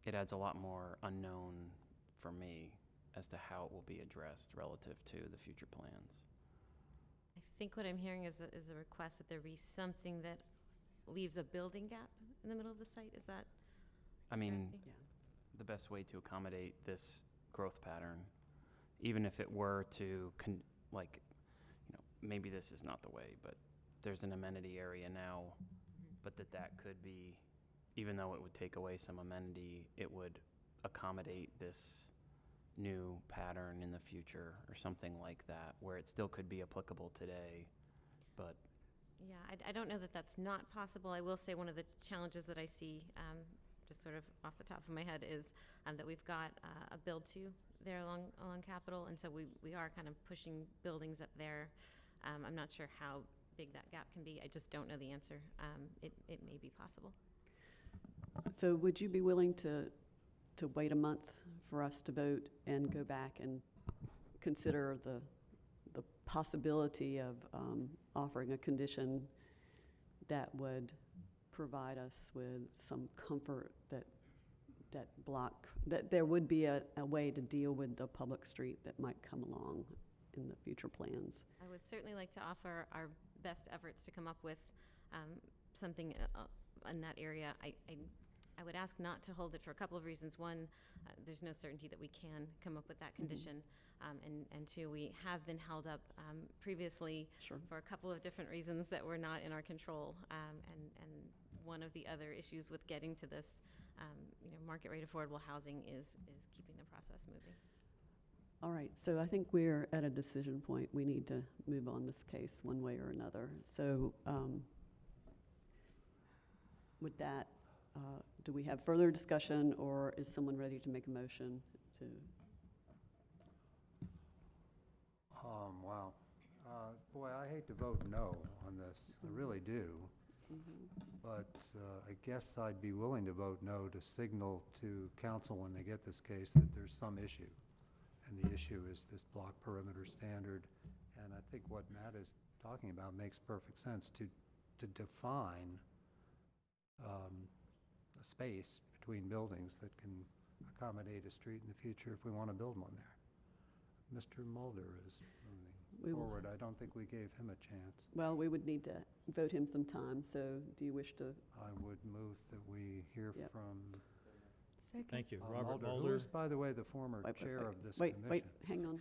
S15: it adds a lot more unknown for me as to how it will be addressed relative to the future plans.
S11: I think what I'm hearing is a request that there be something that leaves a building gap in the middle of the site. Is that?
S15: I mean,
S11: Yeah.
S15: the best way to accommodate this growth pattern, even if it were to, maybe this is not the way, but there's an amenity area now, but that could be, even though it would take away some amenity, it would accommodate this new pattern in the future or something like that, where it still could be applicable today, but.
S11: Yeah, I don't know that that's not possible. I will say one of the challenges that I see, just sort of off the top of my head, is that we've got a build-to there along Capitol, and so we are kind of pushing buildings up there. I'm not sure how big that gap can be. I just don't know the answer. It may be possible.
S1: So would you be willing to wait a month for us to vote and go back and consider the possibility of offering a condition that would provide us with some comfort that there would be a way to deal with the public street that might come along in the future plans?
S11: I would certainly like to offer our best efforts to come up with something in that area. I would ask not to hold it for a couple of reasons. One, there's no certainty that we can come up with that condition. And two, we have been held up previously for a couple of different reasons that were not in our control. And one of the other issues with getting to this, market rate affordable housing is keeping the process moving.
S1: All right, so I think we're at a decision point. We need to move on this case one way or another. So with that, do we have further discussion, or is someone ready to make a motion to?
S5: Wow. Boy, I hate to vote no on this. I really do. But I guess I'd be willing to vote no to signal to council when they get this case that there's some issue. And the issue is this block perimeter standard. And I think what Matt is talking about makes perfect sense, to define a space between buildings that can accommodate a street in the future if we want to build one there. Mr. Mulder is moving forward. I don't think we gave him a chance.
S1: Well, we would need to vote him some time, so do you wish to?
S5: I would move that we hear from.
S18: Second.
S6: Thank you. Robert
S5: Who
S6: Mulder.
S5: is, by the way, the former chair of this commission.
S1: Wait, hang on.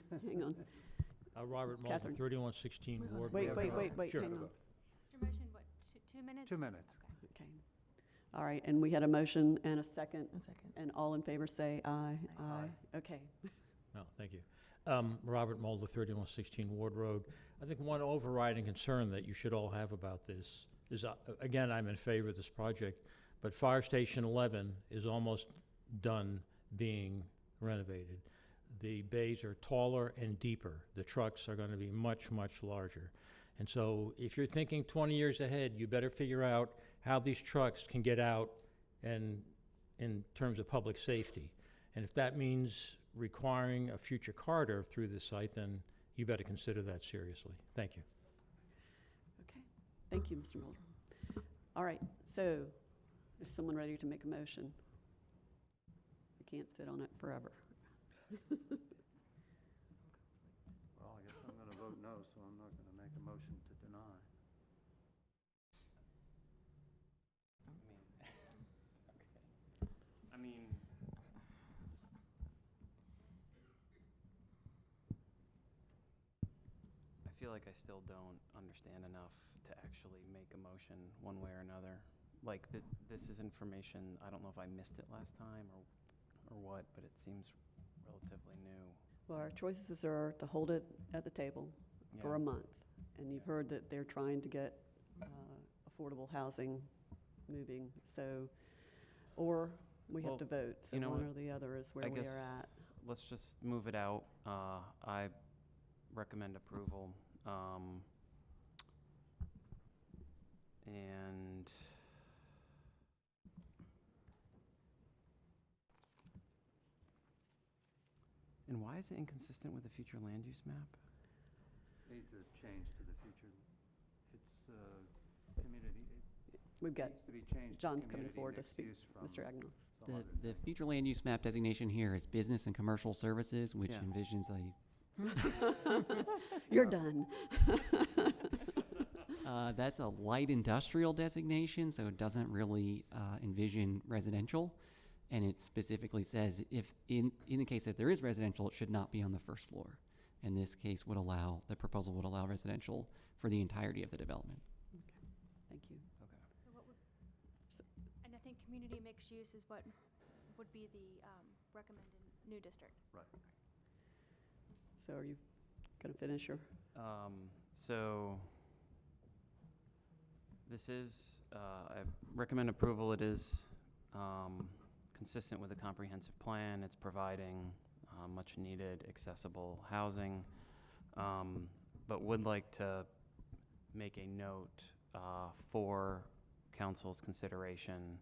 S6: Robert Mulder,
S1: Catherine.
S6: 3116 Ward.
S1: Wait,
S6: Road.
S1: sure.
S6: Hang
S1: on.
S17: Your motion, what, 2 minutes?
S5: 2 minutes.
S1: Okay. All right, and we had a motion and a second.
S18: A second.
S1: And all in favor say aye. Aye. Okay.
S6: No, thank you. Robert Mulder, 3116 Ward Road. I think one overriding concern that you should all have about this is, again, I'm in favor of this project, but Fire Station 11 is almost done being renovated. The bays are taller and deeper. The trucks are going to be much, much larger. And so if you're thinking 20 years ahead, you better figure out how these trucks can get out and in terms of public safety. And if that means requiring a future corridor through the site, then you better consider that seriously. Thank you.
S1: Okay. Thank you, Mr. Mulder. All right, so is someone ready to make a motion? You can't sit on it forever.
S5: Well, I guess I'm going to vote no, so I'm not going to make a motion to deny.
S15: I mean, I feel like I still don't understand enough to actually make a motion one way or another. Like, this is information, I don't know if I missed it last time or what, but it seems relatively new.
S1: Well, our choices are to hold it at the table for a month. And you've heard that they're trying to get affordable housing moving. So, or we have to vote. So one or the other is where we are at.
S15: Let's just move it out. I recommend approval. And why is it inconsistent with the future land use map?
S5: Needs a change to the future. It's community.
S1: We've got,
S5: needs to be changed to
S1: John's coming
S5: community
S1: forward to
S5: mixed
S1: speak,
S5: use from
S1: Mr. Agnall.
S5: some other
S3: The
S5: thing.
S3: future land use map designation here is business and commercial services, which
S15: Yeah.
S3: envisions a
S1: You're done.
S3: that's a light industrial designation, so it doesn't really envision residential. And it specifically says if in the case that there is residential, it should not be on the first floor. And this case would allow, the proposal would allow residential for the entirety of the development.
S1: Thank you.
S15: Okay.
S17: So what would, and I think community mixed use is what would be the recommended new district.
S15: Right.
S1: So are you going to finish your?
S15: So this is, I recommend approval. It is consistent with the comprehensive plan. It's providing much needed accessible housing, but would like to make a note for council's consideration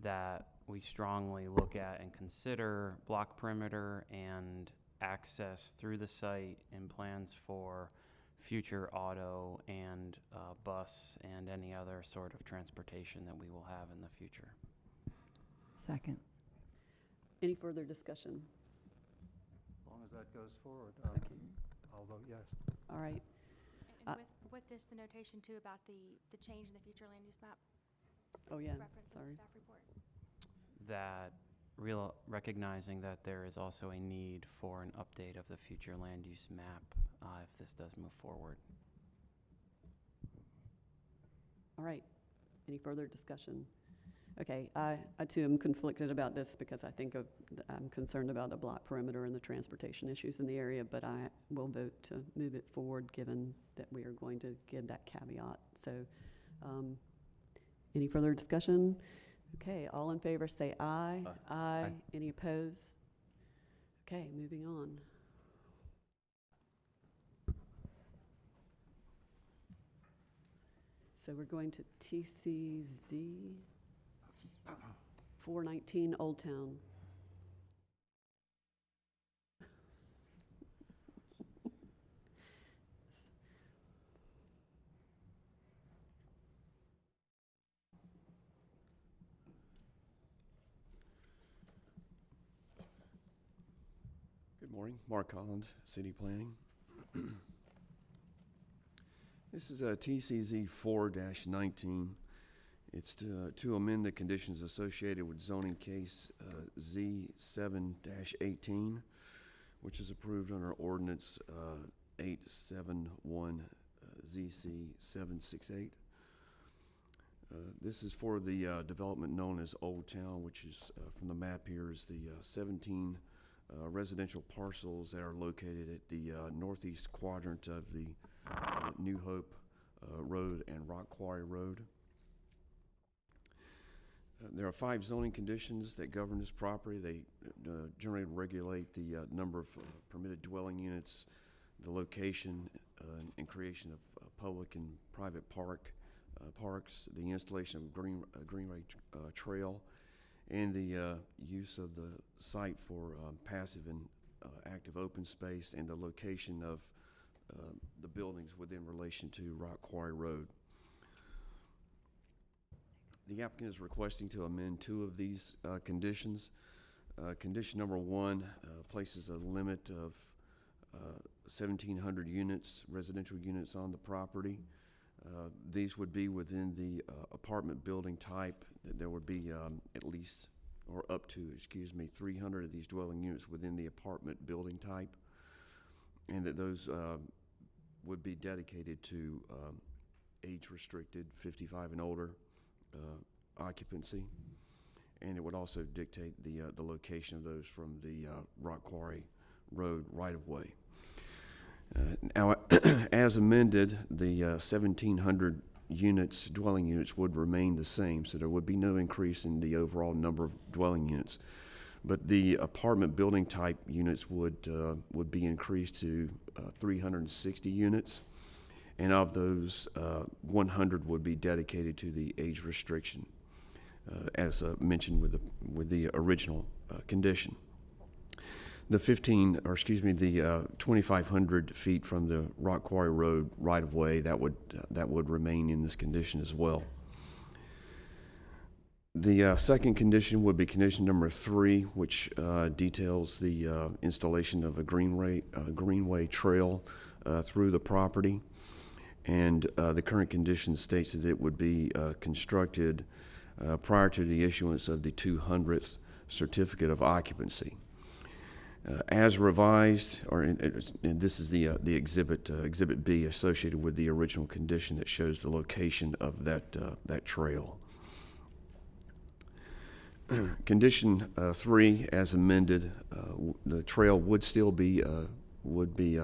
S15: that we strongly look at and consider block perimeter and access through the site in plans for future auto and bus and any other sort of transportation that we will have in the future.
S8: Second.
S1: Any further discussion?
S5: As long as that goes forward, I'll vote yes.
S1: All right.
S17: And with this, the notation too about the change in the future land use map.
S1: Oh, yeah,
S17: Reference in
S1: sorry.
S17: the staff report.
S15: That recognizing that there is also a need for an update of the future land use map if this does move forward.
S1: All right. Any further discussion? Okay, I too am conflicted about this because I'm concerned about the block perimeter and the transportation issues in the area, but I will vote to move it forward given that we are going to give that caveat. So, any further discussion? Okay, all in favor say aye. Aye. Any opposed? Okay, moving on. So we're going to TCZ 419 Old Town.
S10: Good morning, Mark Holland, City Planning. This is a TCZ 4-19. It's to amend the conditions associated with zoning case Z7-18, which is approved under ordinance 871 ZC 768. This is for the development known as Old Town, which is from the map here is the 17 residential parcels that are located at the northeast quadrant of the New Hope Road and Rock Quarry Road. There are 5 zoning conditions that govern this property. They generally regulate the number of permitted dwelling units, the location and creation of public and private parks, the installation of greenway trail, and the use of the site for passive and active open space, and the location of the buildings within relation to Rock Quarry Road. The applicant is requesting to amend 2 of these conditions. Condition number 1 places a limit of 1,700 units, residential units on the property. These would be within the apartment building type. There would be at least, or up to, 300 of these dwelling units within the apartment building type, and that those would be dedicated to age-restricted 55 and older occupancy, and it would also dictate the location of those from the Rock Quarry Road right-of-way. Now, as amended, the 1,700 units, dwelling units, would remain the same, so there would be no increase in the overall number of dwelling units. But the apartment building type units would be increased to 360 units, and of those, 100 would be dedicated to the age restriction, as mentioned with the original condition. The 2,500 feet from the Rock Quarry Road right-of-way, that would remain in this condition as well. The second condition would be condition number 3, which details the installation of a greenway trail through the property. And the current condition states that it would be constructed prior to the issuance of the 200th certificate of occupancy. As revised, and this is the exhibit B associated with the original condition that shows the location of that trail. Condition 3, as amended, the trail would still be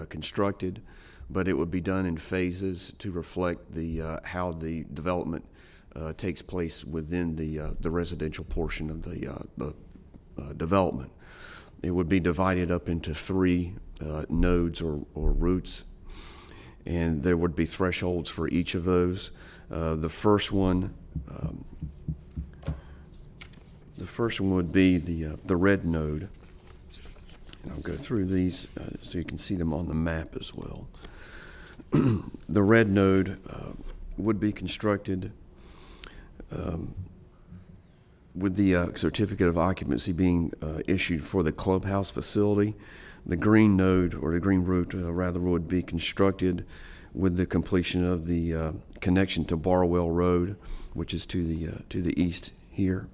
S10: constructed, but it would be done in phases to reflect how the development takes place within the residential portion of the development. It would be divided up into 3 nodes or routes, and there would be thresholds for each of those. The first one would be the red node, and I'll go through these so you can see them on the map as well. The red node would be constructed with the certificate of occupancy being issued for the clubhouse facility. The green node, or the green route rather, would be constructed with the completion of the connection to Barwell Road, which is to the east here,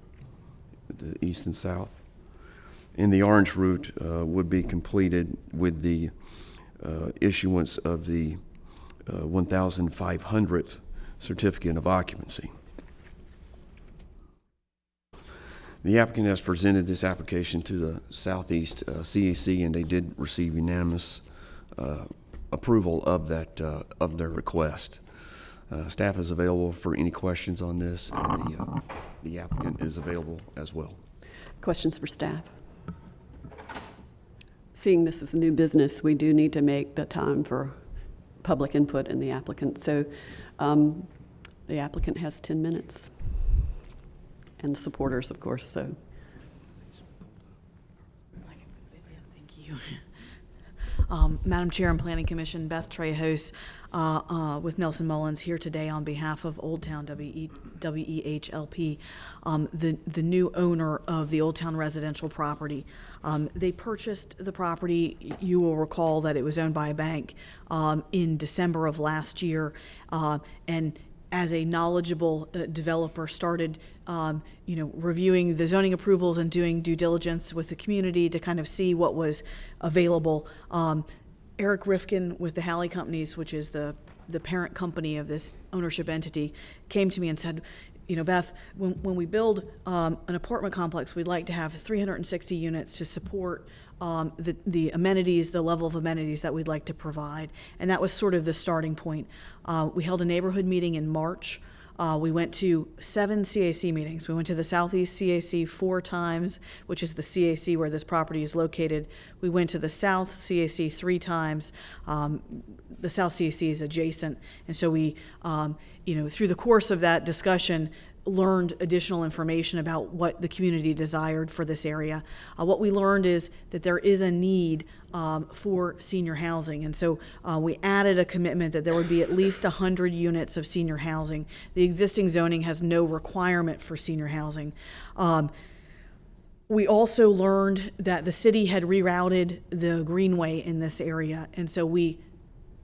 S10: the east and south. And the orange route would be completed with the issuance of the 1,500th certificate of occupancy. The applicant has presented this application to the Southeast CAC, and they did receive unanimous approval of their request. Staff is available for any questions on this, and the applicant is available as well.
S1: Questions for staff? Seeing this as a new business, we do need to make the time for public input and the applicant. So the applicant has 10 minutes. And supporters, of course, so.
S12: Thank you. Madam Chair and Planning Commission, Beth Trejos with Nelson Mullins here today on behalf of Old Town WEHLP, the new owner of the Old Town residential property. They purchased the property. You will recall that it was owned by a bank in December of last year, and as a knowledgeable developer, started reviewing the zoning approvals and doing due diligence with the community to kind of see what was available. Eric Rifkin with the Halley Companies, which is the parent company of this ownership entity, came to me and said, Beth, when we build an apartment complex, we'd like to have 360 units to support the amenities, the level of amenities that we'd like to provide. And that was sort of the starting point. We held a neighborhood meeting in March. We went to 7 CAC meetings. We went to the Southeast CAC 4 times, which is the CAC where this property is located. We went to the South CAC 3 times. The South CAC is adjacent. And so we, through the course of that discussion, learned additional information about what the community desired for this area. What we learned is that there is a need for senior housing, and so we added a commitment that there would be at least 100 units of senior housing. The existing zoning has no requirement for senior housing. We also learned that the city had rerouted the greenway in this area, and so we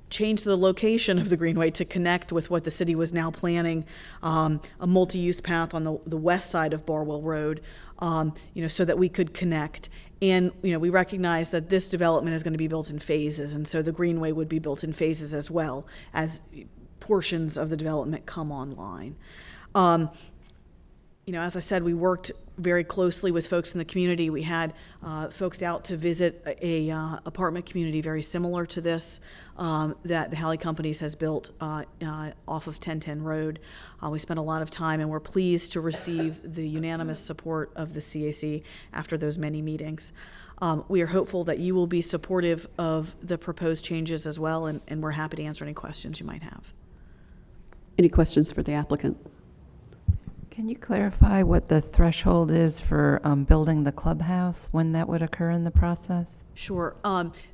S12: changed the location of the greenway to connect with what the city was now planning, a multi-use path on the west side of Barwell Road, so that we could connect. And we recognize that this development is going to be built in phases, and so the greenway would be built in phases as well as portions of the development come online. As I said, we worked very closely with folks in the community. We had folks out to visit a apartment community very similar to this that the Halley Companies has built off of 1010 Road. We spent a lot of time, and we're pleased to receive the unanimous support of the CAC after those many meetings. We are hopeful that you will be supportive of the proposed changes as well, and we're happy to answer any questions you might have.
S1: Any questions for the applicant?
S8: Can you clarify what the threshold is for building the clubhouse, when that would occur in the process?
S12: Sure.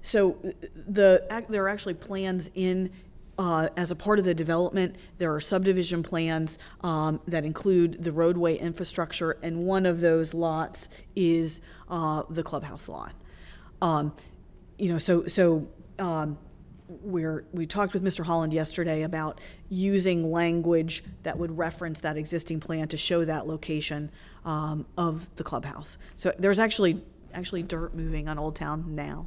S12: So there are actually plans in, as a part of the development, there are subdivision plans that include the roadway infrastructure, and one of those lots is the clubhouse lot. We talked with Mr. Holland yesterday about using language that would reference that existing plan to show that location of the clubhouse. So there's actually dirt moving on Old Town now.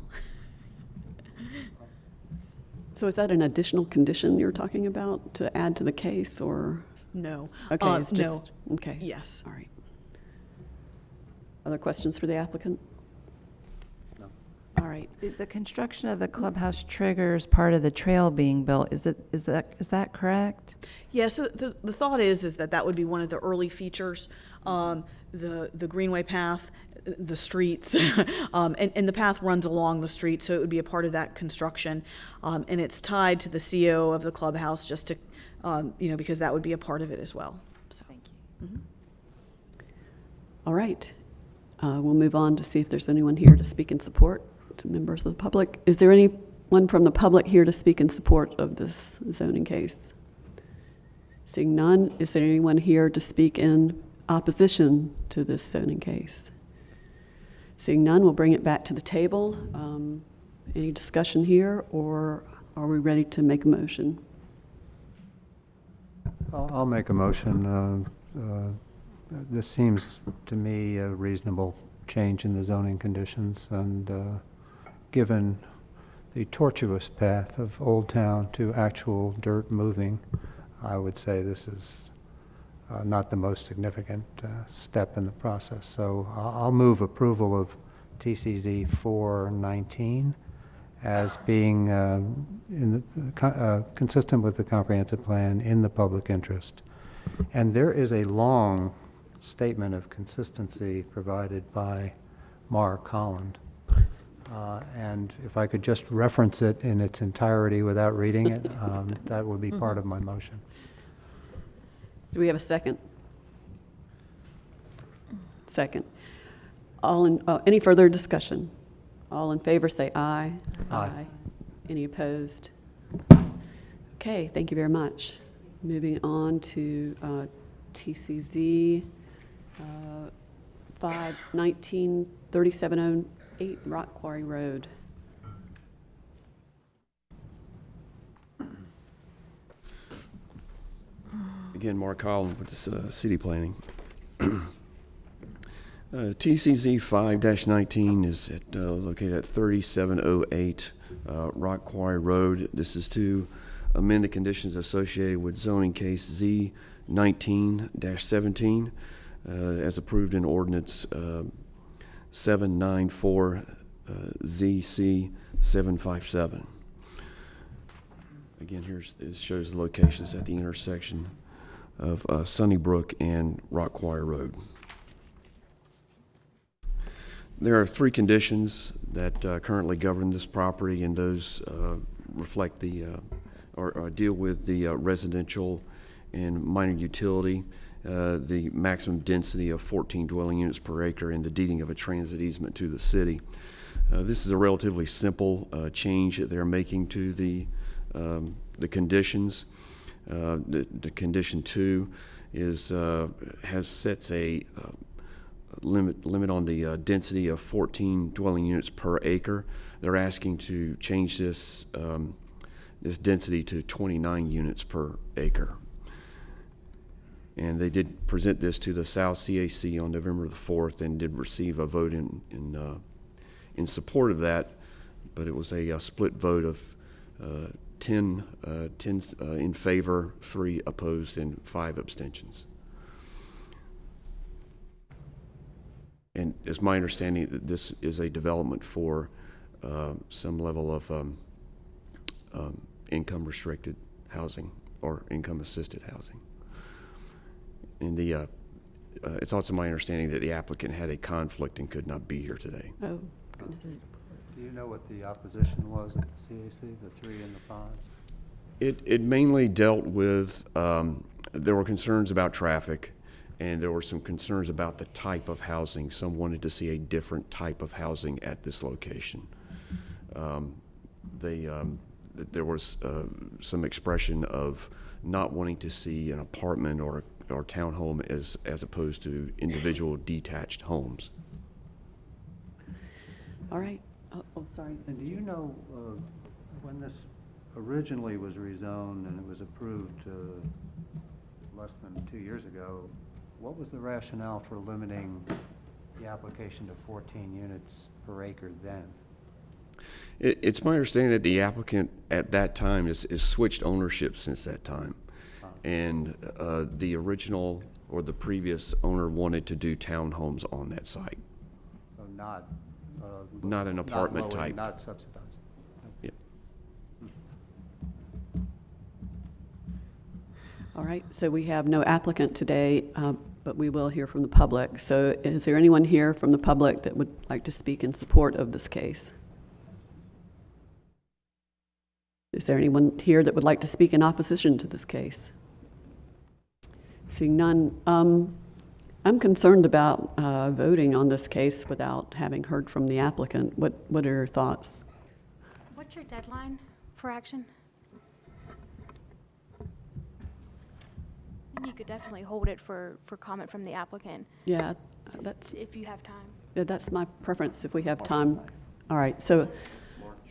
S1: So is that an additional condition you're talking about to add to the case, or?
S12: No.
S1: Okay, it's just,
S12: no.
S1: okay.
S12: Yes.
S1: All right. Other questions for the applicant?
S3: No.
S1: All right.
S8: The construction of the clubhouse triggers part of the trail being built. Is that correct?
S12: Yeah, so the thought is that would be one of the early features, the greenway path, the streets, and the path runs along the street, so it would be a part of that construction. And it's tied to the CO of the clubhouse just to, because that would be a part of it as well. So.
S8: Thank you.
S12: Mm-hmm.
S1: All right. We'll move on to see if there's anyone here to speak in support to members of the public. Is there anyone from the public here to speak in support of this zoning case? Seeing none, is there anyone here to speak in opposition to this zoning case? Seeing none, we'll bring it back to the table. Any discussion here, or are we ready to make a motion?
S5: I'll make a motion. This seems to me a reasonable change in the zoning conditions, and given the tortuous path of Old Town to actual dirt moving, I would say this is not the most significant step in the process. So I'll move approval of TCZ 419 as being consistent with the comprehensive plan in the public interest. And there is a long statement of consistency provided by Mark Holland. And if I could just reference it in its entirety without reading it, that would be part of my motion.
S1: Do we have a second? Second. Any further discussion? All in favor say aye.
S5: Aye.
S1: Any opposed? Okay, thank you very much. Moving on to TCZ 519-3708 Rock Quarry Road.
S10: Again, Mark Holland with this city planning. TCZ 5-19 is located at 3708 Rock Quarry Road. This is to amend the conditions associated with zoning case Z19-17 as approved in ordinance 794 ZC 757. Again, it shows the locations at the intersection of Sunnybrook and Rock Quarry Road. There are 3 conditions that currently govern this property, and those reflect or deal with the residential and minor utility, the maximum density of 14 dwelling units per acre, and the deeding of a transit easement to the city. This is a relatively simple change that they're making to the conditions. The condition 2 is sets a limit on the density of 14 dwelling units per acre. They're asking to change this this density to 29 units per acre. And they did present this to the South CAC on November the 4th and did receive a vote in support of that, but it was a split vote of 10 in favor, 3 opposed, and 5 abstentions. And it's my understanding that this is a development for some level of income restricted housing or income assisted housing. And it's also my understanding that the applicant had a conflict and could not be here today.
S1: Oh, Goodness.
S5: Do you know what the opposition was at the CAC, the 3 and the 5?
S10: It mainly dealt with, there were concerns about traffic, and there were some concerns about the type of housing. Some wanted to see a different type of housing at this location. There was some expression of not wanting to see an apartment or townhome as opposed to individual detached homes.
S1: All right. Oh, sorry.
S5: And do you know, when this originally was rezoned and it was approved less than 2 years ago, what was the rationale for limiting the application to 14 units per acre then?
S10: It's my understanding that the applicant at that time is switched ownership since that time. And the original or the previous owner wanted to do townhomes on that site.
S5: So not
S10: Not an apartment
S5: not low,
S10: type.
S5: not subsidized.
S10: Yep.
S1: All right, so we have no applicant today, but we will hear from the public. So is there anyone here from the public that would like to speak in support of this case? Is there anyone here that would like to speak in opposition to this case? Seeing none, I'm concerned about voting on this case without having heard from the applicant. What are your thoughts?
S17: What's your deadline for action? You could definitely hold it for comment from the applicant.
S1: Yeah, that's,
S17: if you have time.
S1: yeah, that's my preference if we have time. All right, so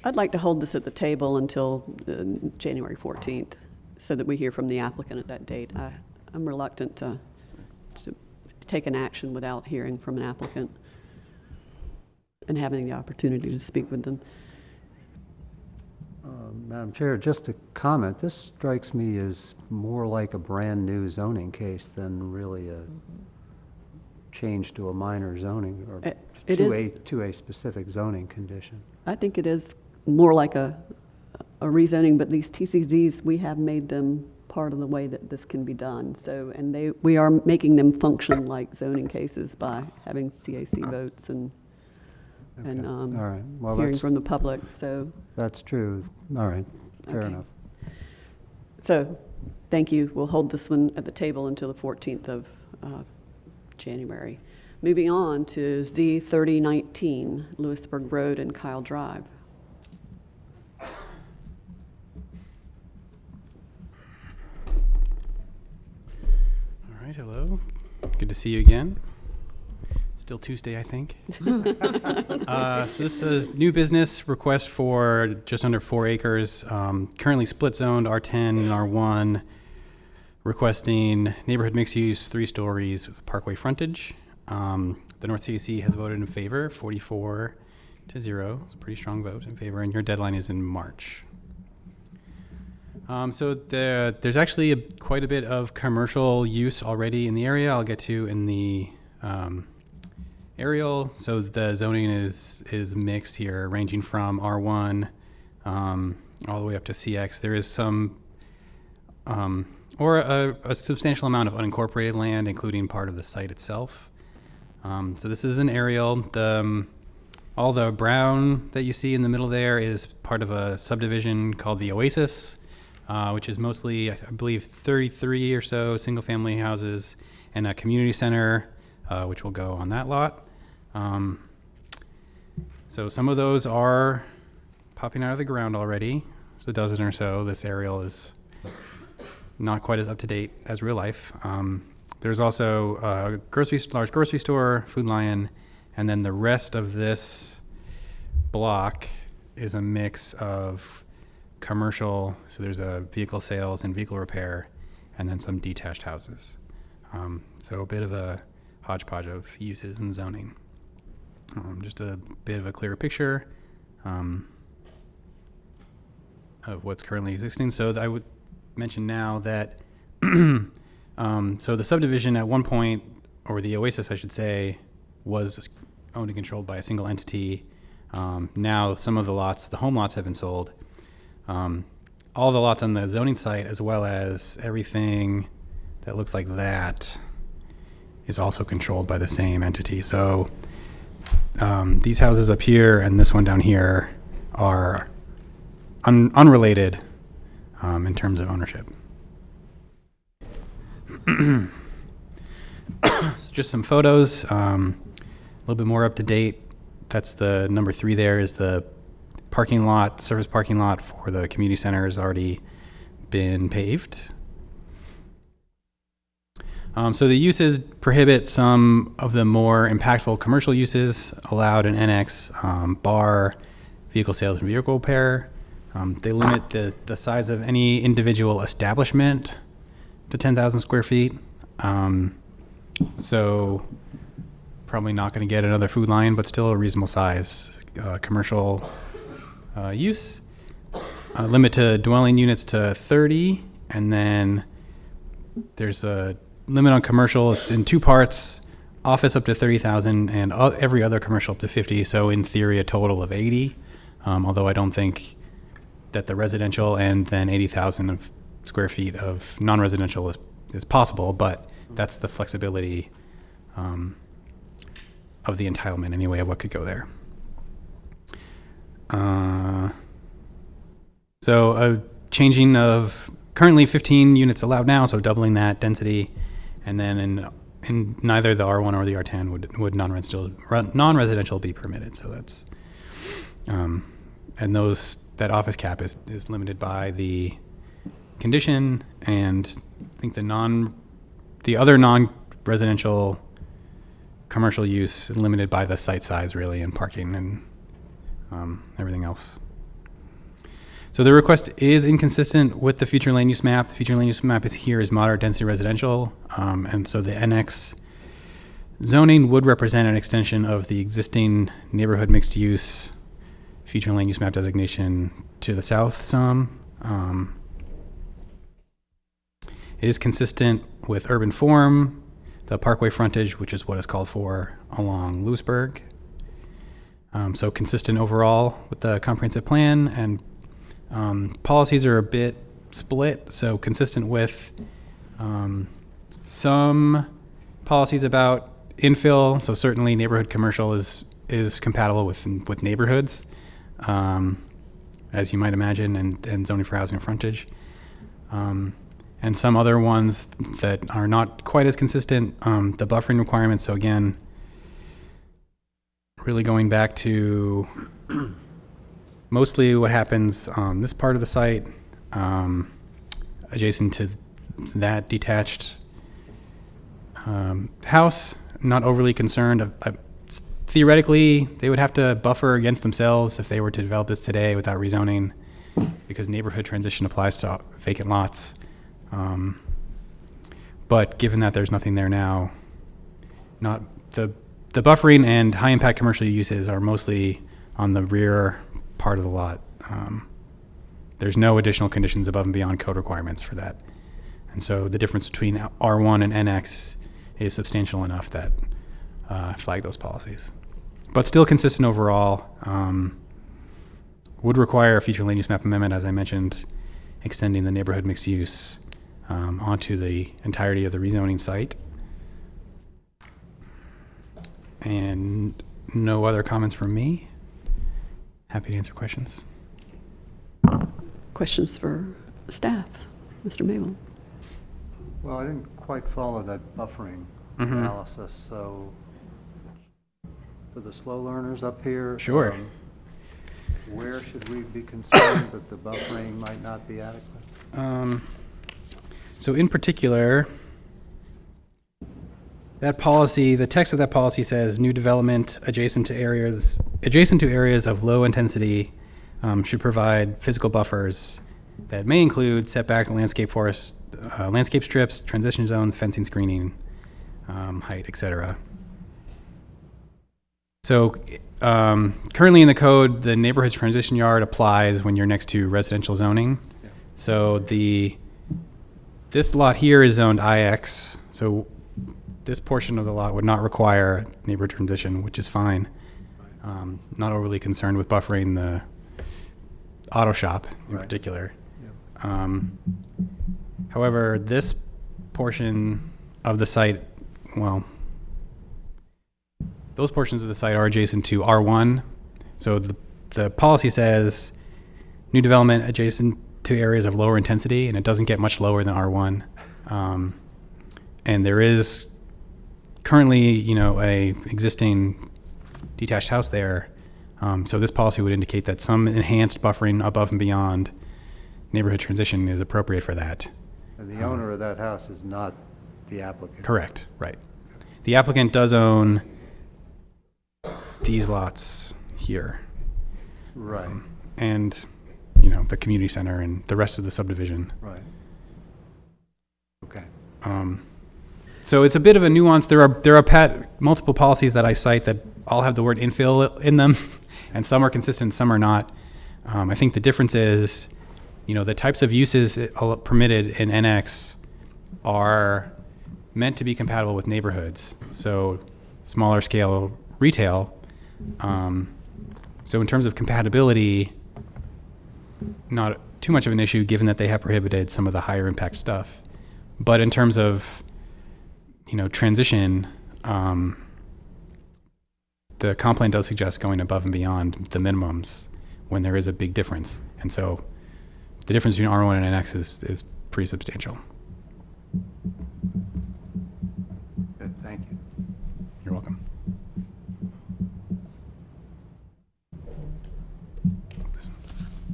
S1: I'd like to hold this at the table until January 14th so that we hear from the applicant at that date. I'm reluctant to take an action without hearing from an applicant and having the opportunity to speak with them.
S5: Madam Chair, just a comment. This strikes me as more like a brand-new zoning case than really a change to a minor zoning or to a specific zoning condition.
S1: I think it is more like a rezoning, but these TCZs, we have made them part of the way that this can be done. So, and we are making them function like zoning cases by having CAC votes and
S5: All right. Well,
S1: hearing from the public. So
S5: that's true. All right. Fair
S1: Okay.
S5: enough.
S1: So, thank you. We'll hold this one at the table until the 14th of January. Moving on to Z3019, Lewisburg Road and Kyle Drive.
S7: All right, hello. Good to see you again. Still Tuesday, I think. So this is new business request for just under 4 acres, currently split zoned R10 and R1, requesting neighborhood mixed use, 3 stories with parkway frontage. The North CAC has voted in favor, 44-0. It's a pretty strong vote in favor, and your deadline is in March. So there's actually quite a bit of commercial use already in the area. I'll get to in the aerial. So the zoning is mixed here, ranging from R1 all the way up to CX. There is some or a substantial amount of unincorporated land, including part of the site itself. So this is an aerial. All the brown that you see in the middle there is part of a subdivision called the Oasis, which is mostly, I believe, 33 or so single-family houses and a community center, which will go on that lot. So some of those are popping out of the ground already, so a dozen or so. This aerial is not quite as up-to-date as real life. There's also a large grocery store, Food Lion, and then the rest of this block is a mix of commercial, so there's a vehicle sales and vehicle repair, and then some detached houses. So a bit of a hodgepodge of uses and zoning. Just a bit of a clearer picture of what's currently existing. So I would mention now that so the subdivision at one point, or the Oasis I should say, was owned and controlled by a single entity. Now some of the lots, the home lots, have been sold. All the lots on the zoning site, as well as everything that looks like that, is also controlled by the same entity. So these houses up here and this one down here are unrelated in terms of ownership. Just some photos, a little bit more up to date. That's the number 3 there is the parking lot, surface parking lot for the community center has already been paved. So the uses prohibit some of the more impactful commercial uses allowed in NX, bar, vehicle sales, and vehicle repair. They limit the size of any individual establishment to 10,000 square feet. So probably not going to get another Food Lion, but still a reasonable size commercial use. Limit to dwelling units to 30, and then there's a limit on commercial. It's in 2 parts: office up to 30,000, and every other commercial up to 50. So in theory, a total of 80. Although I don't think that the residential and then 80,000 of square feet of non-residential is possible, but that's the flexibility of the entitlement anyway of what could go there. So a changing of currently 15 units allowed now, so doubling that density, and then in neither the R1 or the R10 would non-residential be permitted. So that's and that office cap is limited by the condition, and I think the other non-residential commercial use is limited by the site size really, and parking and everything else. So the request is inconsistent with the future land use map. The future land use map is moderate density residential, and so the NX zoning would represent an extension of the existing neighborhood mixed use future land use map designation to the south some. It is consistent with urban form, the parkway frontage, which is what is called for along Lewisburg. So consistent overall with the comprehensive plan, and policies are a bit split, so consistent with some policies about infill. So certainly neighborhood commercial is compatible with neighborhoods, as you might imagine, and zoning for housing and frontage. And some other ones that are not quite as consistent, the buffering requirements. So again, really going back to mostly what happens on this part of the site, adjacent to that detached house. Not overly concerned. Theoretically, they would have to buffer against themselves if they were to develop this today without rezoning, because neighborhood transition applies to vacant lots. But given that there's nothing there now, not the buffering and high impact commercial uses are mostly on the rear part of the lot. There's no additional conditions above and beyond code requirements for that. And so the difference between R1 and NX is substantial enough that flag those policies. But still consistent overall. Would require a future land use map amendment, as I mentioned, extending the neighborhood mixed use onto the entirety of the rezoning site. And no other comments from me. Happy to answer questions.
S1: Questions for staff? Mr. Mabel?
S5: Well, I didn't quite follow that buffering analysis, so for the slow learners up here,
S7: sure.
S5: Where should we be concerned that the buffering might not be adequate?
S7: So in particular, that policy, the text of that policy says new development adjacent to areas of low intensity should provide physical buffers that may include setback, landscape forest, landscape strips, transition zones, fencing, screening, height, etc. So currently in the code, the neighborhood transition yard applies when you're next to residential zoning. Yeah. So this lot here is zoned IX, so this portion of the lot would not require neighborhood transition, which is fine. Not overly concerned with buffering the auto shop in particular. Yeah. However, this portion of the site, well, those portions of the site are adjacent to R1. So the policy says new development adjacent to areas of lower intensity, and it doesn't get much lower than R1. And there is currently, you know, a existing detached house there. So this policy would indicate that some enhanced buffering above and beyond neighborhood transition is appropriate for that.
S5: And the owner of that house is not the applicant?
S7: Correct, right. The applicant does own these lots here.
S5: Right.
S7: And, you know, the community center and the rest of the subdivision.
S5: Right. Okay.
S7: So it's a bit of a nuance. There are multiple policies that I cite that all have the word infill in them, and some are consistent, some are not. I think the difference is, you know, the types of uses permitted in NX are meant to be compatible with neighborhoods. So smaller scale retail. So in terms of compatibility, not too much of an issue given that they have prohibited some of the higher impact stuff. But in terms of, you know, transition, the comp plan does suggest going above and beyond the minimums when there is a big difference. And so the difference between R1 and NX is pretty substantial.
S5: Good, thank you.
S7: You're welcome.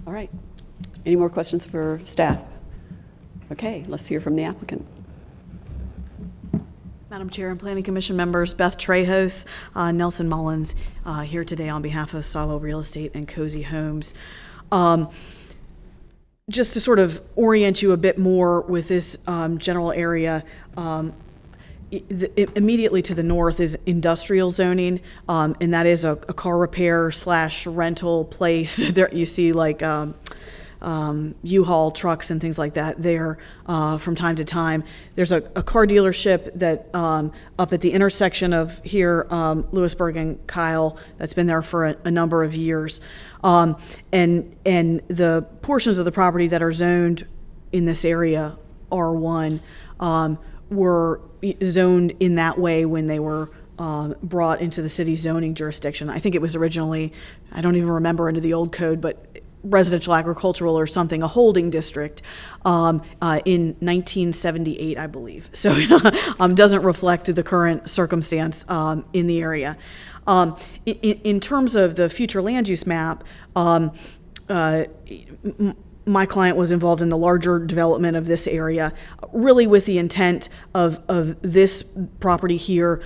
S1: All right. Any more questions for staff? Okay, let's hear from the applicant.
S12: Madam Chair and Planning Commission members, Beth Trejos, Nelson Mullins, here today on behalf of Sawwell Real Estate and Cozy Homes. Just to sort of orient you a bit more with this general area, immediately to the north is industrial zoning, and that is a car repair / rental place. There you see like U-Haul trucks and things like that there from time to time. There's a car dealership that up at the intersection of here, Lewisburg and Kyle, that's been there for a number of years. And the portions of the property that are zoned in this area, R1, were zoned in that way when they were brought into the city zoning jurisdiction. I think it was originally, I don't even remember under the old code, but residential agricultural or something, a holding district in 1978, I believe. So doesn't reflect the current circumstance in the area. In terms of the future land use map, my client was involved in the larger development of this area, really with the intent of this property here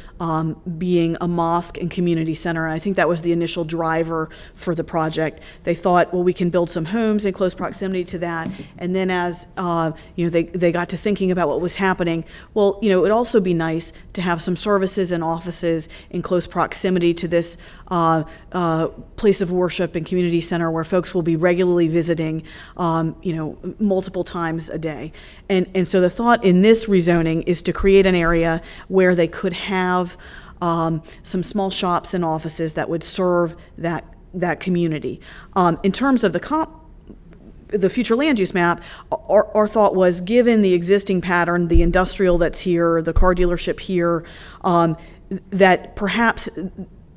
S12: being a mosque and community center. And I think that was the initial driver for the project. They thought, well, we can build some homes in close proximity to that. And then as you know, they got to thinking about what was happening, well, you know, it'd also be nice to have some services and offices in close proximity to this place of worship and community center where folks will be regularly visiting, you know, multiple times a day. And so the thought in this rezoning is to create an area where they could have some small shops and offices that would serve that community. In terms of the future land use map, our thought was, given the existing pattern, the industrial that's here, the car dealership here, that perhaps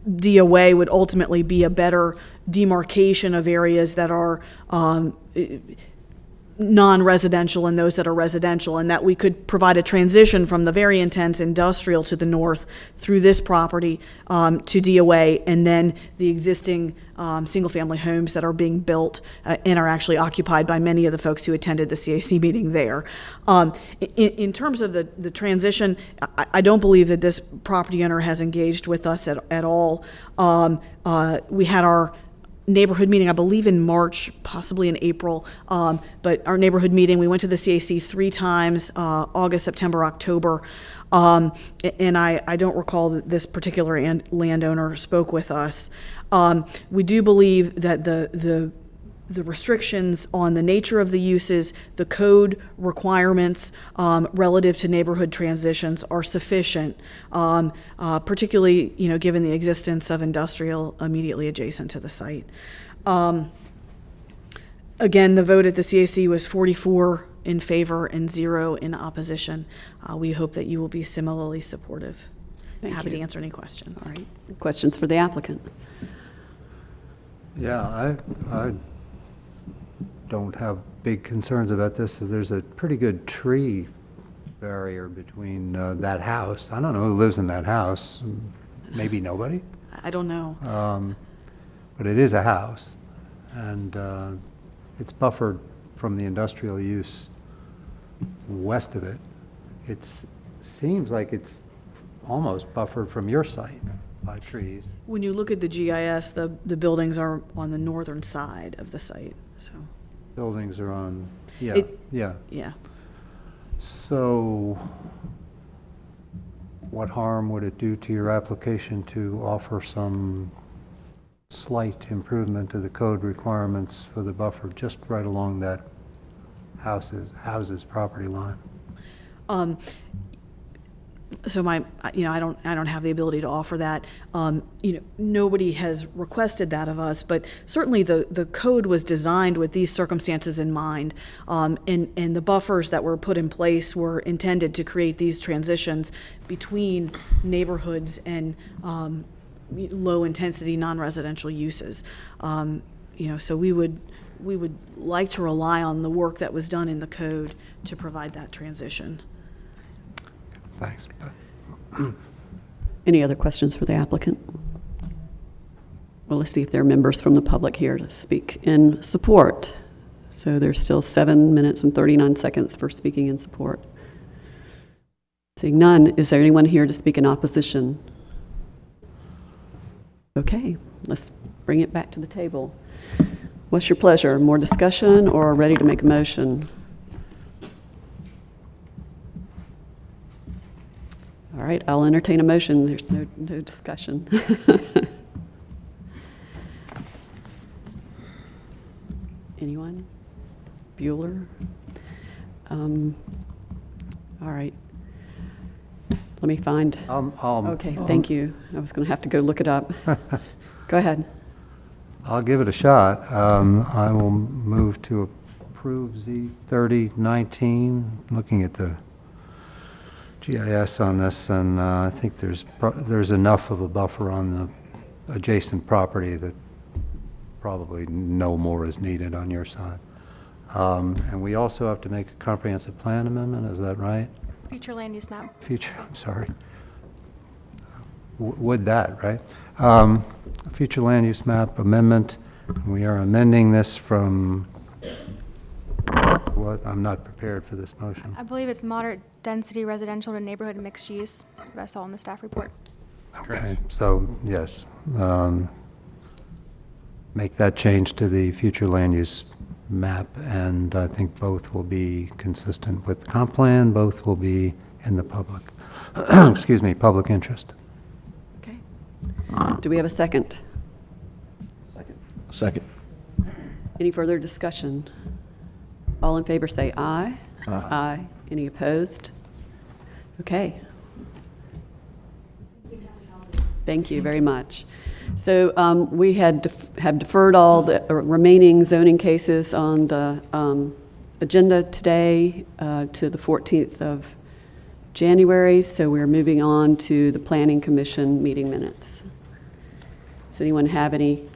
S12: DOA would ultimately be a better demarcation of areas that are non-residential and those that are residential, and that we could provide a transition from the very intense industrial to the north through this property to DOA, and then the existing single-family homes that are being built and are actually occupied by many of the folks who attended the CAC meeting there. In terms of the transition, I don't believe that this property owner has engaged with us at all. We had our neighborhood meeting, I believe in March, possibly in April, but our neighborhood meeting, we went to the CAC 3 times, August, September, October, and I don't recall that this particular landowner spoke with us. We do believe that the restrictions on the nature of the uses, the code requirements relative to neighborhood transitions are sufficient, particularly, you know, given the existence of industrial immediately adjacent to the site. Again, the vote at the CAC was 44 in favor and 0 in opposition. We hope that you will be similarly supportive.
S1: Thank
S12: Happy
S1: you.
S12: to answer any questions.
S1: All right. Questions for the applicant?
S5: Yeah, I don't have big concerns about this. There's a pretty good tree barrier between that house. I don't know who lives in that house. Maybe nobody.
S12: I don't know.
S5: But it is a house, and it's buffered from the industrial use west of it. It seems like it's almost buffered from your site by trees.
S12: When you look at the GIS, the buildings are on the northern side of the site, so.
S5: Buildings are on, yeah, yeah.
S12: Yeah.
S5: So what harm would it do to your application to offer some slight improvement to the code requirements for the buffer just right along that house's property line?
S12: So I don't have the ability to offer that. Nobody has requested that of us, but certainly the code was designed with these circumstances in mind. And the buffers that were put in place were intended to create these transitions between neighborhoods and low-intensity, non-residential uses. So we would like to rely on the work that was done in the code to provide that transition.
S5: Thanks.
S1: Any other questions for the applicant? Well, let's see if there are members from the public here to speak in support. So there's still 7 minutes and 39 seconds for speaking in support. Seeing none, is there anyone here to speak in opposition? Okay, let's bring it back to the table. What's your pleasure? More discussion or ready to make a motion? All right, I'll entertain a motion. There's no discussion. Anyone? Bueller? All right. Let me find. Okay, thank you. I was going to have to go look it up. Go ahead.
S5: I'll give it a shot. I will move to approve Z3019. Looking at the GIS on this, and I think there's enough of a buffer on the adjacent property that probably no more is needed on your side. And we also have to make a comprehensive plan amendment, is that right?
S17: Future land use map.
S5: I'm sorry. Would that, right? Future land use map amendment. We are amending this from what? I'm not prepared for this motion.
S17: I believe it's moderate density residential to neighborhood mixed use. That's what I saw in the staff report.
S5: Okay, so yes, make that change to the future land use map, and I think both will be consistent with the comp plan. Both will be in the public, excuse me, public interest.
S1: Okay. Do we have a second?
S10: Second.
S1: Any further discussion? All in favor say aye.
S10: Aye.
S1: Aye. Any opposed? Okay. Thank you very much. So we have deferred all the remaining zoning cases on the agenda today to the 14th of January. So we're moving on to the Planning Commission meeting minutes. Does anyone have any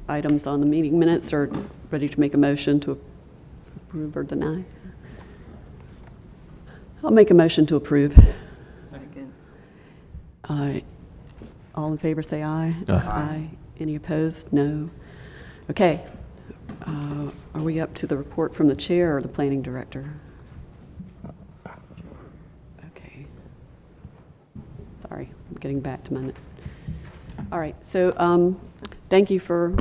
S1: items on the meeting minutes or ready to make a motion to approve or deny? I'll make a motion to approve. Second. All in favor say aye. Aye. Any opposed? No. Okay. Are we up to the report from the chair or the planning director? Okay. Sorry, I'm getting back to my note. All right, so thank you for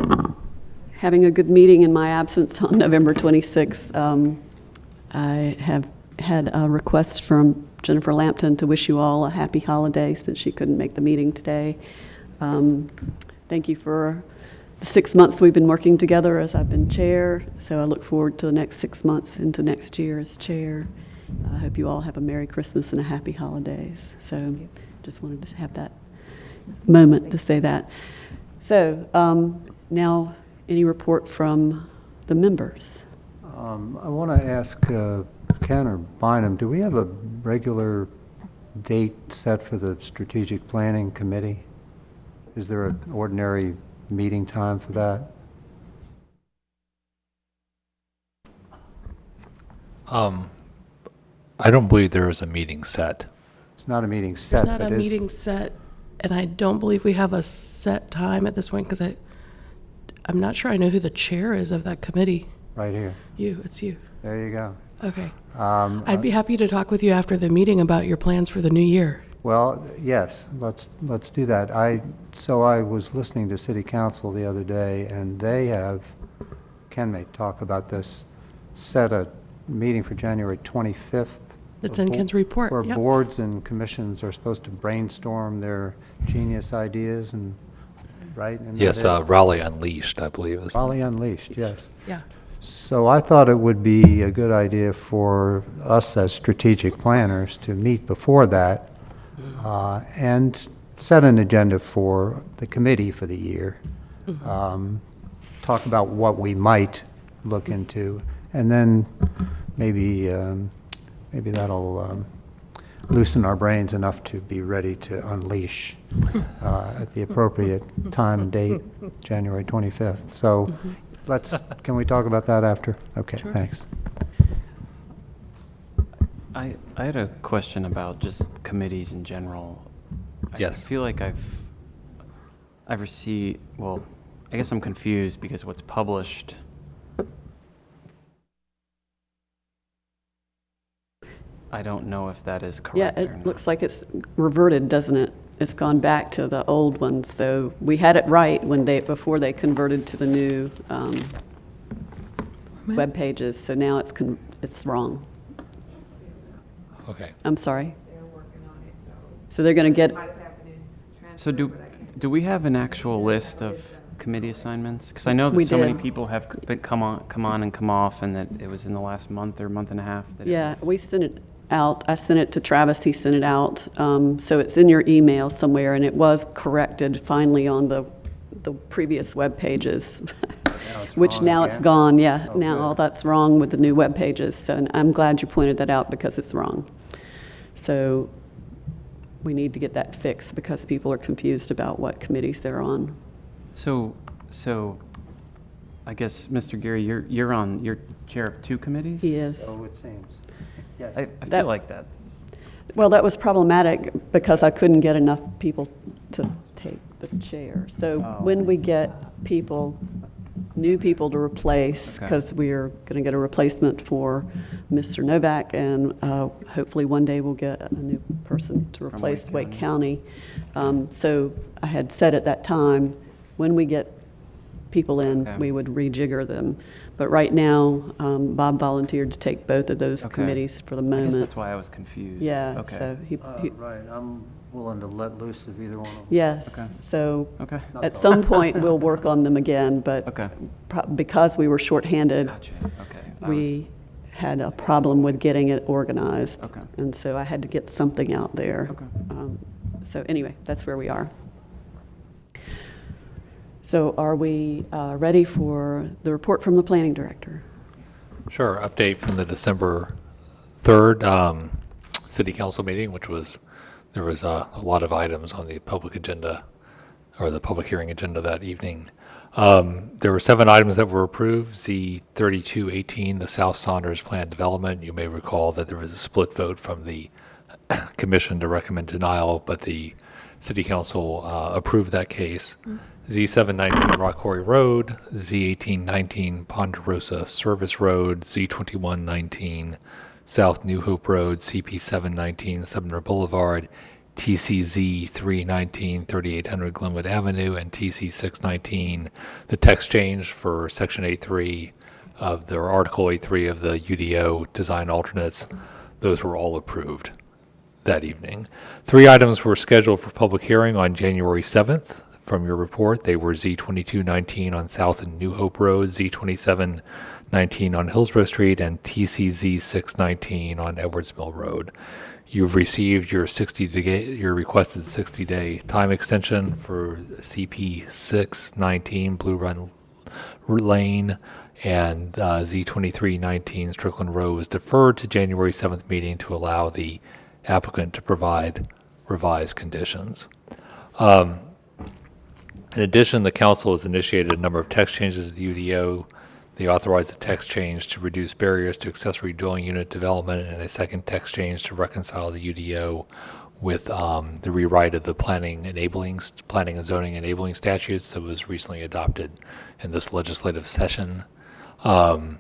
S1: having a good meeting in my absence on November 26th. I have had a request from Jennifer Lampton to wish you all a happy holiday since she couldn't make the meeting today. Thank you for the 6 months we've been working together as I've been chair, so I look forward to the next 6 months into next year as chair. I hope you all have a Merry Christmas and a happy holidays. So just wanted to have that moment to say that. So now any report from the members?
S5: I want to ask Ken or Bynum, do we have a regular date set for the strategic planning committee? Is there an ordinary meeting time for that?
S14: I don't believe there is a meeting set.
S5: It's not a meeting set,
S9: There's not
S5: but
S9: a
S5: is,
S9: meeting set, and I don't believe we have a set time at this point, because I'm not sure I know who the chair is of that committee.
S5: right here.
S9: It's you.
S5: There you go.
S9: Okay. I'd be happy to talk with you after the meeting about your plans for the new year.
S5: Well, yes, let's do that. So I was listening to city council the other day, and they have, Ken may talk about this, set a meeting for January 25th.
S9: That's in Ken's report,
S5: Where
S9: yep.
S5: boards and commissions are supposed to brainstorm their genius ideas and, right? Isn't that
S14: Yes,
S5: it?
S14: Raleigh Unleashed, I believe. Is
S5: Raleigh Unleashed, yes.
S9: Yeah.
S5: So I thought it would be a good idea for us as strategic planners to meet before that and set an agenda for the committee for the year. Talk about what we might look into, and then maybe that'll loosen our brains enough to be ready to unleash at the appropriate time and date, January 25th. So can we talk about that after? Okay,
S9: Sure.
S5: thanks.
S15: I had a question about just committees in general.
S14: Yes.
S15: I feel like I've received, well, I guess I'm confused because what's published. I don't know if that is correct
S1: Yeah,
S15: or
S1: it
S15: not.
S1: looks like it's reverted, doesn't it? It's gone back to the old one, so we had it right before they converted to the new web pages, so now it's wrong.
S14: Okay.
S1: I'm sorry. So they're going to get,
S15: So do we have an actual list of committee assignments? Because I know
S1: We
S15: that so many
S1: did.
S15: people have come on and come off, and that it was in the last month or month and a half. That it
S1: yeah,
S15: was-
S1: we sent it out. I sent it to Travis, he sent it out. So it's in your email somewhere, and it was corrected finally on the previous web pages, which
S5: wrong
S1: now it's
S5: again?
S1: gone, yeah.
S5: Oh,
S1: Now
S5: good.
S1: all that's wrong with the new web pages, so and I'm glad you pointed that out because it's wrong. So we need to get that fixed because people are confused about what committees they're on.
S15: So I guess, Mr. Gary, you're chair of 2 committees?
S1: He is.
S5: So it seems. Yes.
S15: I
S1: That-
S15: feel like that.
S1: Well, that was problematic because I couldn't get enough people to take the chair. So
S5: Oh.
S1: when we get new people to replace,
S15: Okay.
S1: because we're going to get a replacement for Mr. Novak, and hopefully one day we'll get a new person to replace Wake County. So I had said at that time, when we get people in,
S15: Okay.
S1: we would rejigger them. But right now, Bob volunteered to take both of those
S15: Okay.
S1: committees for the
S15: I
S1: moment.
S15: guess that's why I was confused.
S1: Yeah,
S15: Okay.
S1: so he,
S5: Right, I'm willing to let loose of either one of them.
S1: yes,
S15: Okay.
S1: so
S15: Okay.
S1: at some point, we'll work on them again, but
S15: Okay.
S1: because we were shorthanded,
S15: Gotcha. Okay.
S1: we had a problem with getting it organized.
S15: Okay.
S1: And so I had to get something out there.
S15: Okay.
S1: So anyway, that's where we are. So are we ready for the report from the planning director?
S14: Sure. Update from the December 3rd city council meeting, there was a lot of items on the public agenda, or the public hearing agenda that evening. There were 7 items that were approved. Z3218, the South Saunders Plan Development. You may recall that there was a split vote from the commission to recommend denial, but the city council approved that case. Z719 Rock Quarry Road, Z1819 Ponderosa Service Road, Z2119 South New Hope Road, CP719 Sumner Boulevard, TCZ 319 3800 Glenwood Avenue, and TC 619, the text change for Section A3 of their Article A3 of the UDO design alternates. Those were all approved that evening. 3 items were scheduled for public hearing on January 7th. From your report, they were Z2219 on South and New Hope Road, Z2719 on Hillsborough Street, and TCZ 619 on Edwards Mill Road. You've received your requested 60-day time extension for CP 619 Blue Run Lane, and Z2319 Strickland Road was deferred to January 7th meeting to allow the applicant to provide revised conditions. In addition, the council has initiated a number of text changes to the UDO. They authorized a text change to reduce barriers to accessory dwelling unit development and a second text change to reconcile the UDO with the rewrite of the planning and zoning enabling statutes that was recently adopted in this legislative session. And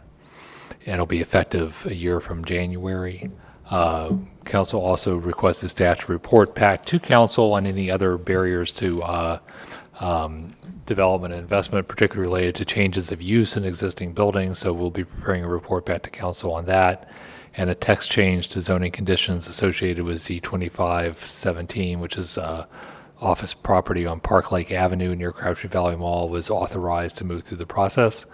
S14: it'll be effective a year from January. Council also requested staff to report back to council on any other barriers to development and investment, particularly related to changes of use in existing buildings. So we'll be preparing a report back to council on that, and a text change to zoning conditions associated with Z2517, which is office property on Park Lake Avenue near Crabtree Valley Mall, was authorized to move through the process.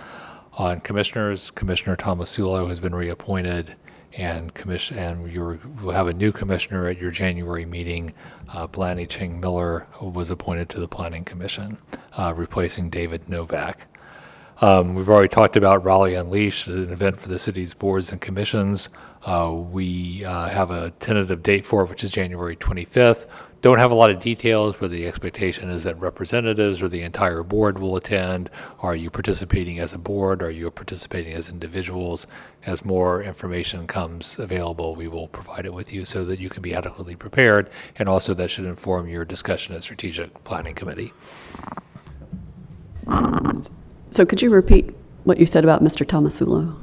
S14: On commissioners, Commissioner Tomasulo has been reappointed, and we'll have a new commissioner at your January meeting. Blanny Ching Miller was appointed to the Planning Commission, replacing David Novak. We've already talked about Raleigh Unleashed, an event for the city's boards and commissions. We have a tentative date for it, which is January 25th. Don't have a lot of details, but the expectation is that representatives or the entire board will attend. Are you participating as a board? Are you participating as individuals? As more information comes available, we will provide it with you so that you can be adequately prepared, and also that should inform your discussion at Strategic Planning Committee.
S1: So could you repeat what you said about Mr. Tomasulo?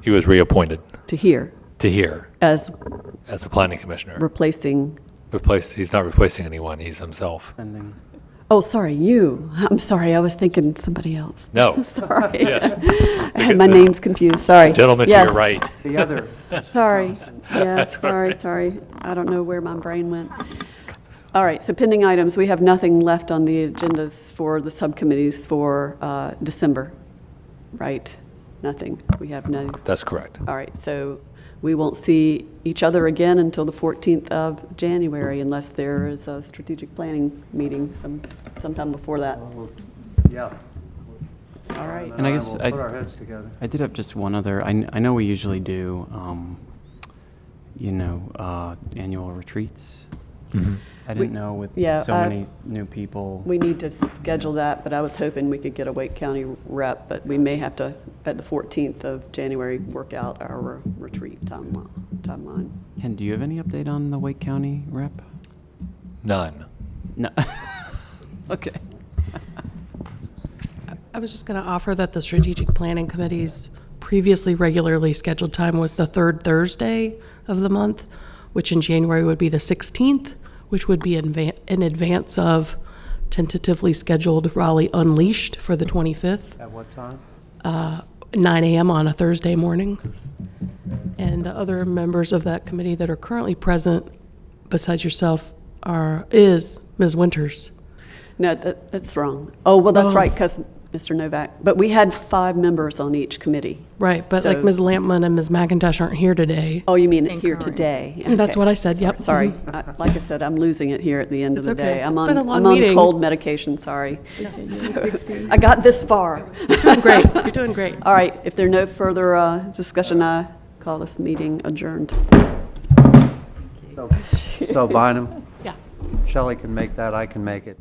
S14: He was reappointed.
S1: To here?
S14: To here.
S1: As
S14: a planning commissioner.
S1: Replacing?
S14: He's not replacing anyone, he's himself.
S1: Oh, sorry, you. I'm sorry, I was thinking somebody else.
S14: No.
S1: Sorry.
S14: Yes.
S1: I had my names confused, sorry.
S14: Gentleman
S1: yes.
S14: to your right.
S5: The other.
S1: Sorry. Yeah,
S14: That's
S1: sorry,
S14: right.
S1: sorry. I don't know where my brain went. All right, so pending items, we have nothing left on the agendas for the subcommittees for December, right? Nothing. We have none.
S14: That's correct.
S1: All right, so we won't see each other again until the 14th of January unless there is a strategic planning meeting sometime before that.
S5: Yeah.
S1: All right.
S15: And I guess
S5: we'll put our heads together.
S15: I did have just one other. I know we usually do, annual retreats.
S14: Mm-hmm.
S15: I didn't know with so many new people.
S1: We need to schedule that, but I was hoping we could get a Wake County rep, but we may have to, at the 14th of January, work out our retreat timeline.
S15: Ken, do you have any update on the Wake County rep?
S14: None.
S15: No. Okay.
S9: I was just going to offer that the Strategic Planning Committee's previously regularly scheduled time was the third Thursday of the month, which in January would be the 16th, which would be in advance of tentatively scheduled Raleigh Unleashed for the 25th.
S5: At what time?
S9: 9 a.m. on a Thursday morning. And the other members of that committee that are currently present, besides yourself, is Ms. Winters.
S1: No, that's wrong. Oh, well, that's right, because Mr. Novak. But we had 5 members on each committee.
S9: Right, but
S1: so,
S9: like Ms. Lampman and Ms. McIntosh aren't here today.
S1: Oh, you mean here today? Okay.
S9: That's what I said, yep.
S1: Sorry. Like I said, I'm losing it here at the end of the day. I'm on cold medication, sorry. So, I got this far.
S9: You're doing great. You're doing great.
S1: All right, if there are no further discussion, I call this meeting adjourned.
S5: So Bynum?
S9: Yeah.
S5: Shelley can make that, I can make it.